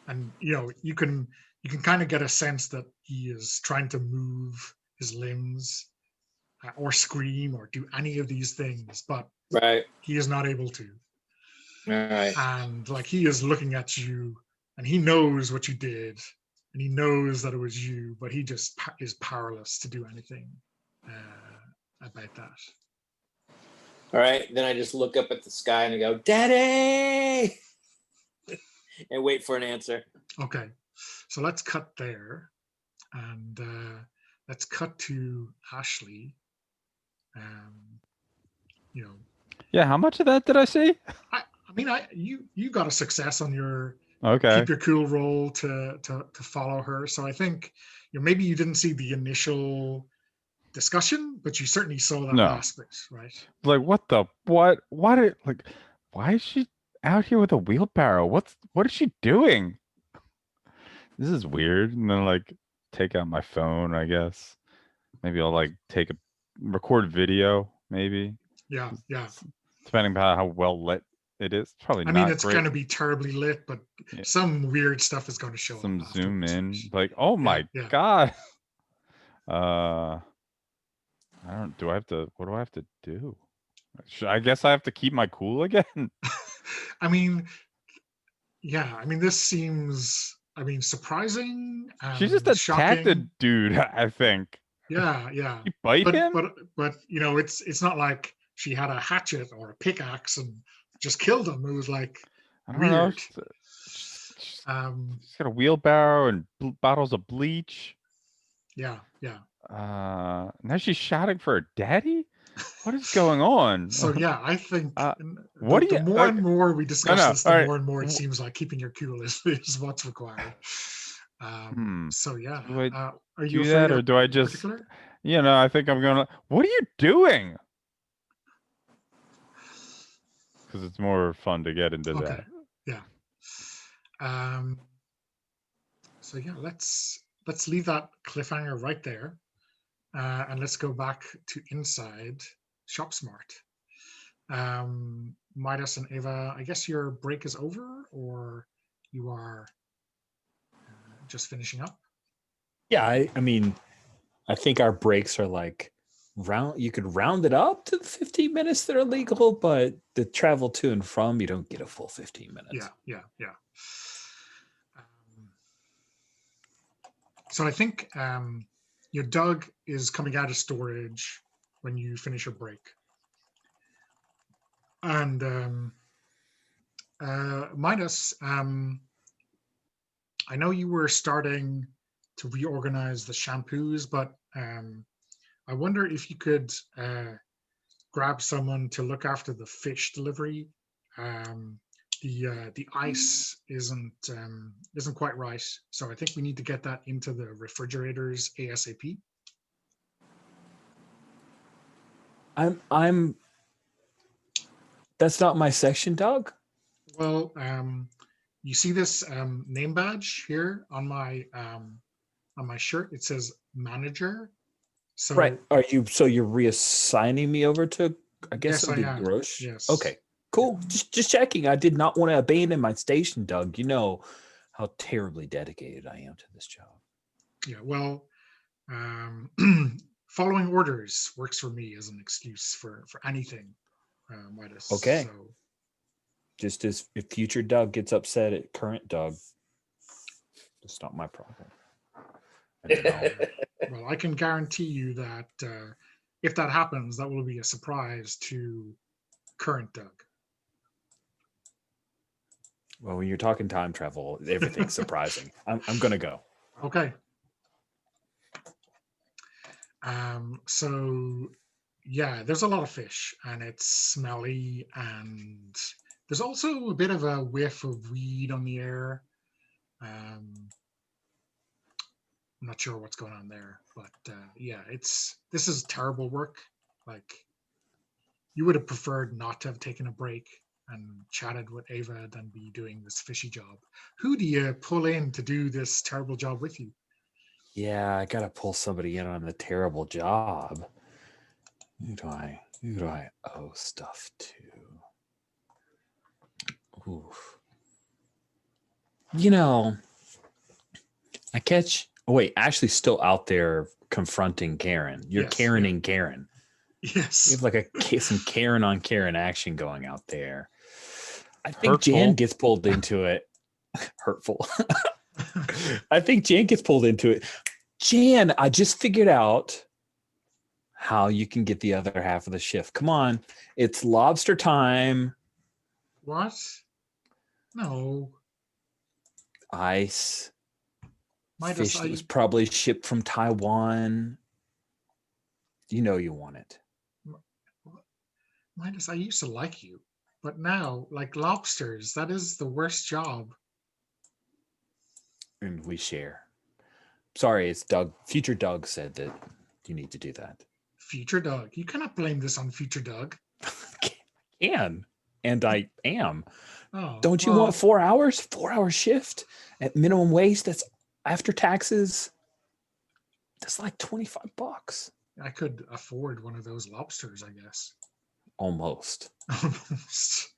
[SPEAKER 1] And you can kind of get a sense that he is trying to move his limbs or scream or do any of these things, but
[SPEAKER 4] Right.
[SPEAKER 1] he is not able to.
[SPEAKER 4] All right.
[SPEAKER 1] And like he is looking at you, and he knows what you did, and he knows that it was you, but he just is powerless to do anything about that.
[SPEAKER 4] All right. Then I just look up at the sky and I go, "Daddy!" and wait for an answer.
[SPEAKER 1] Okay, so let's cut there, and let's cut to Ashley.
[SPEAKER 3] Yeah, how much of that did I see?
[SPEAKER 1] I mean, you got a success on your
[SPEAKER 3] Okay.
[SPEAKER 1] keep your cool roll to follow her. So I think maybe you didn't see the initial discussion, but you certainly saw that
[SPEAKER 3] No.
[SPEAKER 1] last bit, right?
[SPEAKER 3] Like why is she out here with a wheelbarrow? What is she doing? This is weird. And then like take out my phone, I guess. Maybe I'll like record video, maybe.
[SPEAKER 1] Yeah.
[SPEAKER 3] Depending on how well lit it is. Probably
[SPEAKER 1] I
[SPEAKER 3] not
[SPEAKER 1] mean, it's
[SPEAKER 3] great.
[SPEAKER 1] going to be terribly lit, but some weird stuff is going to show
[SPEAKER 3] Some
[SPEAKER 1] up.
[SPEAKER 3] zoom in.
[SPEAKER 1] Right?
[SPEAKER 3] Like, oh my God. I don't, what do I have to do? I guess I have to keep my cool again.
[SPEAKER 1] I mean, yeah, I mean, this seems, surprising and
[SPEAKER 3] She just attacked a
[SPEAKER 1] shocking.
[SPEAKER 3] dude, I think.
[SPEAKER 1] Yeah.
[SPEAKER 3] You bite him?
[SPEAKER 1] But it's not like she had a hatchet or a pickaxe and just killed him. It was like
[SPEAKER 3] I don't
[SPEAKER 1] weird.
[SPEAKER 3] know. She's got a wheelbarrow and bottles of bleach.
[SPEAKER 1] Yeah.
[SPEAKER 3] Now she's shouting for her daddy. What is going on?
[SPEAKER 1] So yeah, I think
[SPEAKER 3] the
[SPEAKER 1] more and more we discuss this, the
[SPEAKER 3] right.
[SPEAKER 1] more and more it seems like keeping your cool is what's required. So yeah, are you
[SPEAKER 3] do
[SPEAKER 1] afraid
[SPEAKER 3] that, or do I just,
[SPEAKER 1] particular?
[SPEAKER 3] I think I'm gonna. What are you doing? Because it's more fun to get into that.
[SPEAKER 1] Yeah. So yeah, let's leave that cliffhanger right there, and let's go back to inside Shop Smart. Midas and Ava, I guess your break is over, or you are just finishing up?
[SPEAKER 2] Yeah, I mean, I think our breaks are like you could round it up to the 15 minutes that are legal, but the travel to and from, you don't get a full 15 minutes.
[SPEAKER 1] Yeah. So I think your Doug is coming out of storage when you finish your break. And Midas, I know you were starting to reorganize the shampoos, but I wonder if you could grab someone to look after the fish delivery. The ice isn't quite right, so I think we need to get that into the refrigerators ASAP.
[SPEAKER 2] I'm that's not my section, Doug.
[SPEAKER 1] Well, you see this name badge here on my shirt? It says manager. So
[SPEAKER 2] Right. Are you? So you're reassigning me over to? I guess
[SPEAKER 1] yes,
[SPEAKER 2] it'll
[SPEAKER 1] I
[SPEAKER 2] be
[SPEAKER 1] am.
[SPEAKER 2] Grosh.
[SPEAKER 1] Yes.
[SPEAKER 2] Okay. Cool. Just checking. I did not want to abandon my station, Doug. You know how terribly dedicated I am to this job.
[SPEAKER 1] Yeah. Well, um, following orders works for me as an excuse for anything, Midas.
[SPEAKER 2] Okay.
[SPEAKER 1] So
[SPEAKER 2] Just as if future Doug gets upset at current Doug, that's not my problem. And then I'll,
[SPEAKER 1] well, I can guarantee you that if that happens, that will be a surprise to current Doug.
[SPEAKER 2] well, when you're talking time travel, everything's surprising. I'm gonna go.
[SPEAKER 1] Okay. So yeah, there's a lot of fish and it's smelly and there's also a bit of a whiff of weed on the air. I'm not sure what's going on there, but yeah, this is terrible work. Like you would have preferred not to have taken a break and chatted with Ava than be doing this fishy job. Who do you pull in to do this terrible job with you?
[SPEAKER 2] Yeah, I gotta pull somebody in on the terrible job. Who do I owe stuff to? Oof. You know, I catch. Oh wait, Ashley's still out there confronting Karen. You're
[SPEAKER 1] Yes,
[SPEAKER 2] Karening Karen. You
[SPEAKER 1] Yes.
[SPEAKER 2] have like some Karen on Karen action going out there. I think
[SPEAKER 3] Hurtful.
[SPEAKER 2] Jan gets pulled into it. Hurtful. I think Jan gets pulled into it. Jan, I just figured out how you can get the other half of the shift. Come on, it's lobster time.
[SPEAKER 1] What? No.
[SPEAKER 2] Ice.
[SPEAKER 1] Midas,
[SPEAKER 2] Fish that was probably shipped from Taiwan. You know you want it.
[SPEAKER 1] Midas, I used to like you, but now, like lobsters, that is the worst job.
[SPEAKER 2] And we share. Sorry, it's Doug. Future Doug said that you need to do that.
[SPEAKER 1] Future Doug. You cannot blame this on Future Doug.
[SPEAKER 2] Can. And I am.
[SPEAKER 1] Oh,
[SPEAKER 2] Don't you
[SPEAKER 1] well,
[SPEAKER 2] want 4 hours? 4 hour shift at minimum wage. That's after taxes. That's like $25.
[SPEAKER 1] I could afford one of those lobsters, I guess.
[SPEAKER 2] Almost.
[SPEAKER 1] Almost.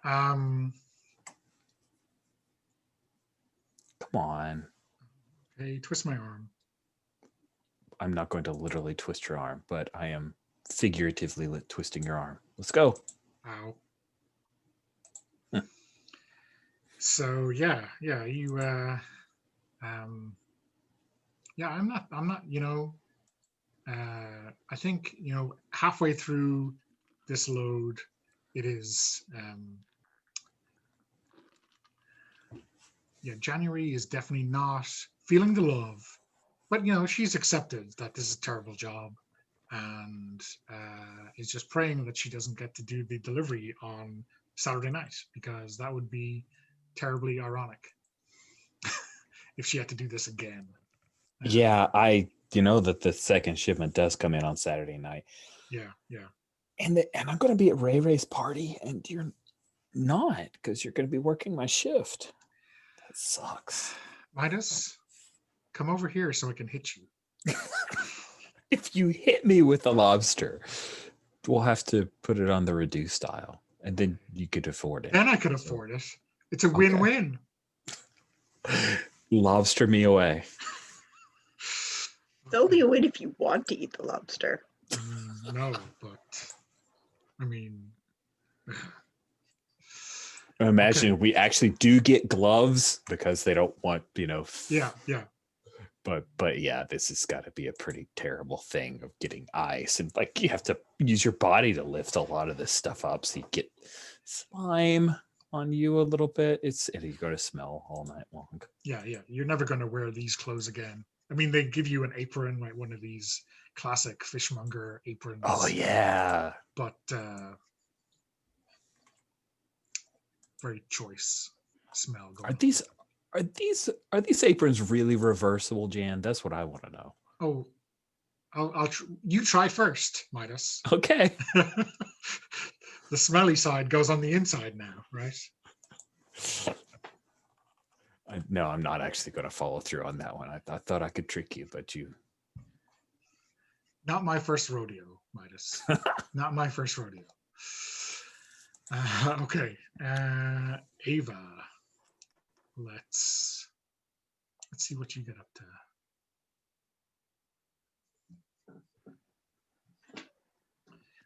[SPEAKER 2] Come on.
[SPEAKER 1] Okay, twist my arm.
[SPEAKER 2] I'm not going to literally twist your arm, but I am figuratively twisting your arm. Let's go.
[SPEAKER 1] Ow.
[SPEAKER 2] Huh.
[SPEAKER 1] So yeah, you yeah, I'm not, I think, halfway through this load, it is yeah, January is definitely not feeling the love, but she's accepted that this is a terrible job and is just praying that she doesn't get to do the delivery on Saturday night because that would be terribly ironic if she had to do this again.
[SPEAKER 2] Yeah, you know that the second shipment does come in on Saturday night.
[SPEAKER 1] Yeah.
[SPEAKER 2] And I'm going to be at Ray Ray's party, and you're not because you're going to be working my shift. That sucks.
[SPEAKER 1] Midas, come over here so I can hit you.
[SPEAKER 2] If you hit me with a lobster, we'll have to put it on the reduced style, and then you could afford it.
[SPEAKER 1] Then I could afford it. It's a win-win.
[SPEAKER 2] Lobster me away.
[SPEAKER 5] It's only a win if you want to eat the lobster.
[SPEAKER 1] No, but I mean,
[SPEAKER 2] Imagine we actually do get gloves because they don't want,
[SPEAKER 1] yeah.
[SPEAKER 2] But yeah, this has got to be a pretty terrible thing of getting ice, and like you have to use your body to lift a lot of this stuff up, so you get slime on you a little bit. And you go to smell all night long.
[SPEAKER 1] Yeah. You're never going to wear these clothes again. I mean, they give you an apron, like one of these classic fishmonger aprons.
[SPEAKER 2] Oh yeah.
[SPEAKER 1] But very choice smell.
[SPEAKER 2] Are these aprons really reversible, Jan? That's what I want to know.
[SPEAKER 1] Oh, you try first, Midas.
[SPEAKER 2] Okay.
[SPEAKER 1] The smelly side goes on the inside now, right?
[SPEAKER 2] No, I'm not actually going to follow through on that one. I thought I could trick you, but you
[SPEAKER 1] Not my first rodeo, Midas. Not my first rodeo. Okay, Ava. Let's see what you get up to.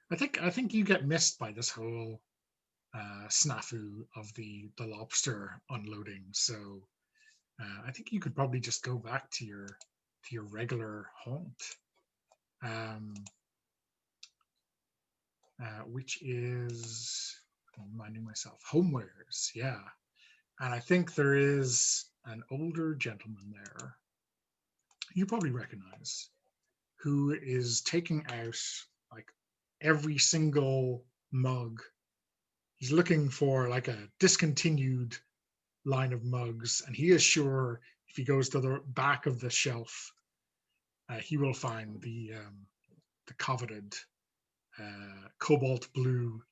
[SPEAKER 1] I think you get missed by this whole snafu of the lobster unloading. So I think you could probably just go back to your regular haunt, which is, I'm reminding myself, homewares. Yeah, and I think there is an older gentleman there you probably recognize who is taking out like every single mug. He's looking for like a discontinued line of mugs, and he is sure if he goes to the back of the shelf, he will find the coveted cobalt blue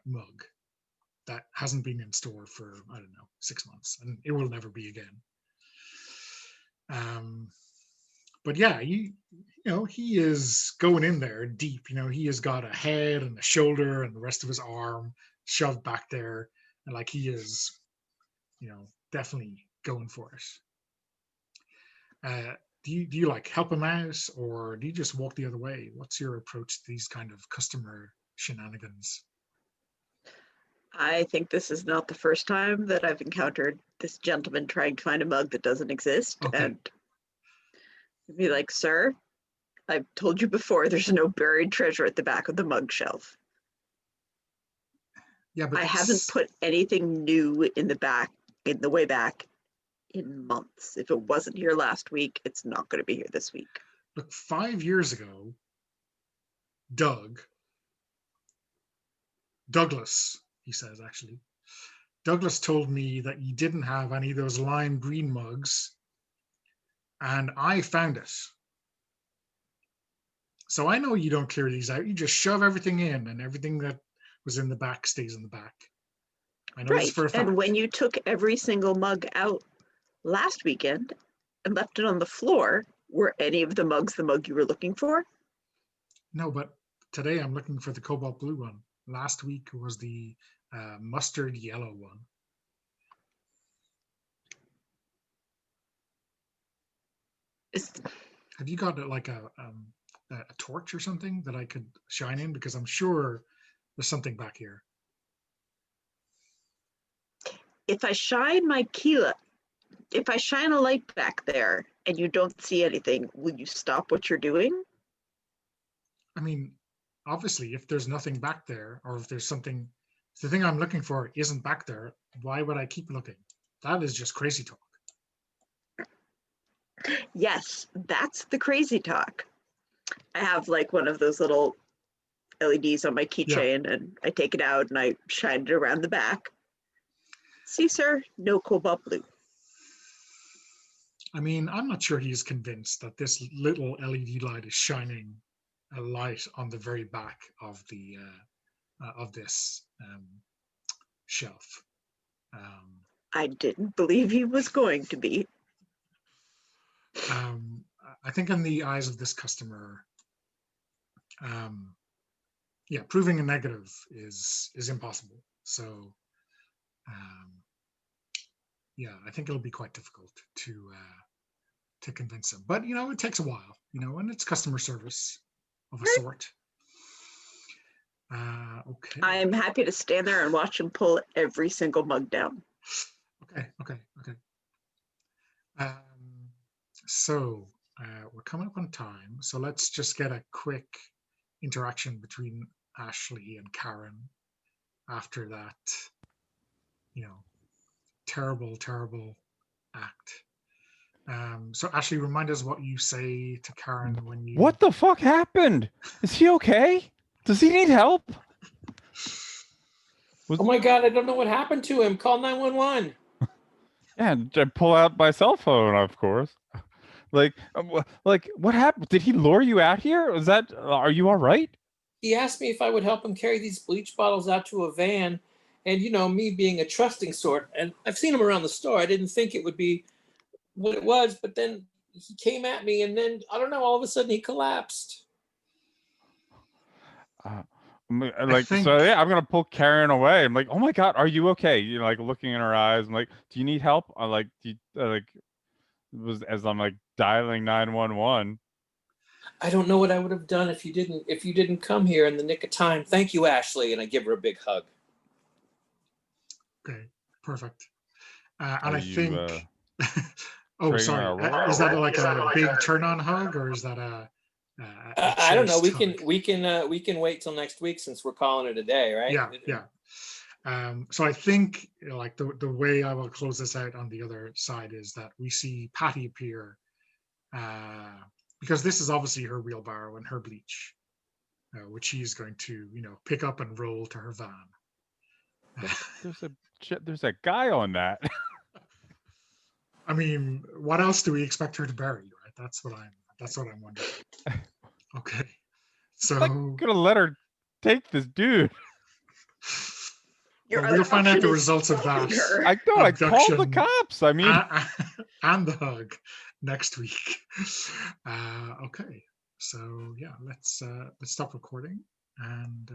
[SPEAKER 1] mug that hasn't been in store for, I don't know, 6 months, and it will never be again. But yeah, you know, he is going in there deep. You know, he has got a head and a shoulder and the rest of his arm shoved back there, and like he is, you know, definitely going for it. Do you like help him out, or do you just walk the other way? What's your approach to these kind of customer shenanigans?
[SPEAKER 5] I think this is not the first time that I've encountered this gentleman trying to find a mug that doesn't exist.
[SPEAKER 1] Okay.
[SPEAKER 5] And be like, sir, I've told you before, there's no buried treasure at the back of the mug shelf.
[SPEAKER 1] Yeah, but
[SPEAKER 5] I haven't put anything new in the way back in months. If it wasn't here last week, it's not going to be here this week.
[SPEAKER 1] Look, 5 years ago, Douglas, he says actually, Douglas told me that you didn't have any of those lime green mugs, and I found it. So I know you don't clear these out. You just shove everything in, and everything that was in the back stays in the back. I know this for a fact.
[SPEAKER 5] And when you took every single mug out last weekend and left it on the floor, were any of the mugs the mug you were looking for?
[SPEAKER 1] No, but today I'm looking for the cobalt blue one. Last week was the mustard yellow one. Have you got like a torch or something that I could shine in? Because I'm sure there's something back here.
[SPEAKER 5] If I shine if I shine a light back there and you don't see anything, will you stop what you're doing?
[SPEAKER 1] I mean, obviously, if there's nothing back there, or if there's something, if the thing I'm looking for isn't back there, why would I keep looking? That is just crazy talk.
[SPEAKER 5] Yes, that's the crazy talk. I have like one of those little LEDs on my keychain, and I take it out and I shine it around the back. See, sir, no cobalt blue.
[SPEAKER 1] I mean, I'm not sure he's convinced that this little LED light is shining a light on the very back of the of this shelf.
[SPEAKER 5] I didn't believe he was going to be.
[SPEAKER 1] I think in the eyes of this customer, yeah, proving a negative is impossible. So, yeah, I think it'll be quite difficult to convince him. But you know, it takes a while. You know, and it's customer service of a sort. Okay.
[SPEAKER 5] I'm happy to stand there and watch him pull every single mug down.
[SPEAKER 1] Okay. So we're coming up on time. So let's just get a quick interaction between Ashley and Karen after that, you know, terrible act. So Ashley, remind us what you say to Karen when you...
[SPEAKER 3] What the fuck happened? Is he okay? Does he need help?
[SPEAKER 4] Oh my God, I don't know what happened to him. Call 911.
[SPEAKER 3] Yeah, I pull out my cell phone, of course. Like what happened? Did he lure you out here? Are you all right?
[SPEAKER 4] He asked me if I would help him carry these bleach bottles out to a van. And, you know, me being a trusting sort, and I've seen him around the store, I didn't think it would be what it was. But then he came at me, and then I don't know. All of a sudden, he collapsed.
[SPEAKER 3] Like,
[SPEAKER 1] think-
[SPEAKER 3] so yeah, I'm gonna pull Karen away. I'm like, oh my god, are you okay? You're like looking in her eyes. I'm like, do you need help? I like, do you, like, was as I'm like dialing 911.
[SPEAKER 4] I don't know what I would have done if you didn't come here in the nick of time. Thank you, Ashley, and I give her a big hug.
[SPEAKER 1] Okay, perfect. And
[SPEAKER 3] Are
[SPEAKER 1] I
[SPEAKER 3] you,
[SPEAKER 1] think. Oh,
[SPEAKER 3] triggering
[SPEAKER 1] sorry.
[SPEAKER 3] a roll?
[SPEAKER 1] Is that like a big turn-on hug, or is that a
[SPEAKER 4] I don't know.
[SPEAKER 1] chaste hug?
[SPEAKER 4] We can wait till next week since we're calling it a day, right?
[SPEAKER 1] Yeah. So I think like the way I will close this out on the other side is that we see Patty appear, because this is obviously her wheelbarrow and her bleach, which she is going to pick up and roll to her van.
[SPEAKER 3] There's a guy on that.
[SPEAKER 1] I mean, what else do we expect her to bury, right? That's what I'm wondering. Okay, so
[SPEAKER 3] I'm gonna let her take this dude.
[SPEAKER 5] Your
[SPEAKER 1] well, we'll
[SPEAKER 5] other
[SPEAKER 1] find out
[SPEAKER 5] option
[SPEAKER 1] the
[SPEAKER 5] is
[SPEAKER 1] results of
[SPEAKER 5] stopping
[SPEAKER 1] that.
[SPEAKER 5] her.
[SPEAKER 3] I know. I called the
[SPEAKER 1] Abduction.
[SPEAKER 3] cops. I mean,
[SPEAKER 1] And the hug next week. Okay, so yeah, let's stop recording and